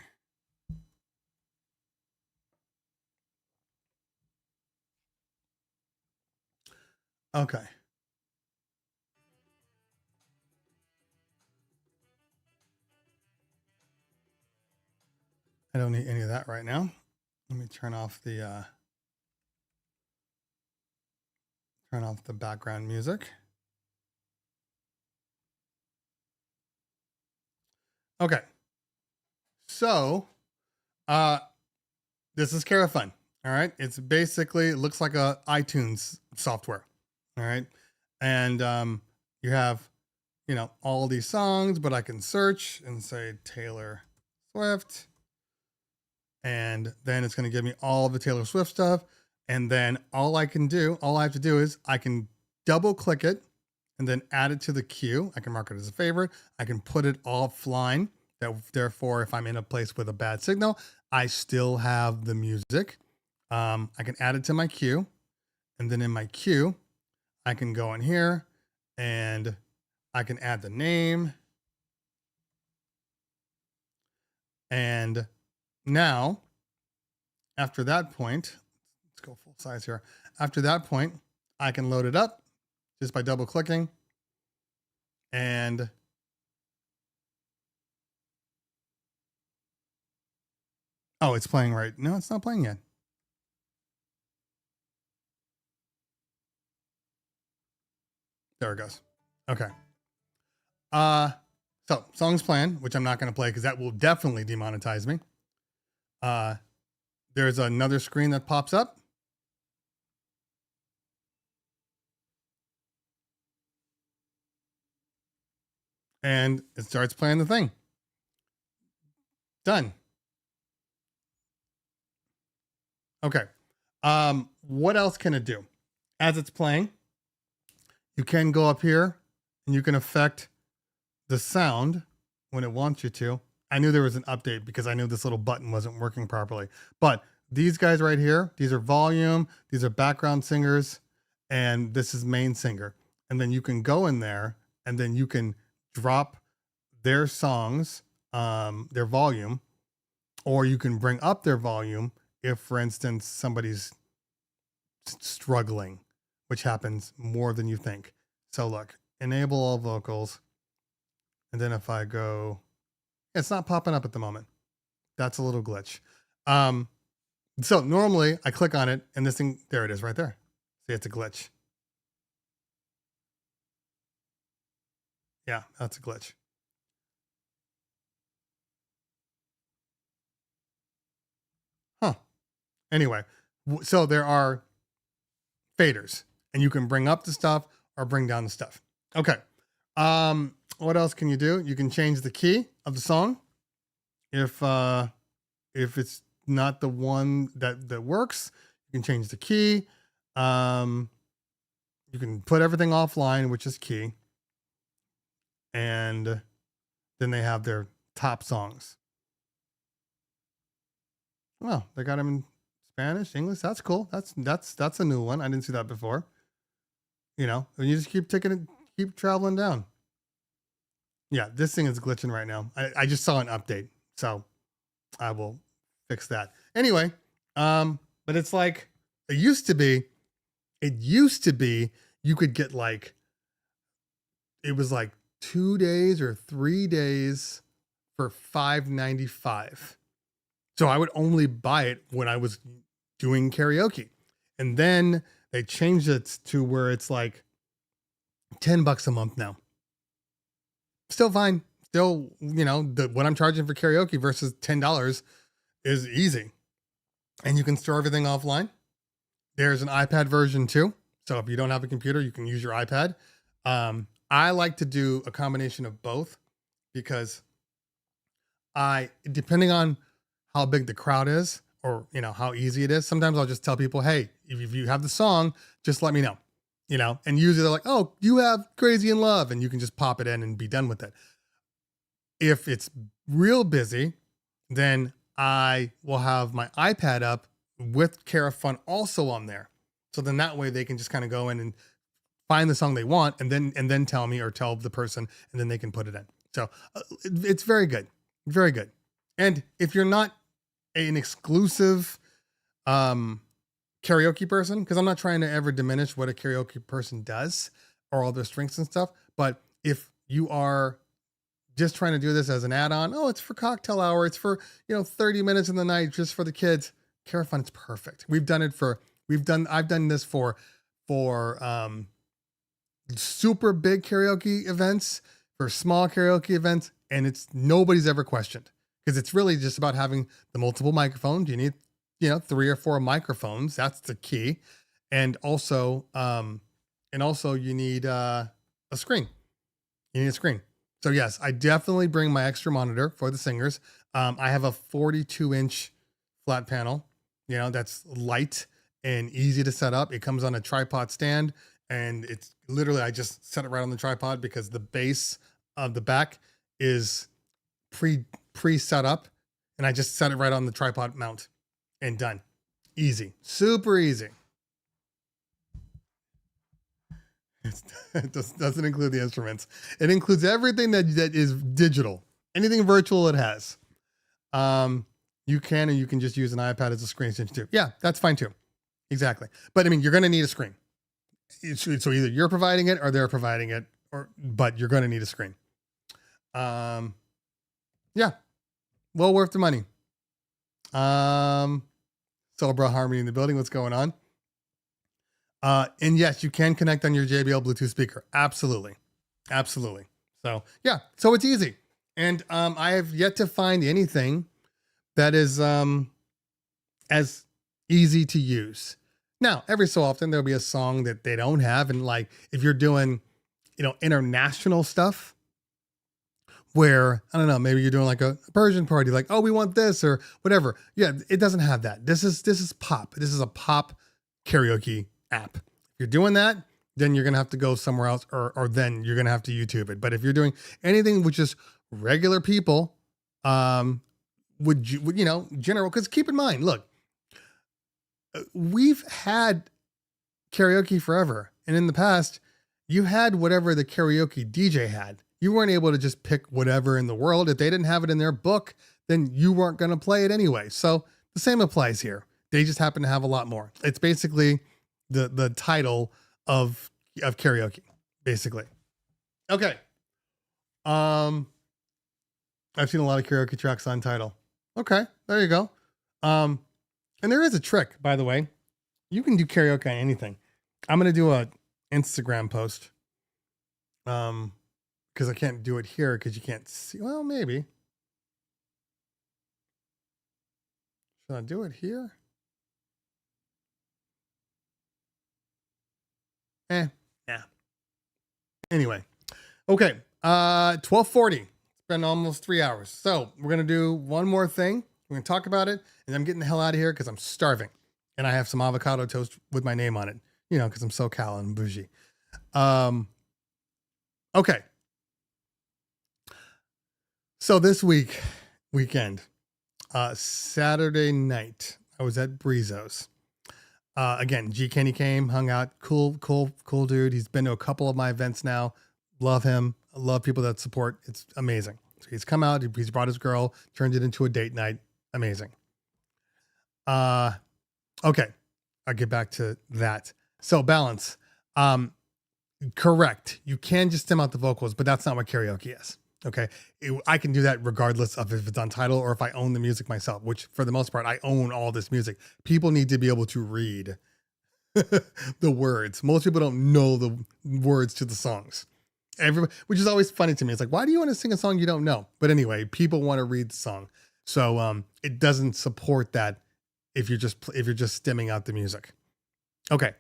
Okay. I don't need any of that right now. Let me turn off the background music. Okay. So, this is Carafun. All right. It's basically, it looks like a iTunes software. All right. And you have, all these songs, but I can search and say Taylor Swift. And then it's going to give me all of the Taylor Swift stuff. And then all I have to do is I can double click it and then add it to the queue. I can mark it as a favorite. I can put it offline. Therefore, if I'm in a place with a bad signal, I still have the music. I can add it to my queue. And then in my queue, I can go in here and I can add the name. And now, after that point, let's go full size here. After that point, I can load it up just by double clicking. And oh, it's playing right. No, it's not playing yet. There it goes. Okay. So songs playing, which I'm not going to play because that will definitely demonetize me. There's another screen that pops up. And it starts playing the thing. Done. Okay. What else can it do? As it's playing, you can go up here and you can affect the sound when it wants you to. I knew there was an update because I knew this little button wasn't working properly. But these guys right here, these are volume, these are background singers, and this is main singer. And then you can go in there and then you can drop their songs, their volume, or you can bring up their volume if, for instance, somebody's struggling, which happens more than you think. So look, enable all vocals. And then if I go, it's not popping up at the moment. That's a little glitch. So normally I click on it and this thing, there it is right there. See, it's a glitch. Yeah, that's a glitch. Huh. Anyway, so there are faders and you can bring up the stuff or bring down the stuff. Okay. What else can you do? You can change the key of the song. If it's not the one that works, you can change the key. You can put everything offline, which is key. And then they have their top songs. Well, they got them in Spanish, English. That's cool. That's a new one. I didn't see that before. You know, and you just keep traveling down. Yeah, this thing is glitching right now. I just saw an update, so I will fix that. Anyway, but it's like it used to be you could get like, it was like 2 days or 3 days for $5.95. So I would only buy it when I was doing karaoke. And then they changed it to where it's like $10 a month now. Still fine. Still, you know, what I'm charging for karaoke versus $10 is easy. And you can store everything offline. There's an iPad version too. So if you don't have a computer, you can use your iPad. I like to do a combination of both because depending on how big the crowd is or, you know, how easy it is, sometimes I'll just tell people, hey, if you have the song, just let me know, you know, and usually they're like, oh, you have Crazy in Love, and you can just pop it in and be done with it. If it's real busy, then I will have my iPad up with Carafun also on there. So then that way they can just kind of go in and find the song they want and then tell me or tell the person, and then they can put it in. So it's very good. Very good. And if you're not an exclusive karaoke person, because I'm not trying to ever diminish what a karaoke person does or all their strengths and stuff, but if you are just trying to do this as an add-on, oh, it's for cocktail hour, it's for, you know, 30 minutes in the night just for the kids, Carafun is perfect. I've done this for super big karaoke events, for small karaoke events, and nobody's ever questioned, because it's really just about having the multiple microphones. You need, you know, 3 or 4 microphones. That's the key. And also you need a screen. You need a screen. So yes, I definitely bring my extra monitor for the singers. I have a 42-inch flat panel, you know, that's light and easy to set up. It comes on a tripod stand, and it's literally, I just set it right on the tripod because the base of the back is pre set up, and I just set it right on the tripod mount and done. Easy, super easy. It doesn't include the instruments. It includes everything that is digital. Anything virtual it has. You can just use an iPad as a screen extension too. Yeah, that's fine too. Exactly. But I mean, you're going to need a screen. So either you're providing it or they're providing it, but you're going to need a screen. Yeah, well worth the money. Celebra Harmony in the building. What's going on? And yes, you can connect on your JBL Bluetooth speaker. Absolutely. Absolutely. So yeah, so it's easy. And I have yet to find anything that is as easy to use. Now, every so often there'll be a song that they don't have. And like, if you're doing, you know, international stuff where, I don't know, maybe you're doing like a Persian party, like, oh, we want this or whatever. Yeah, it doesn't have that. This is pop. This is a pop karaoke app. If you're doing that, then you're going to have to go somewhere else, or then you're going to have to YouTube it. But if you're doing anything with just regular people, would you know, general, because keep in mind, look, we've had karaoke forever. And in the past, you had whatever the karaoke DJ had. You weren't able to just pick whatever in the world. If they didn't have it in their book, then you weren't going to play it anyway. So the same applies here. They just happen to have a lot more. It's basically the title of karaoke, basically. Okay. I've seen a lot of karaoke tracks on Tidal. Okay, there you go. And there is a trick, by the way. You can do karaoke on anything. I'm gonna do a Instagram post. Because I can't do it here because you can't see. Well, maybe. Should I do it here? Yeah. Anyway. Okay. 12:40. It's been almost 3 hours. So we're going to do one more thing. We're going to talk about it, and I'm getting the hell out of here because I'm starving. And I have some avocado toast with my name on it, you know, because I'm SoCal and bougie. Okay. So this weekend, Saturday night, I was at Brizo's. Again, G Kenny came, hung out, cool dude. He's been to a couple of my events now. Love him. I love people that support. It's amazing. So he's come out, he's brought his girl, turned it into a date night. Amazing. Okay. I'll get back to that. So balance. Correct. You can just stem out the vocals, but that's not what karaoke is. Okay. I can do that regardless of if it's on Tidal or if I own the music myself, which for the most part, I own all this music. People need to be able to read the words. Most people don't know the words to the songs. Everybody, which is always funny to me. It's like, why do you want to sing a song you don't know? But anyway, people want to read the song. So it doesn't support that if you're just stemming out the music. Okay.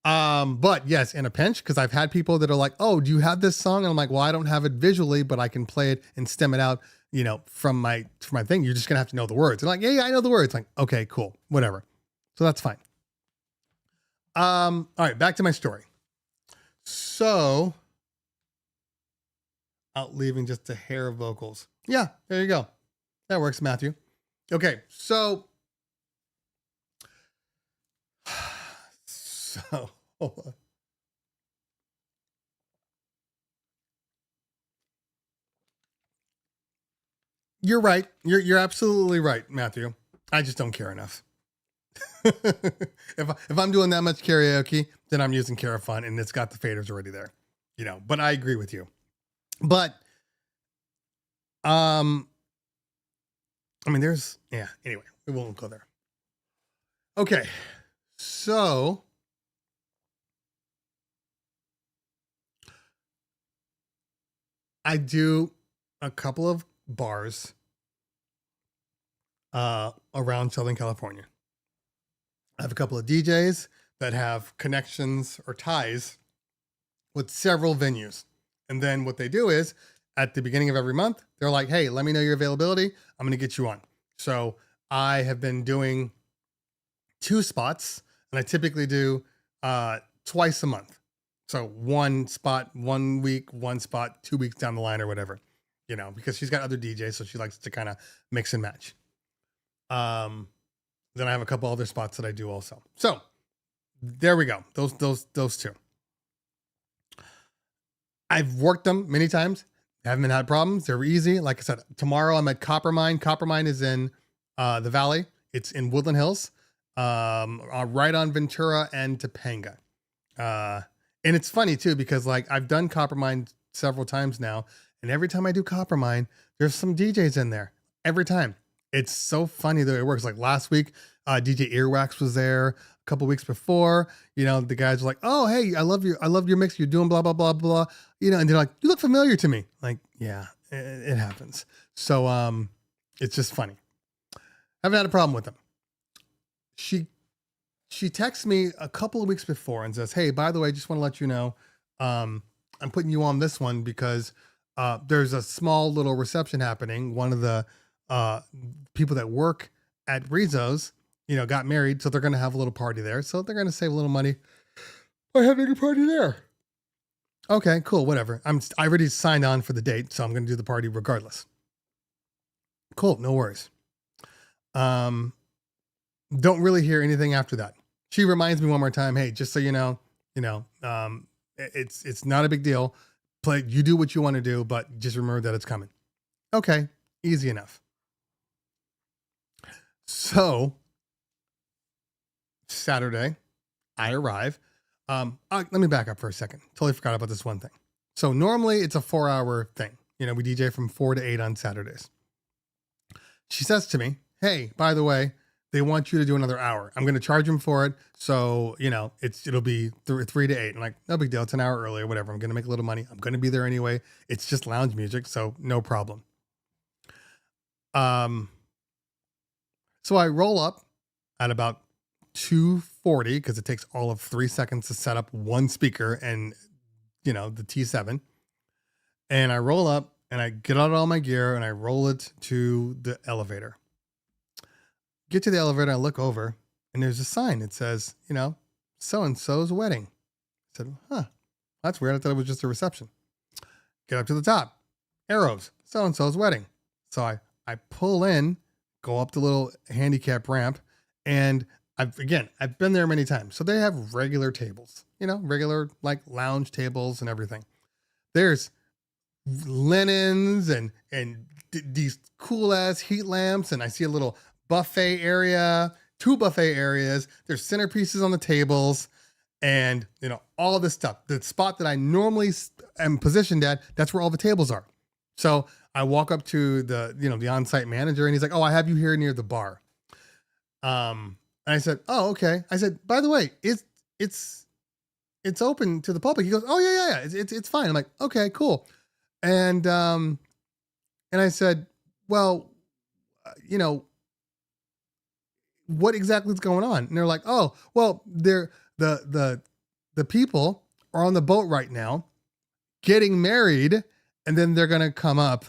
But yes, in a pinch, because I've had people that are like, oh, do you have this song? And I'm like, well, I don't have it visually, but I can play it and stem it out, you know, from my thing. You're just gonna have to know the words. And like, yeah, I know the words. Like, okay, cool, whatever. So that's fine. All right, back to my story. So out leaving just a hair of vocals. Yeah, there you go. That works, Matthew. Okay, so hold on. You're right. You're absolutely right, Matthew. I just don't care enough. If I'm doing that much karaoke, then I'm using Carafun and it's got the faders already there. You know, but I agree with you. But I mean anyway, we won't go there. Okay. So I do a couple of bars around Southern California. I have a couple of DJs that have connections or ties with several venues. And then what they do is at the beginning of every month, they're like, hey, let me know your availability. I'm going to get you on. So I have been doing 2 spots, and I typically do twice a month. So 1 spot, 1 week, 1 spot, 2 weeks down the line or whatever, you know, because she's got other DJs. So she likes to kind of mix and match. Then I have a couple other spots that I do also. So there we go. Those 2. I've worked them many times. Haven't had problems. They're easy. Like I said, tomorrow I'm at Coppermine. Coppermine is in the Valley. It's in Woodland Hills, right on Ventura and Topanga. And it's funny too, because like I've done Coppermine several times now, and every time I do Coppermine, there's some DJs in there every time. It's so funny that it works. Like last week, DJ Earwax was there. A couple weeks before, you know, the guys were like, "Oh, hey, I love your mix. You're doing blah blah blah blah." You know, and they're like, "You look familiar to me." Like, yeah, it happens. So, it's just funny. Haven't had a problem with them. She texts me a couple of weeks before and says, "Hey, by the way, just want to let you know, I'm putting you on this one because there's a small little reception happening. One of the people that work at Brizo's, you know, got married, so they're going to have a little party there. So they're going to save a little money by having a party there." Okay, cool, whatever. I already signed on for the date, so I'm going to do the party regardless. Cool, no worries. Don't really hear anything after that. She reminds me one more time, "Hey, just so you know, it's not a big deal. You do what you want to do, but just remember that it's coming." Okay, easy enough. So Saturday, I arrive. Let me back up for a second. Totally forgot about this one thing. So normally it's a 4-hour thing. You know, we DJ from 4 to 8 on Saturdays. She says to me, "Hey, by the way, they want you to do another hour. I'm going to charge them for it. So, you know, it'll be 3 to 8. I'm like, no big deal. It's an hour earlier, whatever. I'm going to make a little money. I'm going to be there anyway. It's just lounge music. So no problem. So I roll up at about 2:40 because it takes all of 3 seconds to set up one speaker and, you know, the T7. And I roll up and I get out all my gear and I roll it to the elevator. Get to the elevator, I look over, and there's a sign that says, so-and-so's wedding. I said, huh, that's weird. I thought it was just a reception. Get up to the top. Arrows, so-and-so's wedding. So I pull in, go up the little handicap ramp, and I've been there many times. So they have regular tables, regular like lounge tables and everything. There's linens and these cool ass heat lamps. And I see a little buffet area, 2 buffet areas. There's centerpieces on the tables and, all this stuff. The spot that I normally am positioned at, that's where all the tables are. So I walk up to the on-site manager and he's like, oh, I have you here near the bar. And I said, oh, okay. I said, by the way, it's open to the public. He goes, oh yeah. It's fine. I'm like, okay, cool. And I said, well, what exactly is going on? And they're like, oh, well, the people are on the boat right now getting married, and then they're going to come up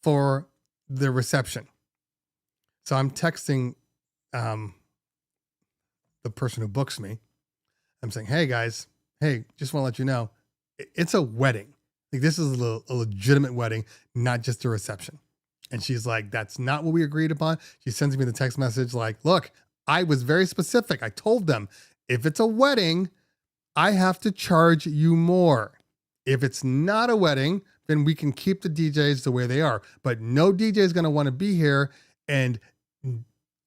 for the reception. So I'm texting, the person who books me. I'm saying, hey guys, just want to let you know, it's a wedding. Like this is a legitimate wedding, not just a reception. And she's like, that's not what we agreed upon. She sends me the text message like, look, I was very specific. I told them if it's a wedding, I have to charge you more. If it's not a wedding, then we can keep the DJs the way they are. But no DJ is going to want to be here and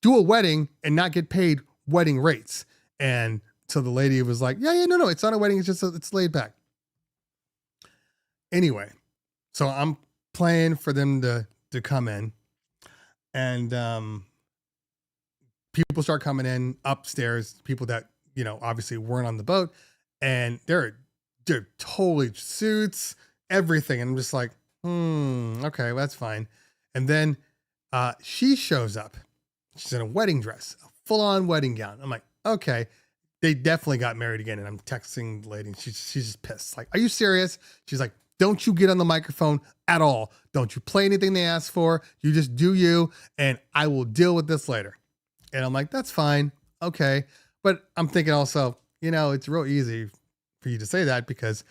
do a wedding and not get paid wedding rates. And so the lady was like, yeah, no, it's not a wedding. It's just, it's laid back. Anyway, so I'm playing for them to come in, and people start coming in upstairs, people that, obviously weren't on the boat, and they're totally suits, everything. And I'm just like, okay, well, that's fine. And then she shows up. She's in a wedding dress, a full-on wedding gown. I'm like, okay, they definitely got married again. And I'm texting the lady, and she's just pissed. Like, are you serious? She's like, don't you get on the microphone at all. Don't you play anything they ask for. You just do you, and I will deal with this later. And I'm like, that's fine. Okay. But I'm thinking also, it's real easy for you to say that because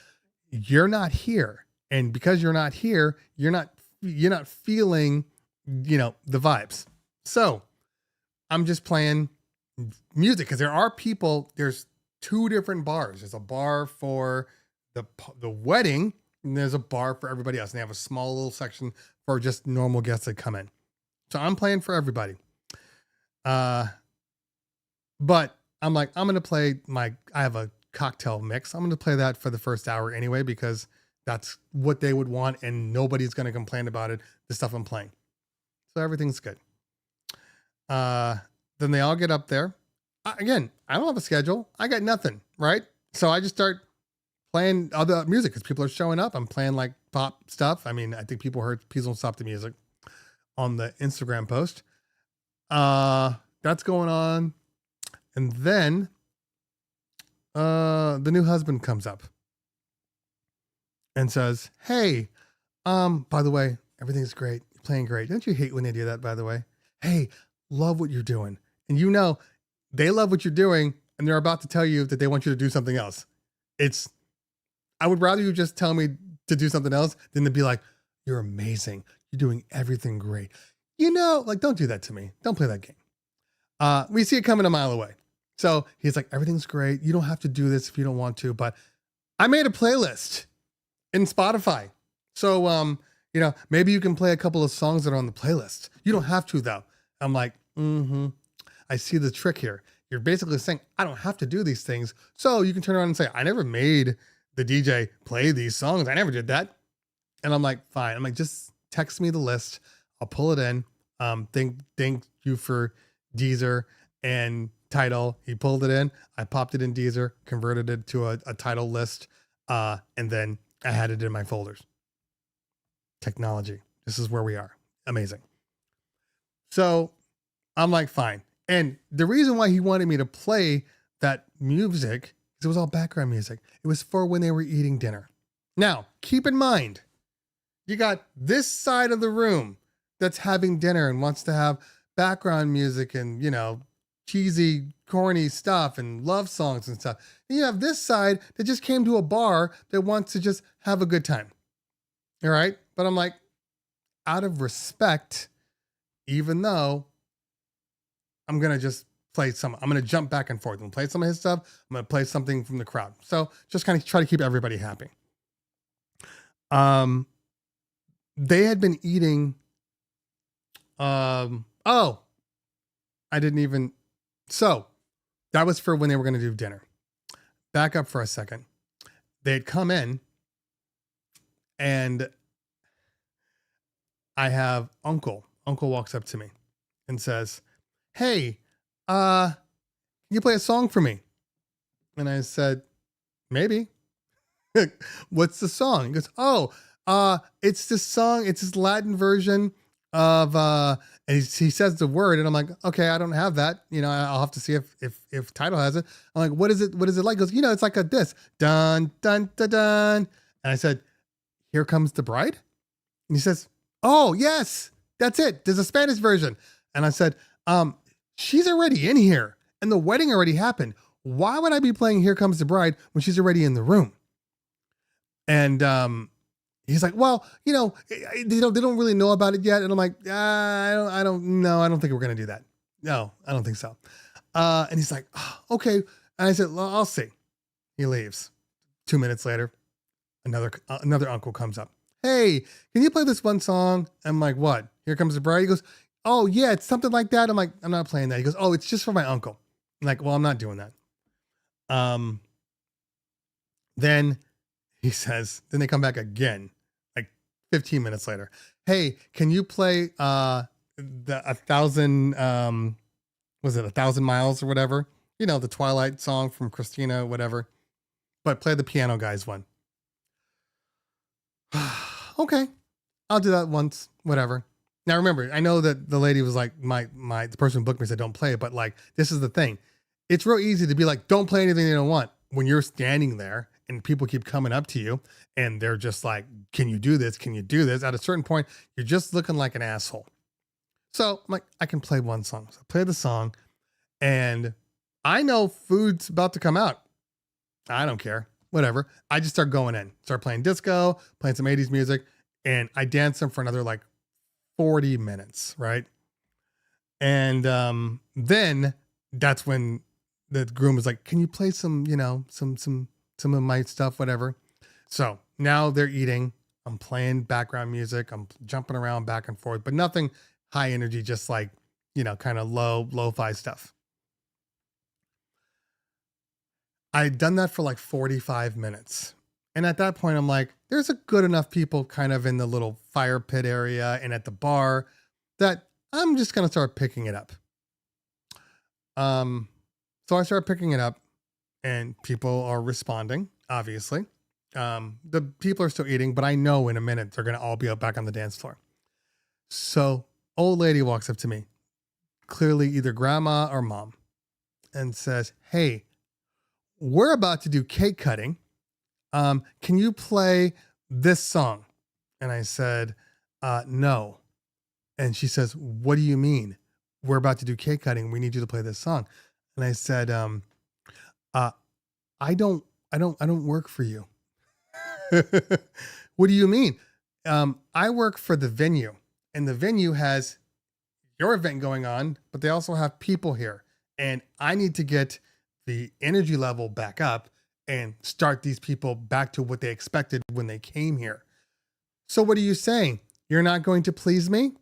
you're not here. And because you're not here, you're not feeling, the vibes. So I'm just playing music because there's 2 different bars. There's a bar for the wedding, and there's a bar for everybody else. And they have a small little section for just normal guests that come in. So I'm playing for everybody. But I'm like, I'm going to play I have a cocktail mix. I'm going to play that for the first hour anyway, because that's what they would want. And nobody's going to complain about it, the stuff I'm playing. So everything's good. Then they all get up there. Again, I don't have a schedule. I got nothing. Right. So I just start playing other music because people are showing up. I'm playing like pop stuff. I mean, I think people heard Please Don't Stop the Music on the Instagram post. That's going on. And then the new husband comes up and says, hey, by the way, everything's great. You're playing great. Don't you hate when they do that, by the way? Hey, love what you're doing. And they love what you're doing, and they're about to tell you that they want you to do something else. I would rather you just tell me to do something else than to be like, you're amazing. You're doing everything great. Don't do that to me. Don't play that game. We see it coming a mile away. So he's like, everything's great. You don't have to do this if you don't want to, but I made a playlist in Spotify. So, maybe you can play a couple of songs that are on the playlist. You don't have to though. I'm like, I see the trick here. You're basically saying, I don't have to do these things. So you can turn around and say, I never made the DJ play these songs. I never did that. And I'm like, fine. I'm like, just text me the list. I'll pull it in. Thank you for Deezer and Tidal. He pulled it in. I popped it in Deezer, converted it to a Tidal list. And then I had it in my folders. Technology. This is where we are. Amazing. So I'm like, fine. And the reason why he wanted me to play that music is it was all background music. It was for when they were eating dinner. Now, keep in mind, You got this side of the room that's having dinner and wants to have background music and, you know, cheesy, corny stuff and love songs and stuff. And you have this side that just came to a bar that wants to just have a good time. All right. But I'm like, out of respect, even though I'm going to just play I'm going to jump back and forth. I'm going to play some of his stuff. I'm going to play something from the crowd. So just kind of try to keep everybody happy. They had been eating, oh, I didn't even, so that was for when they were going to do dinner. Back up for a second. They had come in and I have Uncle walks up to me and says, hey, can you play a song for me? And I said, maybe. What's the song? He goes, oh, it's this song. It's this Latin version of, and he says the word and I'm like, okay, I don't have that. You know, I'll have to see if Tidal has it. I'm like, what is it? What is it like? He goes, you know, it's like this, dun, dun, dun, dun. And I said, Here Comes the Bride. And he says, oh yes, that's it. There's a Spanish version. And I said, she's already in here and the wedding already happened. Why would I be playing Here Comes the Bride when she's already in the room? And, he's like, well, you know, they don't really know about it yet. And I'm like, I don't know. I don't think we're going to do that. No, I don't think so. And he's like, oh, okay. And I said, well, I'll see. He leaves. 2 minutes later, another uncle comes up. Hey, can you play this one song? I'm like, what? Here Comes the Bride. He goes, oh yeah, it's something like that. I'm like, I'm not playing that. He goes, oh, it's just for my uncle. I'm like, well, I'm not doing that. Then he says, then they come back again. 15 minutes later. Hey, can you play the 1,000 was it 1,000 Miles or whatever? You know, the Twilight song from Christina, whatever. But play the Piano Guys one. Okay. I'll do that once, whatever. Now remember, I know that the lady was like, the person who booked me said don't play it, but like this is the thing. It's real easy to be like, don't play anything they don't want when you're standing there and people keep coming up to you and they're just like, can you do this? Can you do this? At a certain point, you're just looking like an asshole. So I'm like, I can play one song. So I play the song and I know food's about to come out. I don't care. Whatever. I just start going in, start playing disco, playing some 80s music, and I dance them for another like 40 minutes. Right. And then that's when the groom was like, can you play some, you know, some of my stuff, whatever. So now they're eating. I'm playing background music. I'm jumping around back and forth, but nothing high energy, just like, you know, kind of lo-fi stuff. I'd done that for like 45 minutes. And at that point, I'm like, there's a good enough people kind of in the little fire pit area and at the bar that I'm just going to start picking it up. So I started picking it up. And people are responding, obviously. The people are still eating, but I know in a minute they're going to all be back on the dance floor. So old lady walks up to me, clearly either grandma or mom, and says, hey, we're about to do cake cutting. Can you play this song? And I said, no. And she says, what do you mean? We're about to do cake cutting. We need you to play this song. And I said, I don't work for you. What do you mean? I work for the venue and the venue has your event going on, but they also have people here and I need to get the energy level back up and start these people back to what they expected when they came here. So what are you saying? You're not going to please me?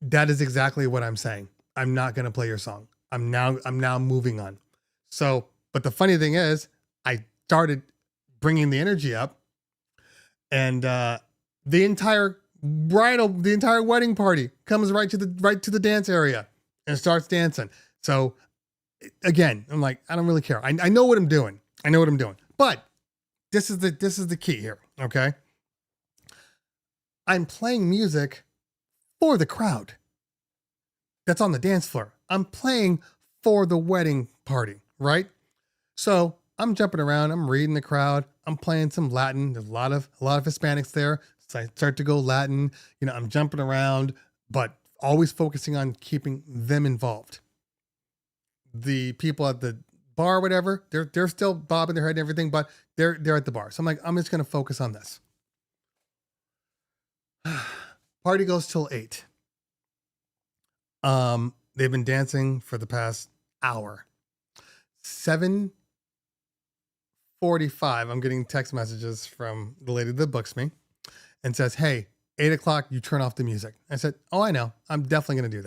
That is exactly what I'm saying. I'm not going to play your song. I'm now moving on. So, but the funny thing is, I started bringing the energy up, and the entire wedding party comes right to the dance area and starts dancing. So again, I'm like, I don't really care. I know what I'm doing. But this is the key here. Okay. I'm playing music for the crowd that's on the dance floor. I'm playing for the wedding party, right? So I'm jumping around. I'm reading the crowd. I'm playing some Latin. There's a lot of Hispanics there. So I start to go Latin, I'm jumping around, but always focusing on keeping them involved. The people at the bar, whatever, they're still bobbing their head and everything, but they're at the bar. So I'm like, I'm just going to focus on this. Party goes till 8. They've been dancing for the past hour. 7:45, I'm getting text messages from the lady that books me and says, hey, 8 o'clock, you turn off the music. I said, oh, I know. I'm definitely going to do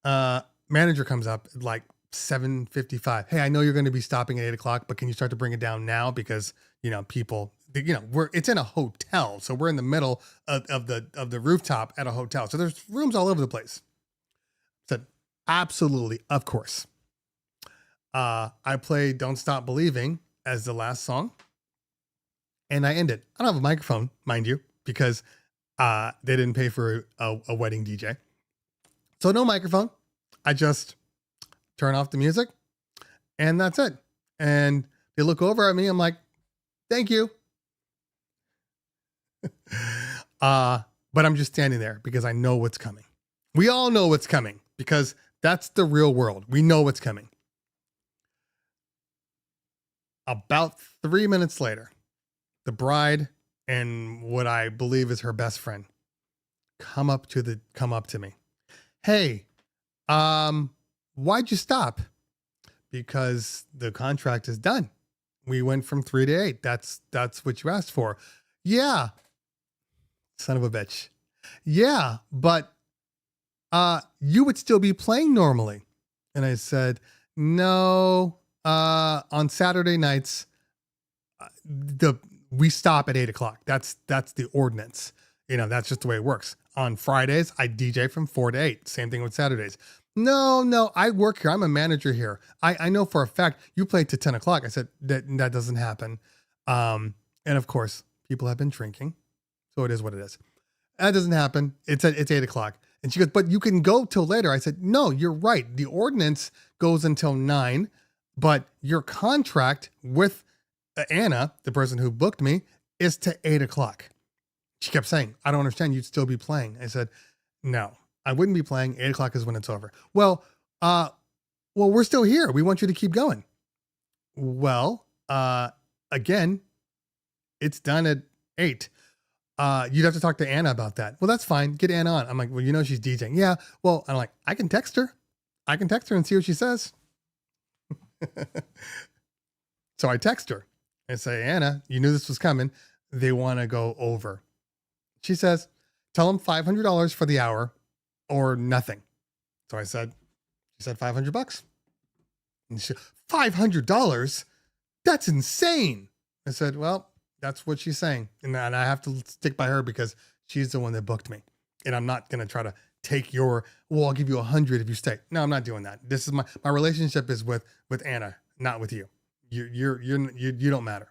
that. Manager comes up at like 7:55. Hey, I know you're going to be stopping at 8 o'clock, but can you start to bring it down now? Because, people, it's in a hotel. So we're in the middle of the rooftop at a hotel. So there's rooms all over the place. I said, absolutely. Of course. I played Don't Stop Believing as the last song. And I ended. I don't have a microphone, mind you, because they didn't pay for a wedding DJ. So no microphone. I just turn off the music and that's it. And they look over at me. I'm like, thank you. But I'm just standing there because I know what's coming. We all know what's coming because that's the real world. We know what's coming. About 3 minutes later, the bride and what I believe is her best friend come up to me. Hey, why'd you stop? Because the contract is done. We went from 3 to 8. That's what you asked for. Yeah. Son of a bitch. Yeah, but you would still be playing normally. And I said, no, on Saturday nights, we stop at 8 o'clock. That's the ordinance. That's just the way it works. On Fridays, I DJ from 4 to 8. Same thing with Saturdays. No, I work here. I'm a manager here. I know for a fact you play to 10 o'clock. I said, that doesn't happen. And of course, people have been drinking. So it is what it is. That doesn't happen. It's 8 o'clock. And she goes, but you can go till later. I said, no, you're right. The ordinance goes until 9, but your contract with Anna, the person who booked me, is to 8 o'clock. She kept saying, I don't understand. You'd still be playing. I said, no, I wouldn't be playing. 8 o'clock is when it's over. Well, we're still here. We want you to keep going. Well, again, it's done at 8. You'd have to talk to Anna about that. Well, that's fine. Get Anna on. I'm like, well, she's DJing. Yeah. Well, I'm like, I can text her. And see what she says. So I text her and say, Anna, you knew this was coming. They want to go over. She says, tell them $500 for the hour or nothing. So she said $500. And she, $500? That's insane. I said, well, that's what she's saying. And I have to stick by her because she's the one that booked me. And I'm not going to try to take I'll give you 100 if you stay. No, I'm not doing that. This is my relationship is with Anna, not with you. You don't matter.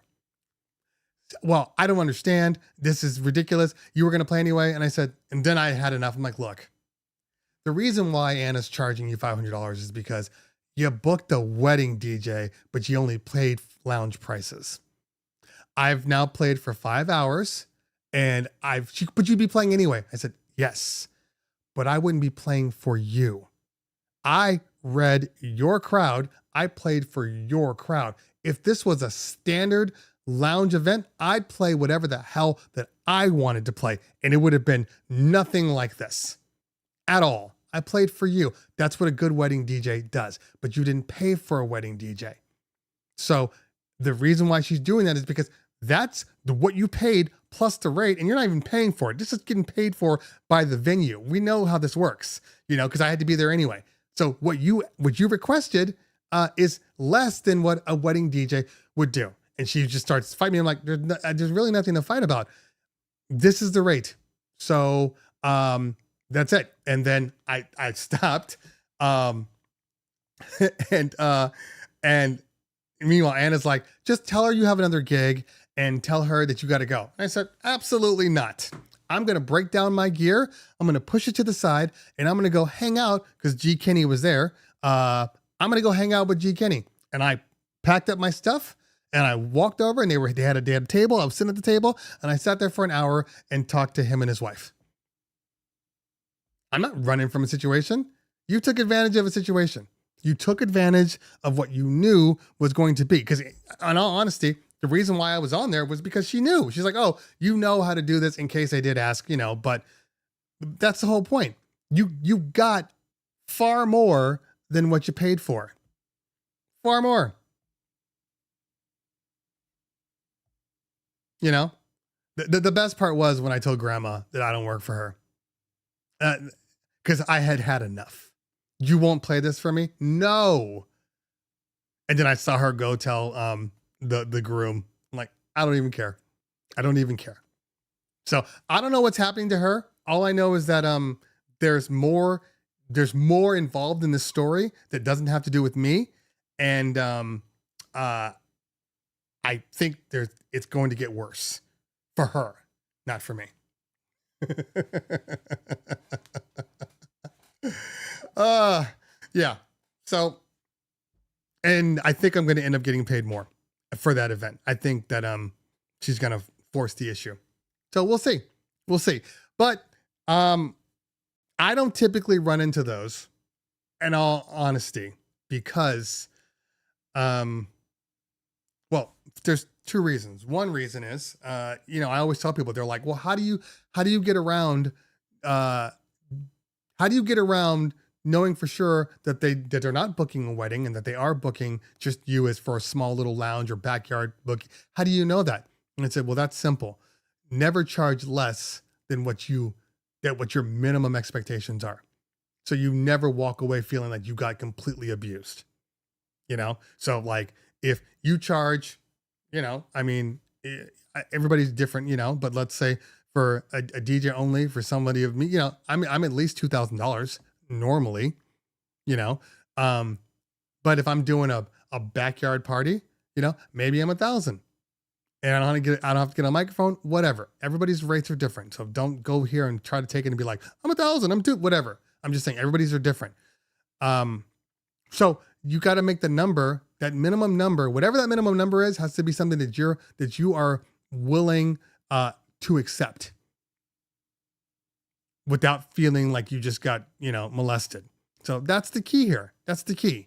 Well, I don't understand. This is ridiculous. You were going to play anyway. And I said, and then I had enough. I'm like, look, the reason why Anna's charging you $500 is because you booked a wedding DJ, but you only played lounge prices. I've now played for 5 hours and but you'd be playing anyway. I said, yes, but I wouldn't be playing for you. I read your crowd. I played for your crowd. If this was a standard lounge event, I'd play whatever the hell that I wanted to play. And it would have been nothing like this at all. I played for you. That's what a good wedding DJ does, but you didn't pay for a wedding DJ. So the reason why she's doing that is because that's what you paid plus the rate, and you're not even paying for it. This is getting paid for by the venue. We know how this works, because I had to be there anyway. So what you requested is less than what a wedding DJ would do. And she just starts fighting me. I'm like, there's really nothing to fight about. This is the rate. So that's it. And then I stopped. And meanwhile, Anna's like, just tell her you have another gig and tell her that you got to go. And I said, absolutely not. I'm going to break down my gear. I'm going to push it to the side and I'm going to go hang out because G. Kenny was there. I'm going to go hang out with G. Kenny. And I packed up my stuff And I walked over and they had a table. I was sitting at the table and I sat there for an hour and talked to him and his wife. I'm not running from a situation. You took advantage of a situation. You took advantage of what you knew was going to be. Because in all honesty, the reason why I was on there was because she knew. She's like, oh, you know how to do this in case I did ask, but that's the whole point. You got far more than what you paid for. Far more. The best part was when I told grandma that I don't work for her. Because I had enough. You won't play this for me? No. And then I saw her go tell the groom. I'm like, I don't even care. I don't even care. So I don't know what's happening to her. All I know is that there's more involved in this story that doesn't have to do with me. And I think it's going to get worse for her, not for me. Yeah. So, and I think I'm going to end up getting paid more for that event. I think that she's going to force the issue. So we'll see. We'll see. But I don't typically run into those, in all honesty, because well, there's two reasons. One reason is I always tell people, they're like, well, how do you get around knowing for sure that they're not booking a wedding and that they are booking just you as for a small little lounge or backyard book? How do you know that? And I said, well, that's simple. Never charge less than what your minimum expectations are. So you never walk away feeling like you got completely abused. So like if you charge, everybody's different, but let's say for a DJ only, for somebody of me, I'm at least $2,000 normally, but if I'm doing a backyard party, maybe I'm 1,000, and I don't have to get a microphone, whatever. Everybody's rates are different. So don't go here and try to take it and be like, I'm 1,000, I'm 2, whatever. I'm just saying everybody's are different. So you got to make the number, that minimum number, whatever that minimum number is, has to be something that you are willing to accept without feeling like you just got, molested. So that's the key here. That's the key.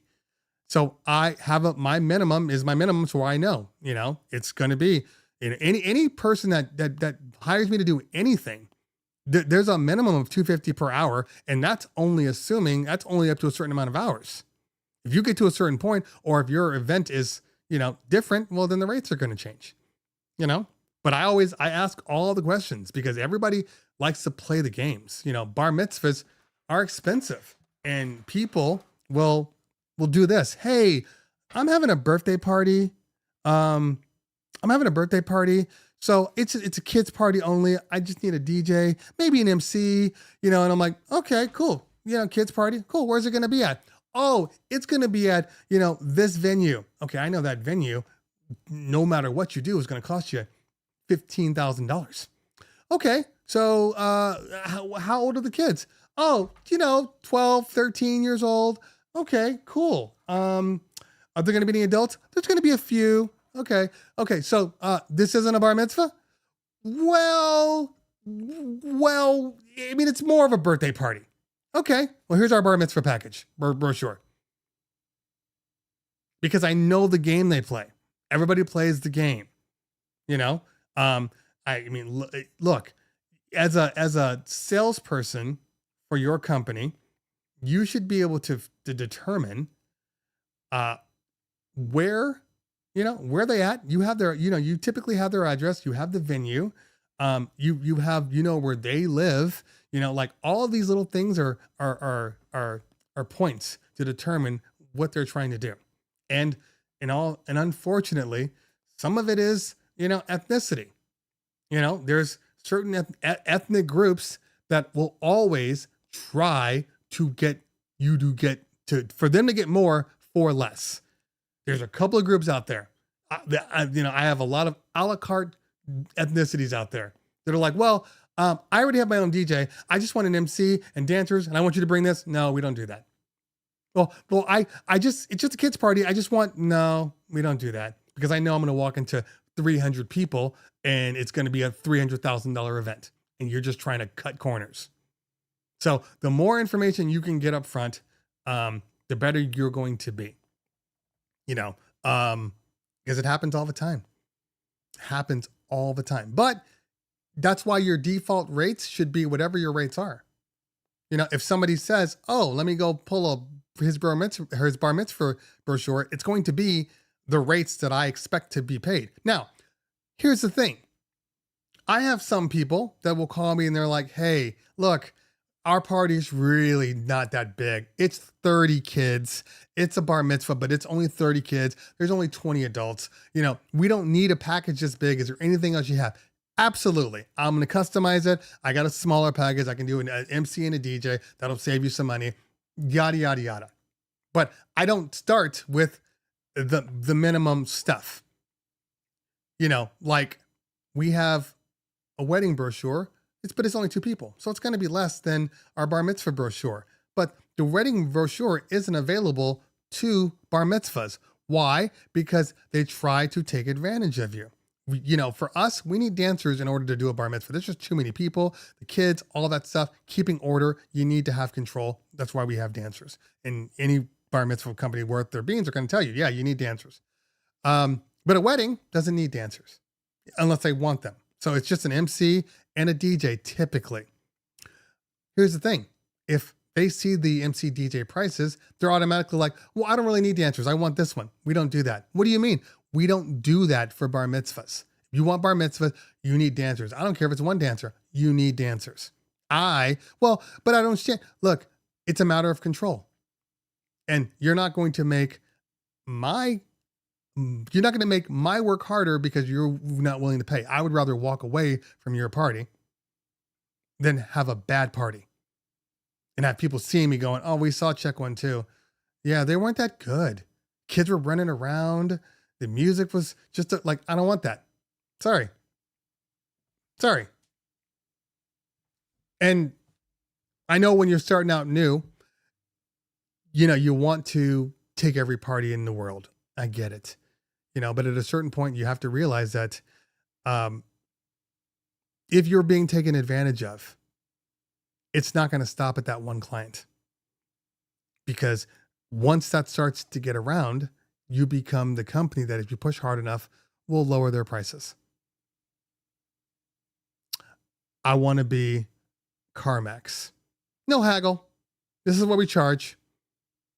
So I have my minimum is my minimum. So I know, it's going to be any person that hires me to do anything. There's a minimum of $250 per hour. And that's only up to a certain amount of hours. If you get to a certain point, or if your event is, different, well, then the rates are going to change, but I ask all the questions because everybody likes to play the games. Bar mitzvahs are expensive, and people will do this. Hey, I'm having a birthday party. So it's a kid's party only. I just need a DJ, maybe an MC, and I'm like, okay, cool. Kids party. Cool. Where's it going to be at? Oh, it's going to be at, this venue. Okay. I know that venue, no matter what you do, is going to cost you $15,000. Okay. So, how old are the kids? Oh, 12, 13 years old. Okay, cool. Are there going to be any adults? There's going to be a few. Okay. So, this isn't a bar mitzvah? Well, it's more of a birthday party. Okay. Well, here's our bar mitzvah package brochure. Because I know the game they play. Everybody plays the game. Look, as a salesperson for your company, you should be able to determine where they at. You have their, you typically have their address, you have the venue, you have, where they live, like all of these little things are points to determine what they're trying to do. And unfortunately, some of it is, ethnicity. There's certain ethnic groups that will always try to get you for them to get more for less. There's a couple of groups out there. I have a lot of a la carte ethnicities out there that are like, well, I already have my own DJ. I just want an MC and dancers, and I want you to bring this. No, we don't do that. Well, it's just a kids party. No, we don't do that. because I know I'm going to walk into 300 people and it's going to be a $300,000 event and you're just trying to cut corners. So the more information you can get up front, the better you're going to be, because it happens all the time. Happens all the time. But that's why your default rates should be whatever your rates are. If somebody says, oh, let me go pull his bar mitzvah brochure, it's going to be the rates that I expect to be paid. Now, here's the thing. I have some people that will call me and they're like, hey, look, our party is really not that big. It's 30 kids. It's a bar mitzvah, but it's only 30 kids. There's only 20 adults. We don't need a package this big. Is there anything else you have? Absolutely. I'm going to customize it. I got a smaller package. I can do an MC and a DJ. That'll save you some money. Yada, yada, yada. But I don't start with the minimum stuff. Like we have a wedding brochure, but it's only 2 people. So it's going to be less than our bar mitzvah brochure. But the wedding brochure isn't available to bar mitzvahs. Why? Because they try to take advantage of you. For us, we need dancers in order to do a bar mitzvah. There's just too many people, the kids, all that stuff, keeping order. You need to have control. That's why we have dancers. And any bar mitzvah company worth their beans are going to tell you, yeah, you need dancers. But a wedding doesn't need dancers unless they want them. So it's just an MC and a DJ typically. Here's the thing. If they see the MC DJ prices, they're automatically like, well, I don't really need dancers. I want this one. We don't do that. What do you mean? We don't do that for bar mitzvahs. If you want bar mitzvahs, you need dancers. I don't care if it's one dancer. You need dancers. But I don't understand. Look, it's a matter of control. And you're not going to make my work harder because you're not willing to pay. I would rather walk away from your party than have a bad party and have people seeing me going, oh, we saw Check One too. Yeah, they weren't that good. Kids were running around. The music was just I don't want that. Sorry. And I know when you're starting out new, you want to take every party in the world. I get it. But at a certain point, you have to realize that if you're being taken advantage of, it's not going to stop at that one client. Because once that starts to get around, you become the company that if you push hard enough, will lower their prices. I want to be CarMax. No haggle. This is what we charge.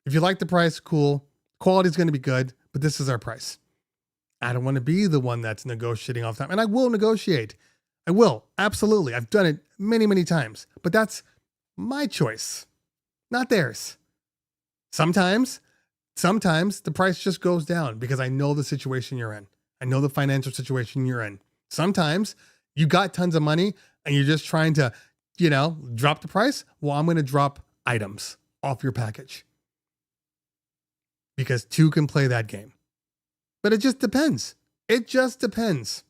If you like the price, cool. Quality is going to be good, but this is our price. I don't want to be the one that's negotiating all the time. And I will negotiate. I will. Absolutely. I've done it many, many times. But that's my choice, not theirs. Sometimes the price just goes down because I know the situation you're in. I know the financial situation you're in. Sometimes you got tons of money and you're just trying to, drop the price. Well, I'm going to drop items off your package because 2 can play that game. But it just depends. It just depends.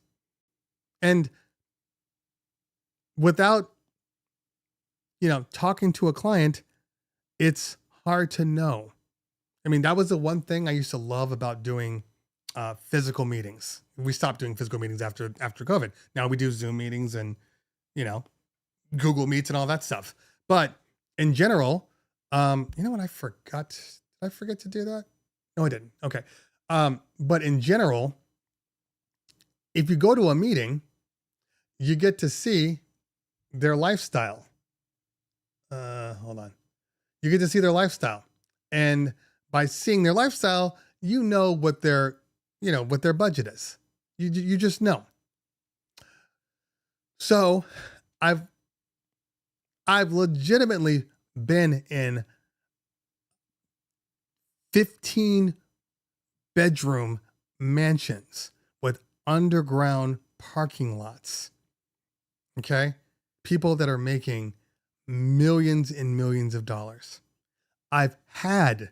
And without, talking to a client, it's hard to know. I mean, that was the one thing I used to love about doing physical meetings. We stopped doing physical meetings after COVID. Now we do Zoom meetings and, Google Meets and all that stuff. But in general, you know what? I forgot. Did I forget to do that? No, I didn't. Okay. But in general, if you go to a meeting, you get to see their lifestyle. Hold on. You get to see their lifestyle. And by seeing their lifestyle, what their budget is. You just know. So I've legitimately been in 15 bedroom mansions with underground parking lots. Okay. People that are making millions and millions of dollars. I've had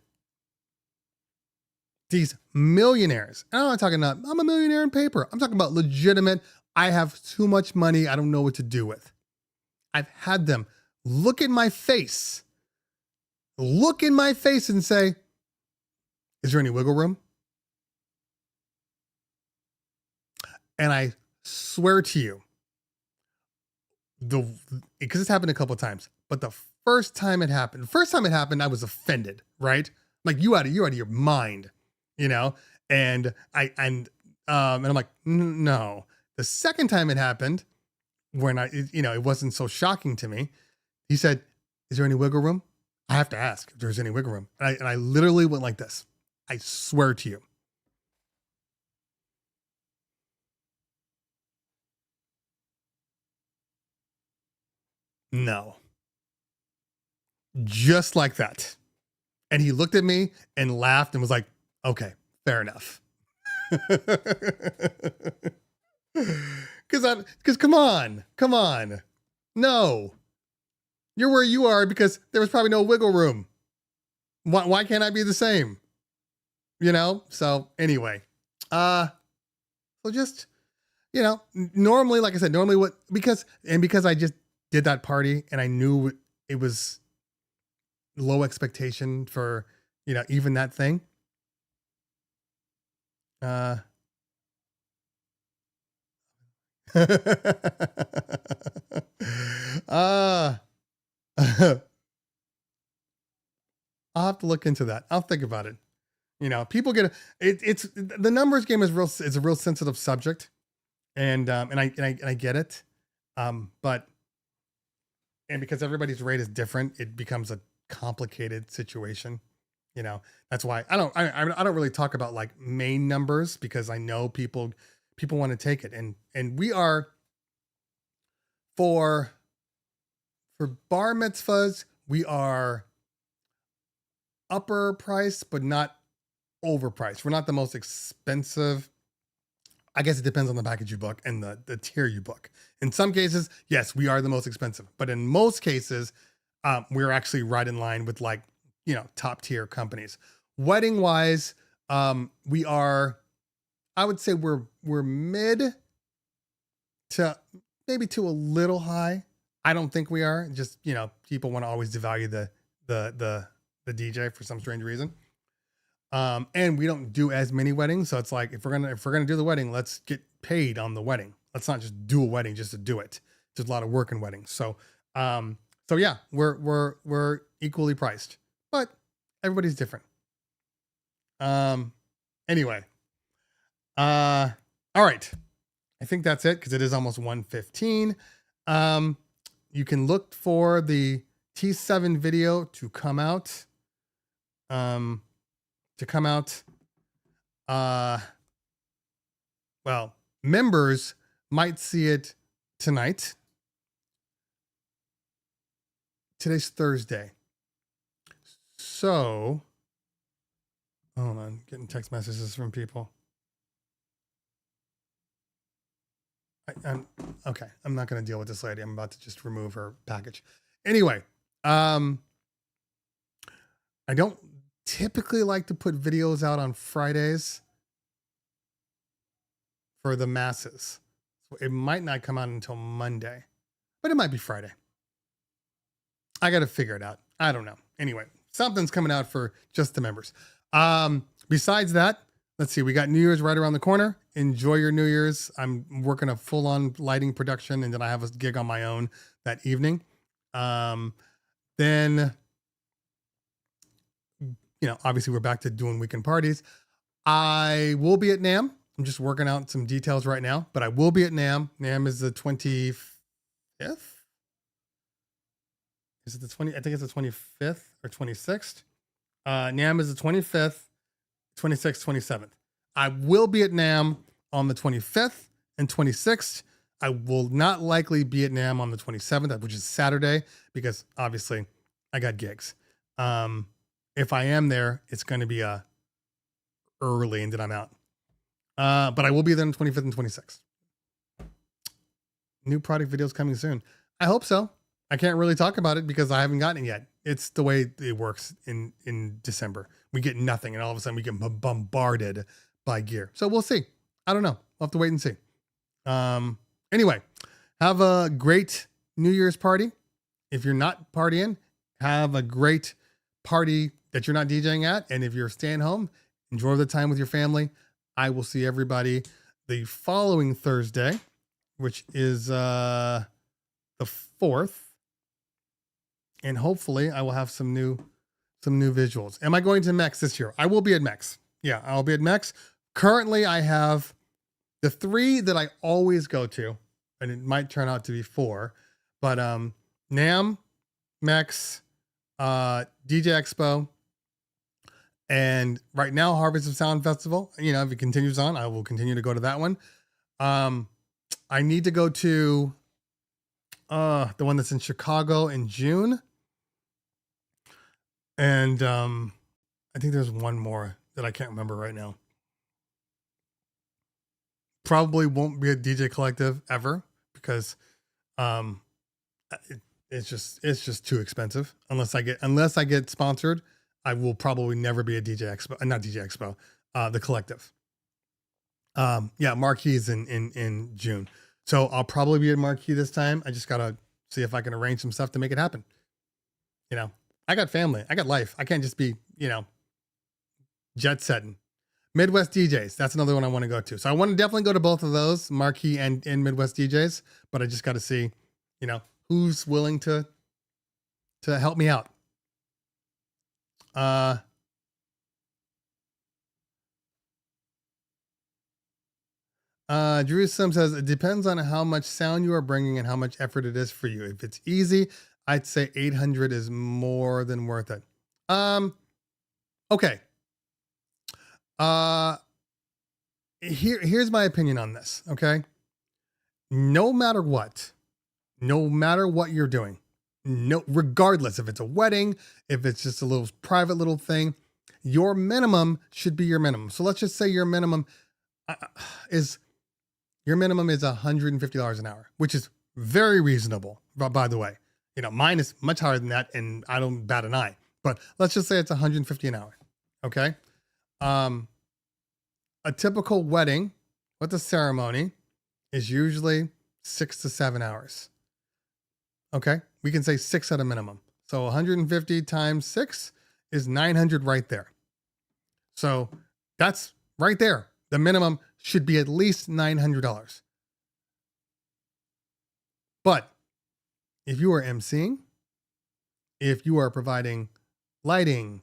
these millionaires. And I'm not talking about, I'm a millionaire in paper. I'm talking about legitimate. I have too much money. I don't know what to do with. I've had them look in my face and say, is there any wiggle room? And I swear to you, because it's happened a couple of times, but the first time it happened, I was offended, right? Like you out of your mind, you know? And and I'm like, no. The second time it happened, when it wasn't so shocking to me, he said, is there any wiggle room? I have to ask if there's any wiggle room. And I literally went like this. I swear to you. No. Just like that. And he looked at me and laughed and was like, okay, fair enough. Because come on. No. You're where you are because there was probably no wiggle room. Why can't I be the same? You know? So anyway, so just, normally, like I said, because I just did that party and I knew it was low expectation for, even that thing. I'll have to look into that. I'll think about it. People get it's the numbers game is a real sensitive subject, and I get it, but because everybody's rate is different, it becomes a complicated situation. That's why I don't really talk about like main numbers, because I know people want to take it, and we are for bar mitzvahs, we are upper price, but not overpriced. We're not the most expensive. I guess it depends on the package you book and the tier you book. In some cases, yes, we are the most expensive, but in most cases, we're actually right in line with like, top tier companies. Wedding wise, we are, I would say we're mid to maybe to a little high. I don't think we are. Just, people want to always devalue the DJ for some strange reason. And we don't do as many weddings. So it's like, if we're going to do the wedding, let's get paid on the wedding. Let's not just do a wedding just to do it. There's a lot of work in weddings. So yeah, we're equally priced, but everybody's different. Anyway, all right. I think that's it, because it is almost 1:15. You can look for the T7 video to come out. Well, members might see it tonight. Today's Thursday. So, hold on, getting text messages from people. I'm okay. I'm not going to deal with this lady. I'm about to just remove her package. Anyway, I don't typically like to put videos out on Fridays for the masses. So it might not come out until Monday, but it might be Friday. I got to figure it out. I don't know. Anyway, something's coming out for just the members. Besides that, let's see. We got New Year's right around the corner. Enjoy your New Year's. I'm working a full-on lighting production, and then I have a gig on my own that evening. Then, obviously we're back to doing weekend parties. I will be at NAMM. I'm just working out some details right now, but I will be at NAMM. NAMM is the 25th. Is it the 20? I think it's the 25th or 26th. NAMM is the 25th, 26th, 27th. I will be at NAMM on the 25th and 26th. I will not likely be at NAMM on the 27th, which is Saturday, because obviously I got gigs. If I am there, it's going to be early, and then I'm out. But I will be there on the 25th and 26th. New product videos coming soon. I hope so. I can't really talk about it because I haven't gotten it yet. It's the way it works in December. We get nothing, and all of a sudden we get bombarded by gear. So we'll see. I don't know. We'll have to wait and see. Anyway, have a great New Year's party. If you're not partying, have a great party that you're not DJing at. And if you're staying home, enjoy the time with your family. I will see everybody the following Thursday, which is the 4th, and hopefully I will have some new visuals. Am I going to MEX this year? I will be at MEX. Yeah, I'll be at MEX. Currently, I have the 3 that I always go to, and it might turn out to be 4, but NAMM, MEX, DJ Expo, and right now Harvest of Sound Festival. You know, if it continues on, I will continue to go to that one. I need to go to the one that's in Chicago in June. And I think there's one more that I can't remember right now. Probably won't be a DJ Collective ever because it's just too expensive. Unless I get sponsored, I will probably never be a DJ Expo, not DJ Expo, the Collective. Yeah, Marquee's in June. So I'll probably be at Marquee this time. I just gotta see if I can arrange some stuff to make it happen. You know, I got family, I got life. I can't just be, you know, jet setting. Midwest DJs, that's another one I want to go to. So I want to definitely go to both of those, Marquee and Midwest DJs, but I just got to see, you know, who's willing to help me out. Jerusalem says it depends on how much sound you are bringing and how much effort it is for you. If it's easy, I'd say 800 is more than worth it. Okay. Here's my opinion on this. Okay. No matter what you're doing, regardless if it's a wedding, if it's just a little private little thing, your minimum should be your minimum. So let's just say your minimum is $150 an hour, which is very reasonable. By the way, you know, mine is much higher than that, and I don't bat an eye. But let's just say it's $150 an hour. Okay. A typical wedding with a ceremony is usually 6 to 7 hours. Okay. We can say 6 at a minimum. So 150 times 6 is 900 right there. So that's right there. The minimum should be at least $900. But if you are emceeing, if you are providing lighting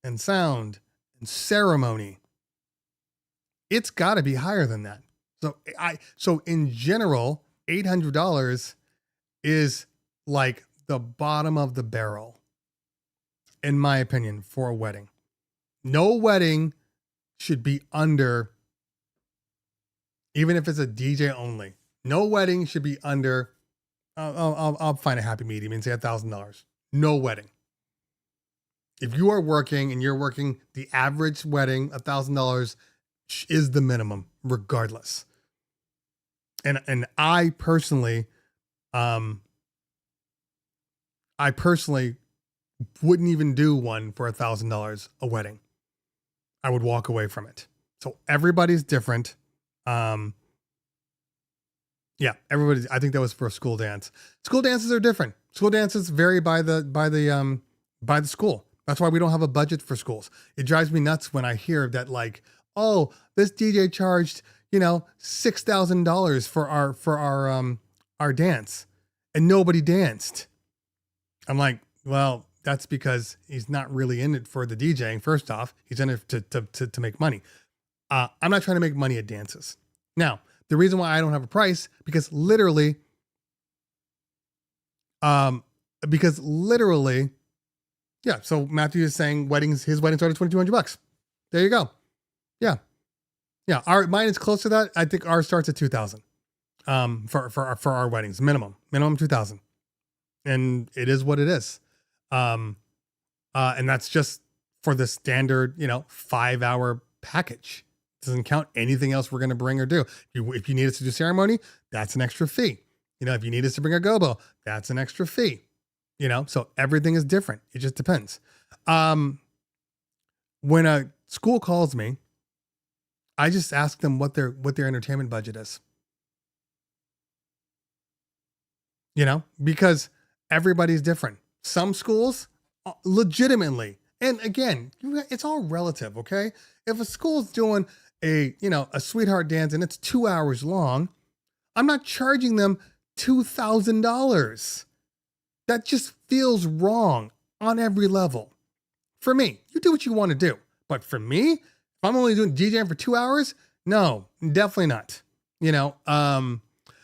and sound and ceremony, it's got to be higher than that. So in general, $800 is like the bottom of the barrel, in my opinion, for a wedding. No wedding should be under, even if it's a DJ only, no wedding should be under, I'll find a happy medium and say $1,000. No wedding. If you are working and you're working the average wedding, $1,000 is the minimum regardless. And I personally wouldn't even do one for $1,000 a wedding. I would walk away from it. So everybody's different. Yeah, everybody. I think that was for a school dance. School dances are different. School dances vary by the school. That's why we don't have a budget for schools. It drives me nuts when I hear that, like, oh, this DJ charged, $6,000 for our dance, and nobody danced. I'm like, well, that's because he's not really in it for the DJing. First off, he's in it to make money. I'm not trying to make money at dances. Now, the reason why I don't have a price, because literally, yeah. So Matthew is saying his wedding started $2,200. There you go. Yeah. Yeah. Mine is close to that. I think ours starts at 2,000. For our weddings, minimum 2,000. And it is what it is. And that's just for the standard, 5-hour package. It doesn't count anything else we're going to bring or do. If you need us to do ceremony, that's an extra fee. If you need us to bring a gobo, that's an extra fee. So everything is different. It just depends. When a school calls me, I just ask them what their entertainment budget is. Because everybody's different. Some schools legitimately, and again, it's all relative. Okay. If a school's doing, a sweetheart dance and it's 2 hours long, I'm not charging them $2,000. That just feels wrong on every level. For me, you do what you want to do. But for me, if I'm only doing DJing for 2 hours, no, definitely not.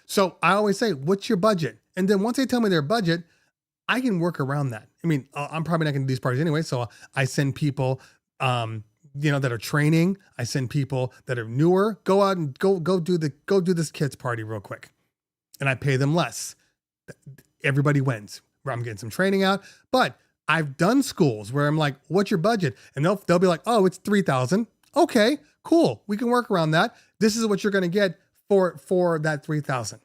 So I always say, what's your budget? And then once they tell me their budget, I can work around that. I mean, I'm probably not going to do these parties anyway. So I send people, that are training. I send people that are newer, go out and go do this kids party real quick. And I pay them less. Everybody wins. I'm getting some training out, but I've done schools where I'm like, what's your budget? And they'll be like, oh, it's 3,000. Okay, cool. We can work around that. This is what you're going to get for that 3,000.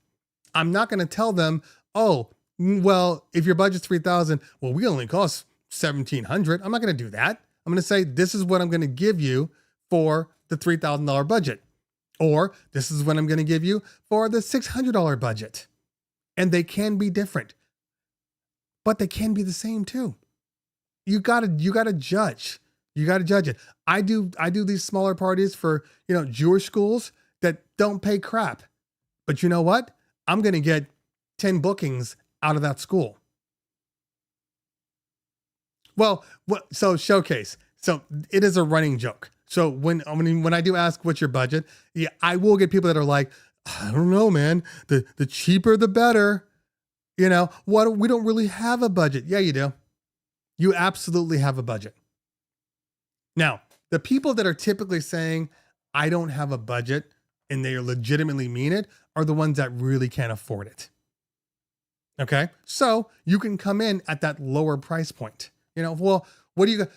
I'm not going to tell them, oh, well, if your budget's 3,000, well, we only cost 1,700. I'm not going to do that. I'm going to say, this is what I'm going to give you for the $3,000 budget. Or this is what I'm going to give you for the $600 budget. And they can be different, but they can be the same too. You gotta judge. You gotta judge it. I do these smaller parties for, Jewish schools that don't pay crap. But you know what? I'm going to get 10 bookings out of that school. Well, so showcase. So it is a running joke. So when I do ask what's your budget, yeah, I will get people that are like, I don't know, man. The cheaper the better. We don't really have a budget. Yeah, you do. You absolutely have a budget. Now, the people that are typically saying, I don't have a budget, and they legitimately mean it, are the ones that really can't afford it. Okay? So you can come in at that lower price point. Well, what are you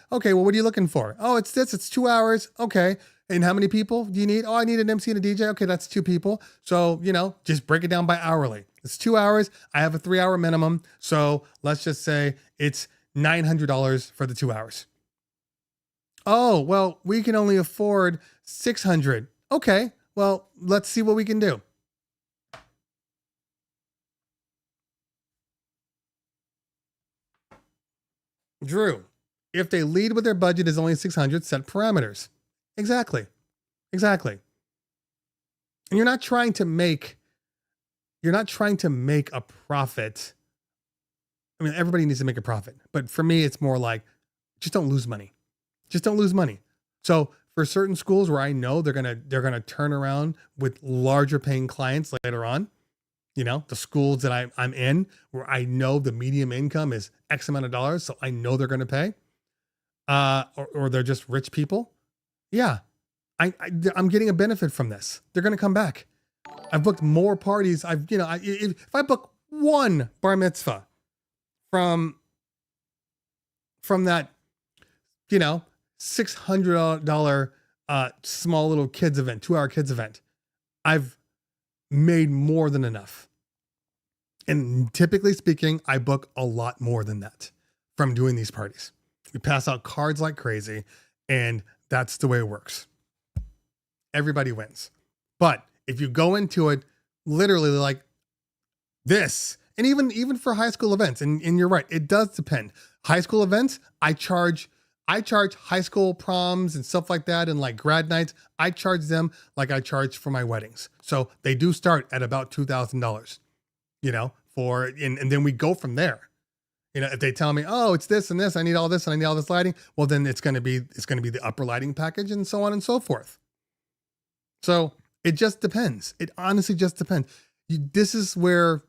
looking for? Oh, it's 2 hours. Okay. And how many people do you need? Oh, I need an MC and a DJ. Okay, that's 2 people. So, just break it down by hourly. It's 2 hours. I have a 3-hour minimum. So let's just say it's $900 for the 2 hours. Oh, well, we can only afford $600. Okay, well, let's see what we can do. Drew, if they lead with their budget is only $600, set parameters. Exactly. And you're not trying to make a profit. I mean, everybody needs to make a profit, but for me, it's more like, just don't lose money. So for certain schools where I know they're going to turn around with larger paying clients later on, the schools that I'm in where I know the medium income is X amount of dollars. So I know they're going to pay, or they're just rich people. Yeah. I'm getting a benefit from this. They're going to come back. I've booked more parties. If I book one bar mitzvah from that, $600 small little kids event, 2-hour kids event, I've made more than enough. And typically speaking, I book a lot more than that from doing these parties. We pass out cards like crazy, and that's the way it works. Everybody wins. But if you go into it literally like this, and even for high school events, and you're right, it does depend. High school events, I charge high school proms and stuff like that, and like grad nights, I charge them like I charge for my weddings. So they do start at about $2,000, and then we go from there. If they tell me, oh, it's this and this, I need all this and I need all this lighting, well, then it's going to be the upper lighting package and so on and so forth. So it just depends. It honestly just depends. This is where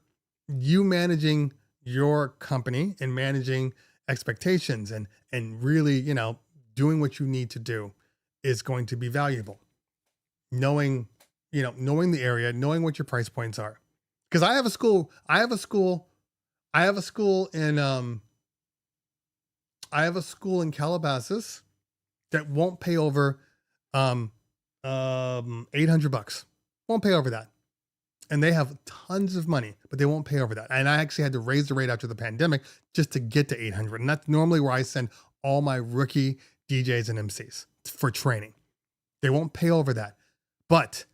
you managing your company and managing expectations and really, doing what you need to do is going to be valuable. Knowing the area, knowing what your price points are. Because I have a school in Calabasas that won't pay over $800. Won't pay over that. And they have tons of money, but they won't pay over that. And I actually had to raise the rate after the pandemic just to get to 800. And that's normally where I send all my rookie DJs and MCs for training. They won't pay over that. But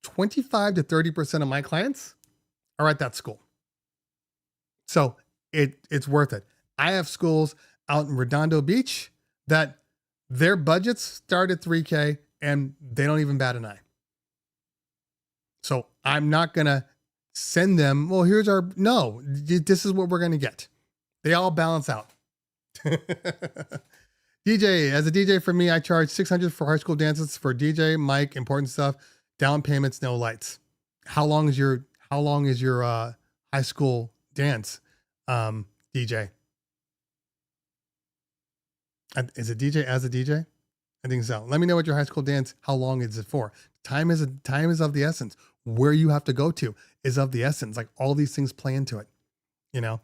25 to 30% of my clients are at that school. So it's worth it. I have schools out in Redondo Beach that Their budgets start at 3K and they don't even bat an eye. So I'm not going to send them, well, here's our, no, this is what we're going to get. They all balance out. DJ, as a DJ for me, I charge $600 for high school dances for DJ, mic, important stuff, down payments, no lights. How long is your high school dance, DJ? Is it DJ as a DJ? I think so. Let me know what your high school dance, how long is it for? Time is of the essence. Where you have to go to is of the essence. Like all these things play into it, you know?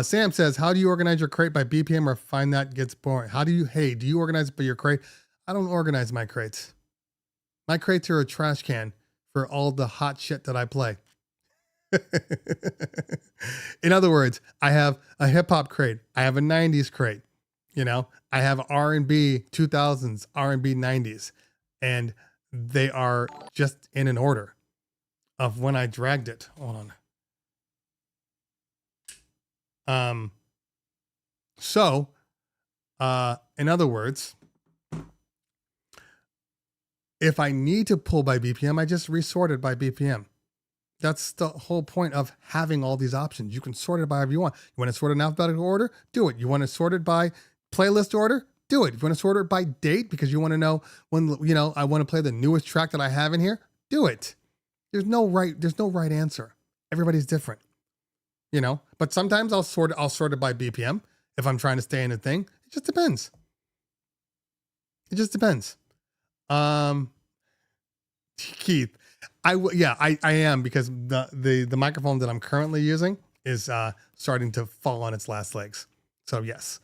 Sam says, how do you organize your crate by BPM or find that gets boring? Do you organize it by your crate? I don't organize my crates. My crates are a trash can for all the hot shit that I play. In other words, I have a hip hop crate. I have a 90s crate. You know, I have R&B 2000s, R&B 90s, and they are just in an order of when I dragged it. Hold on. So, in other words, if I need to pull by BPM, I just resort it by BPM. That's the whole point of having all these options. You can sort it by however you want. You want to sort it in alphabetical order? Do it. You want to sort it by playlist order? Do it. If you want to sort it by date because you want to know when, you know, I want to play the newest track that I have in here? Do it. There's no right answer. Everybody's different. You know, but sometimes I'll sort it by BPM if I'm trying to stay in a thing. It just depends. Keith, I am, because the microphone that I'm currently using is starting to fall on its last legs. So yes.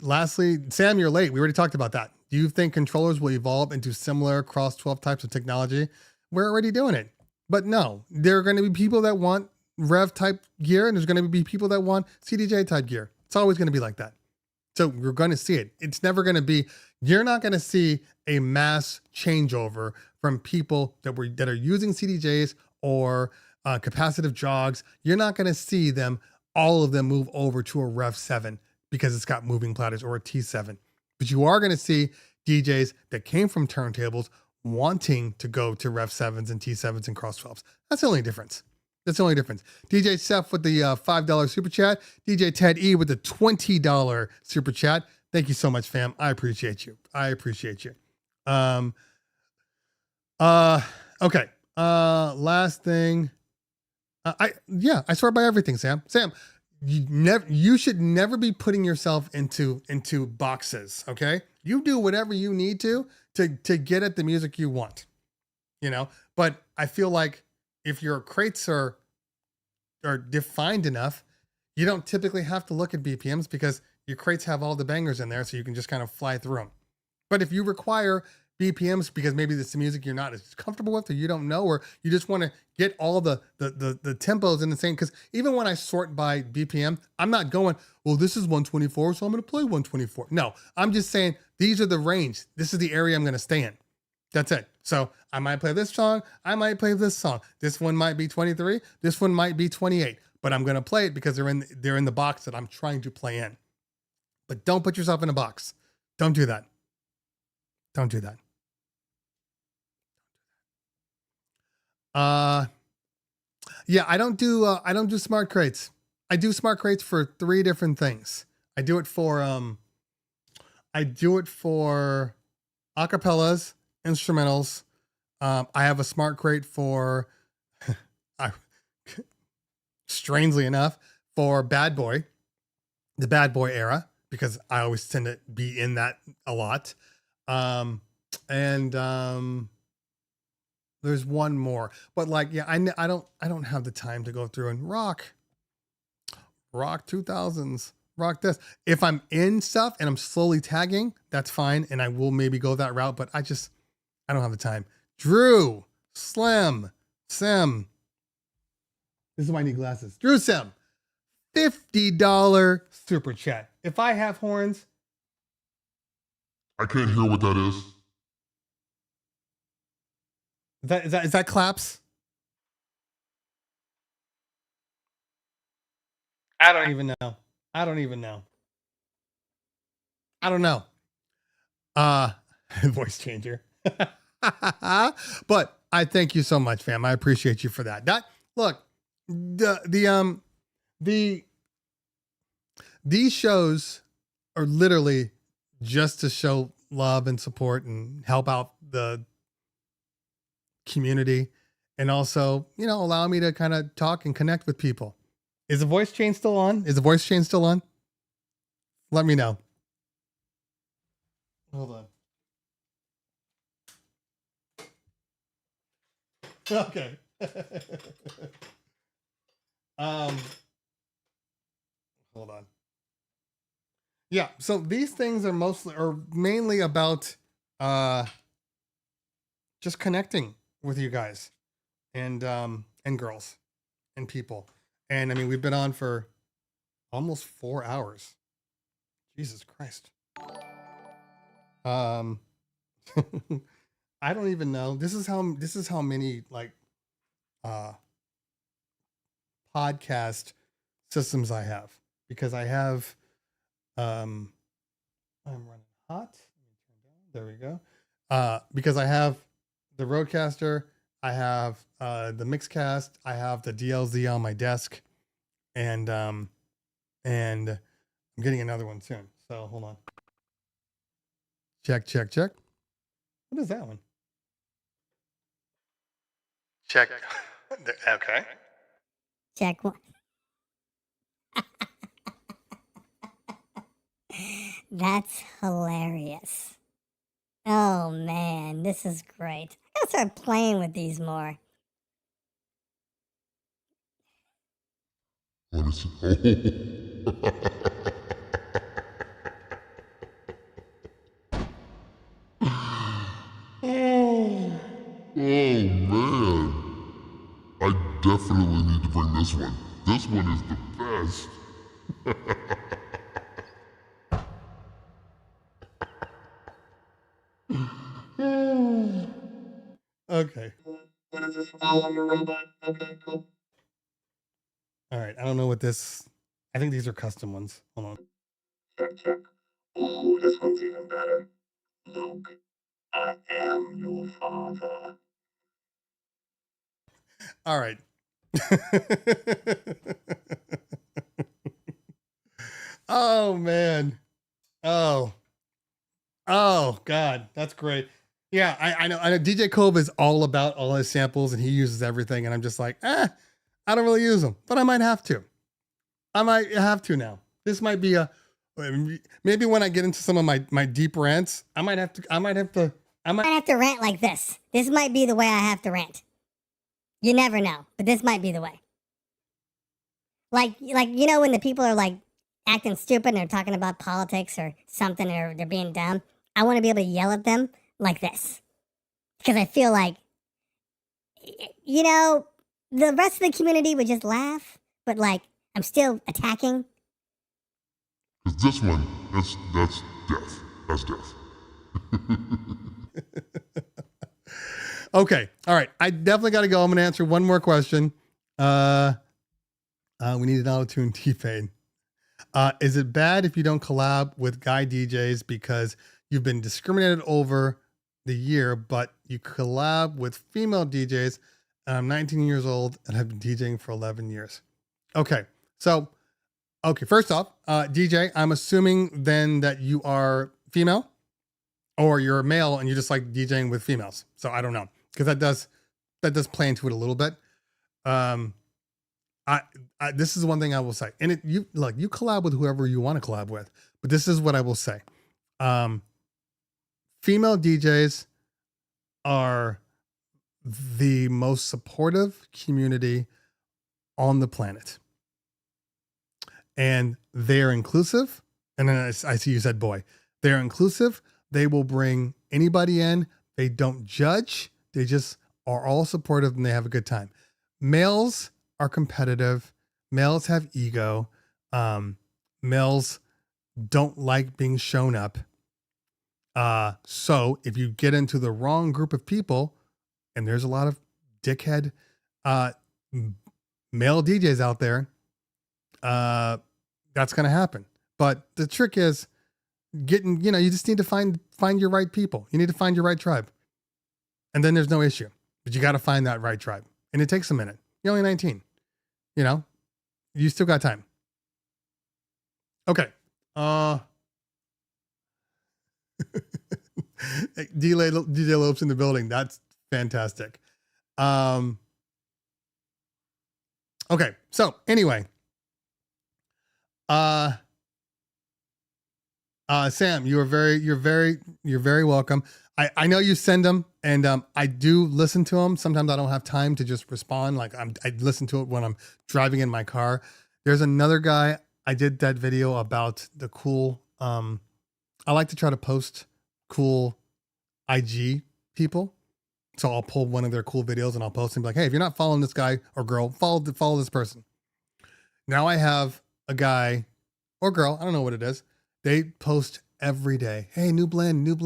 Lastly, Sam, you're late. We already talked about that. Do you think controllers will evolve into similar cross 12 types of technology? We're already doing it. But no, there are going to be people that want Rev type gear, and there's going to be people that want CDJ type gear. It's always going to be like that. So we're going to see it. It's never going to be, you're not going to see a mass changeover from people that are using CDJs or capacitive jogs. You're not going to see all of them move over to a Rev 7 because it's got moving platters, or a T7. But you are going to see DJs that came from turntables wanting to go to Rev 7s and T7s and cross 12s. That's the only difference. DJ Seth with the $5 super chat. DJ Ted E with the $20 super chat. Thank you so much, fam. I appreciate you. Okay. Last thing. I sort by everything, Sam. You should never be putting yourself into boxes. Okay. You do whatever you need to get at the music you want, you know, but I feel like if your crates are defined enough, you don't typically have to look at BPMs because your crates have all the bangers in there, so you can just kind of fly through them. But if you require BPMs because maybe it's the music you're not as comfortable with, or you don't know, or you just want to get all the tempos in the same, because even when I sort by BPM, I'm not going, well, this is 124, so I'm going to play 124. No, I'm just saying these are the range. This is the area I'm going to stay in. That's it. So I might play this song. I might play this song. This one might be 23. This one might be 28. But I'm going to play it because they're in the box that I'm trying to play in. But don't put yourself in a box. Don't do that. Yeah, I don't do smart crates. I do smart crates for 3 different things. I do it for acapellas, instrumentals. I have a smart crate for, strangely enough, for Bad Boy, the Bad Boy era, because I always tend to be in that a lot. There's one more, but like, yeah, I don't have the time to go through and rock 2000s, rock this. If I'm in stuff and I'm slowly tagging, that's fine. And I will maybe go that route, but I don't have the time. Drew, Slim, Sim. This is why I need glasses. Drew Sim, $50 super chat. If I have horns, I can't hear what that is. Is that claps? I don't even know. I don't even know. I don't know. Voice changer. But I thank you so much, fam. I appreciate you for that. That look, these shows are literally just to show love and support and help out the community, and also, you know, allow me to kind of talk and connect with people. Is the voice chain still on? Is the voice chain still on? Let me know. Hold on. Okay. Hold on. Yeah, so these things are mainly about just connecting with you guys and girls and people. And I mean, we've been on for almost 4 hours. Jesus Christ. I don't even know. This is how many like podcast systems I have, because I have I'm running hot. There we go. Because I have the Rodecaster, I have the Mixcast, I have the DLZ on my desk, and I'm getting another one soon. So hold on. Check. What is that one? Check. Okay. Check one. That's hilarious. Oh man, this is great. I gotta start playing with these more. What is it? Oh man. I definitely need to bring this one. This one is the best. Okay. All right. I don't know what this. I think these are custom ones. Hold on. Oh, this one's even better. Luke, I am your father. All right. Oh man. Oh God, that's great. Yeah, I know. DJ Cove is all about all his samples, and he uses everything, and I'm just like, I don't really use them, but I might have to. I might have to now. This might be maybe when I get into some of my deep rants, I might have to rant like this. This might be the way I have to rant. You never know, but this might be the way. Like you know, when the people are like acting stupid and they're talking about politics or something, or they're being dumb, I want to be able to yell at them like this, because I feel like, you know, the rest of the community would just laugh, but like I'm still attacking. Cause this one, that's death. That's death. Okay. All right. I definitely got to go. I'm going to answer one more question. We need an auto-tune T-Pain. Is it bad if you don't collab with guy DJs because you've been discriminated over the year, but you collab with female DJs? And I'm 19 years old and I've been DJing for 11 years. Okay. So, first off, DJ, I'm assuming then that you are female, or you're a male and you just like DJing with females. So I don't know, because that does play into it a little bit. This is one thing I will say, and you collab with whoever you want to collab with, but this is what I will say. Female DJs are the most supportive community on the planet, and they're inclusive. And then I see you said boy. They're inclusive. They will bring anybody in. They don't judge. They just are all supportive and they have a good time. Males are competitive. Males have ego. Males don't like being shown up. So if you get into the wrong group of people, and there's a lot of dickhead male DJs out there, that's going to happen. But the trick is getting, you just need to find your right people. You need to find your right tribe. And then there's no issue. But you got to find that right tribe. And it takes a minute. You're only 19. You still got time. Okay. DJ Lopes in the building. That's fantastic. Okay. So anyway, Sam, you're very welcome. I know you send them, and I do listen to them. Sometimes I don't have time to just respond. Like I listen to it when I'm driving in my car. There's another guy. I did that video about the cool. I like to try to post cool IG people. So I'll pull one of their cool videos and I'll post and be like, hey, if you're not following this guy or girl, follow this person. Now I have a guy or girl, I don't know what it is. They post every day. Hey, new blend. And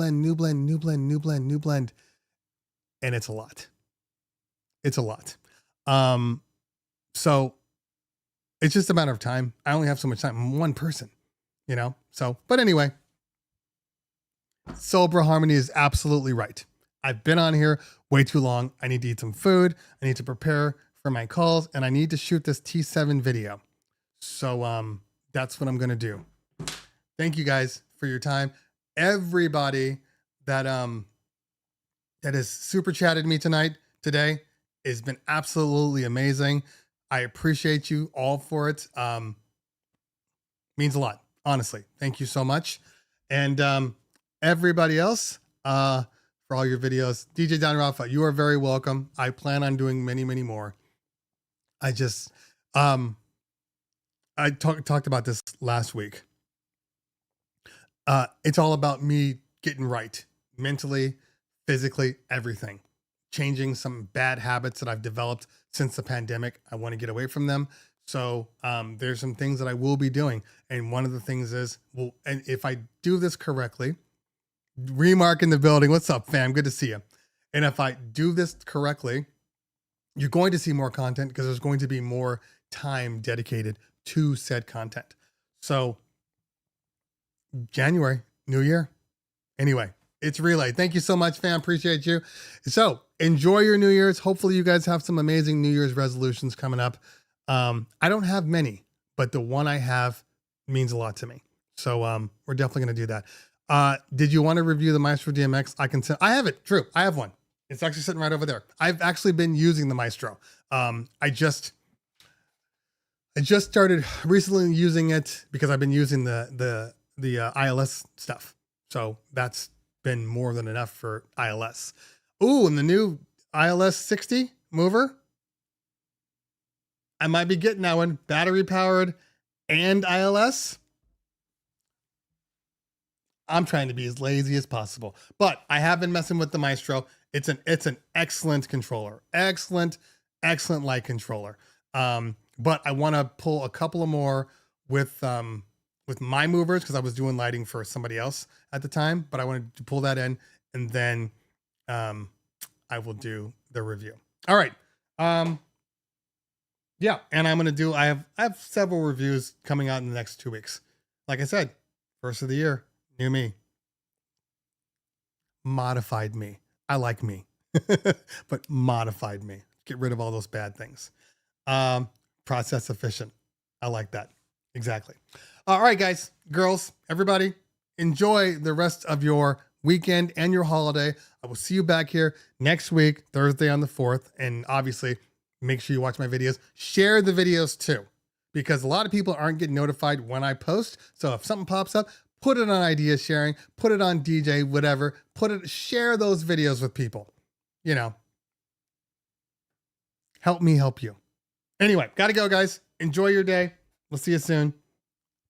it's a lot. So it's just a matter of time. I only have so much time. I'm one person, So, but anyway, Sober Harmony is absolutely right. I've been on here way too long. I need to eat some food. I need to prepare for my calls, and I need to shoot this T7 video. So that's what I'm going to do. Thank you guys for your time. Everybody that has super chatted me today has been absolutely amazing. I appreciate you all for it. Means a lot, honestly. Thank you so much. And everybody else, for all your videos, DJ Don Rafa, you are very welcome. I plan on doing many, many more. I just, I talked about this last week. It's all about me getting right mentally, physically, everything. Changing some bad habits that I've developed since the pandemic. I want to get away from them. So there's some things that I will be doing. And one of the things is, and if I do this correctly, Remark in the building. What's up, fam? Good to see you. And if I do this correctly, you're going to see more content because there's going to be more time dedicated to said content. So January, new year. Anyway, it's Relay. Thank you so much, fam. Appreciate you. So enjoy your New Year's. Hopefully you guys have some amazing New Year's resolutions coming up. I don't have many, but the one I have means a lot to me. So we're definitely going to do that. Did you want to review the Maestro DMX? I have it. True. I have one. It's actually sitting right over there. I've actually been using the Maestro. I just started recently using it because I've been using the ILS stuff. So that's been more than enough for ILS. Ooh, and the new ILS 60 mover. I might be getting that one, battery powered and ILS. I'm trying to be as lazy as possible, but I have been messing with the Maestro. It's an excellent controller, excellent light controller. But I want to pull a couple of more with my movers because I was doing lighting for somebody else at the time, but I wanted to pull that in and then I will do the review. All right. Yeah, and I'm gonna I have several reviews coming out in the next 2 weeks. Like I said, first of the year. New me. Modified me. I like me, but modified me. Get rid of all those bad things. Process efficient. I like that. Exactly. All right, guys, girls, everybody, enjoy the rest of your weekend and your holiday. I will see you back here next week, Thursday on the 4th. And obviously, make sure you watch my videos. Share the videos too, because a lot of people aren't getting notified when I post. So if something pops up, put it on idea sharing, put it on DJ, whatever, share those videos with people, help me help you. Anyway, gotta go, guys. Enjoy your day. We'll see you soon.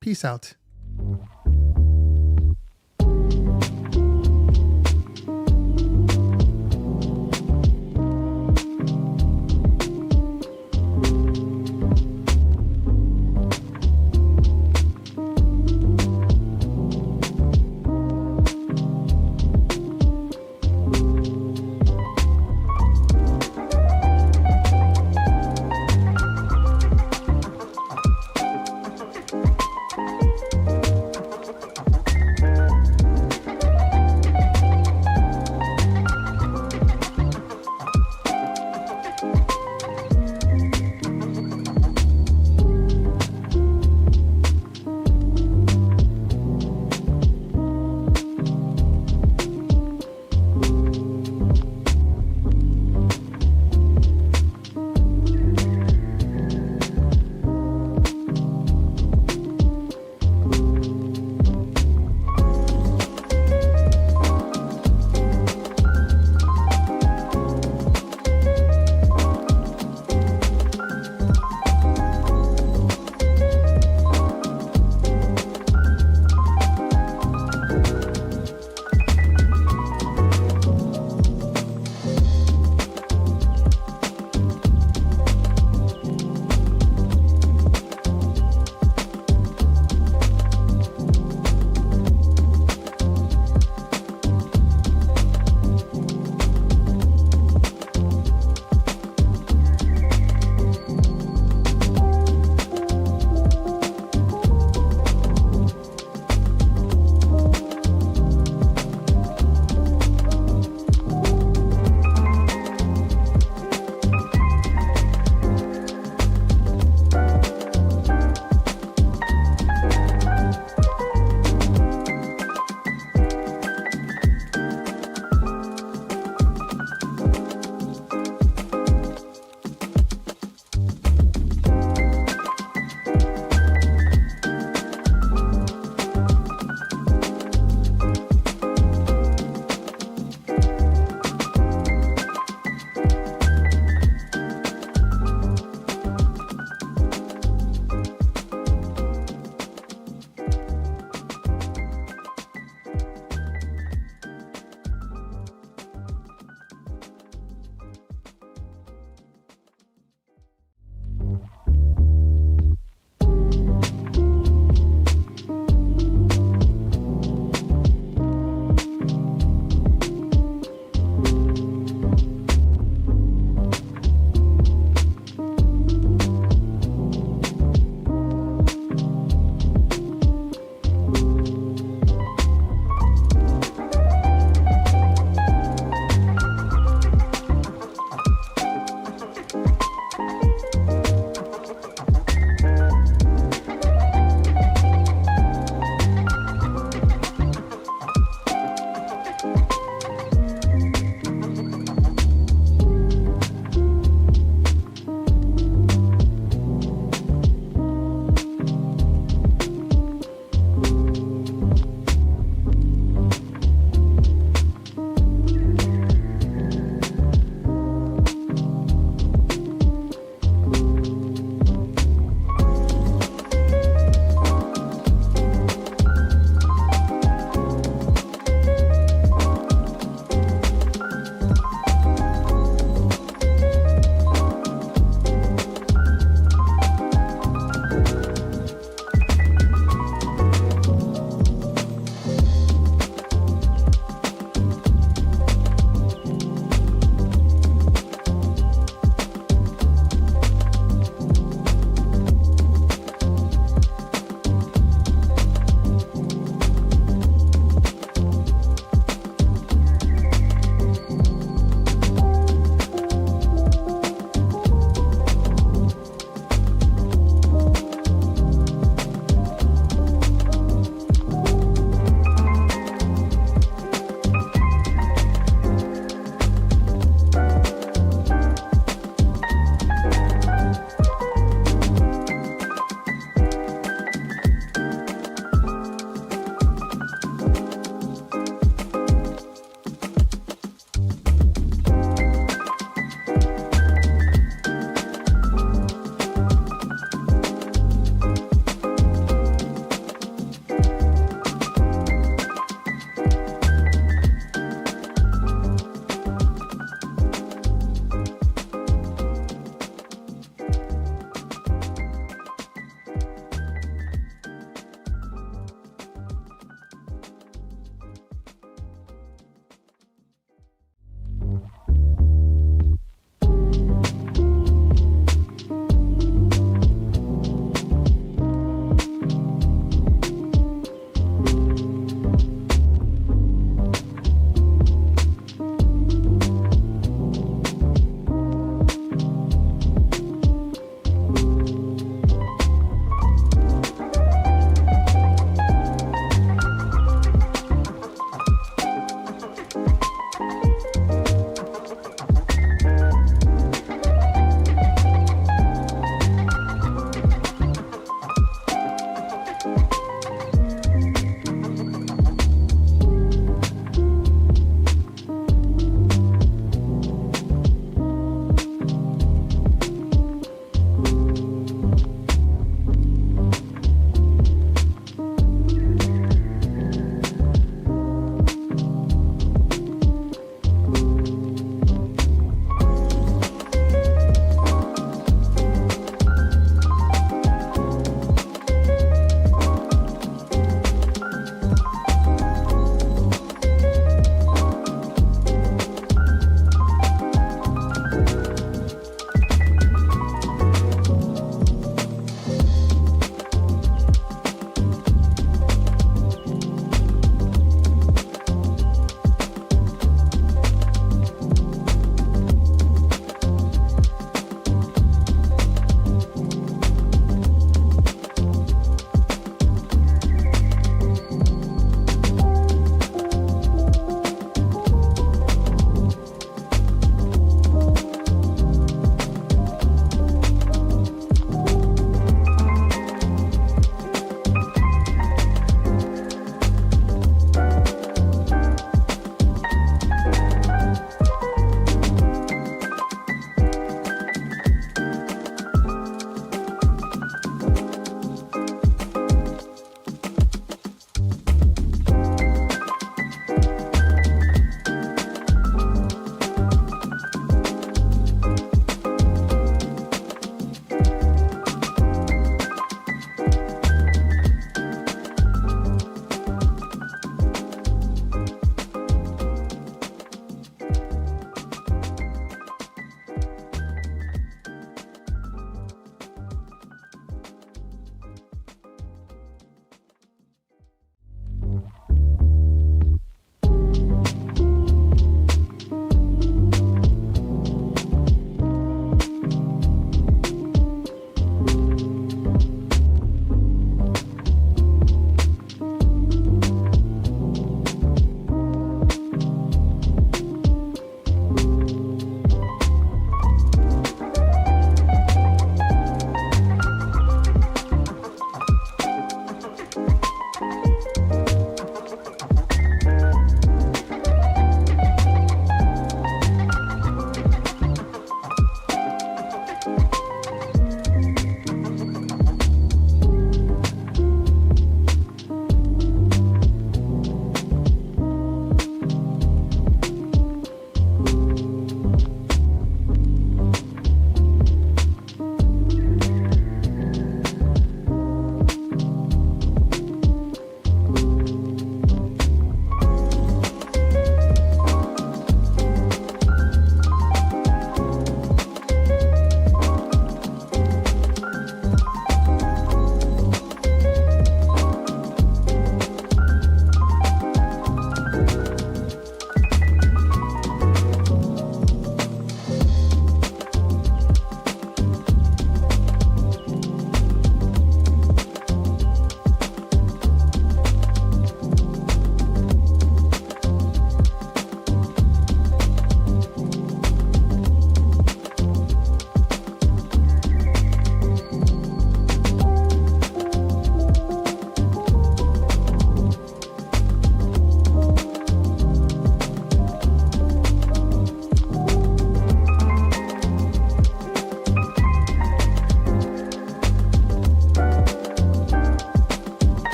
Peace out.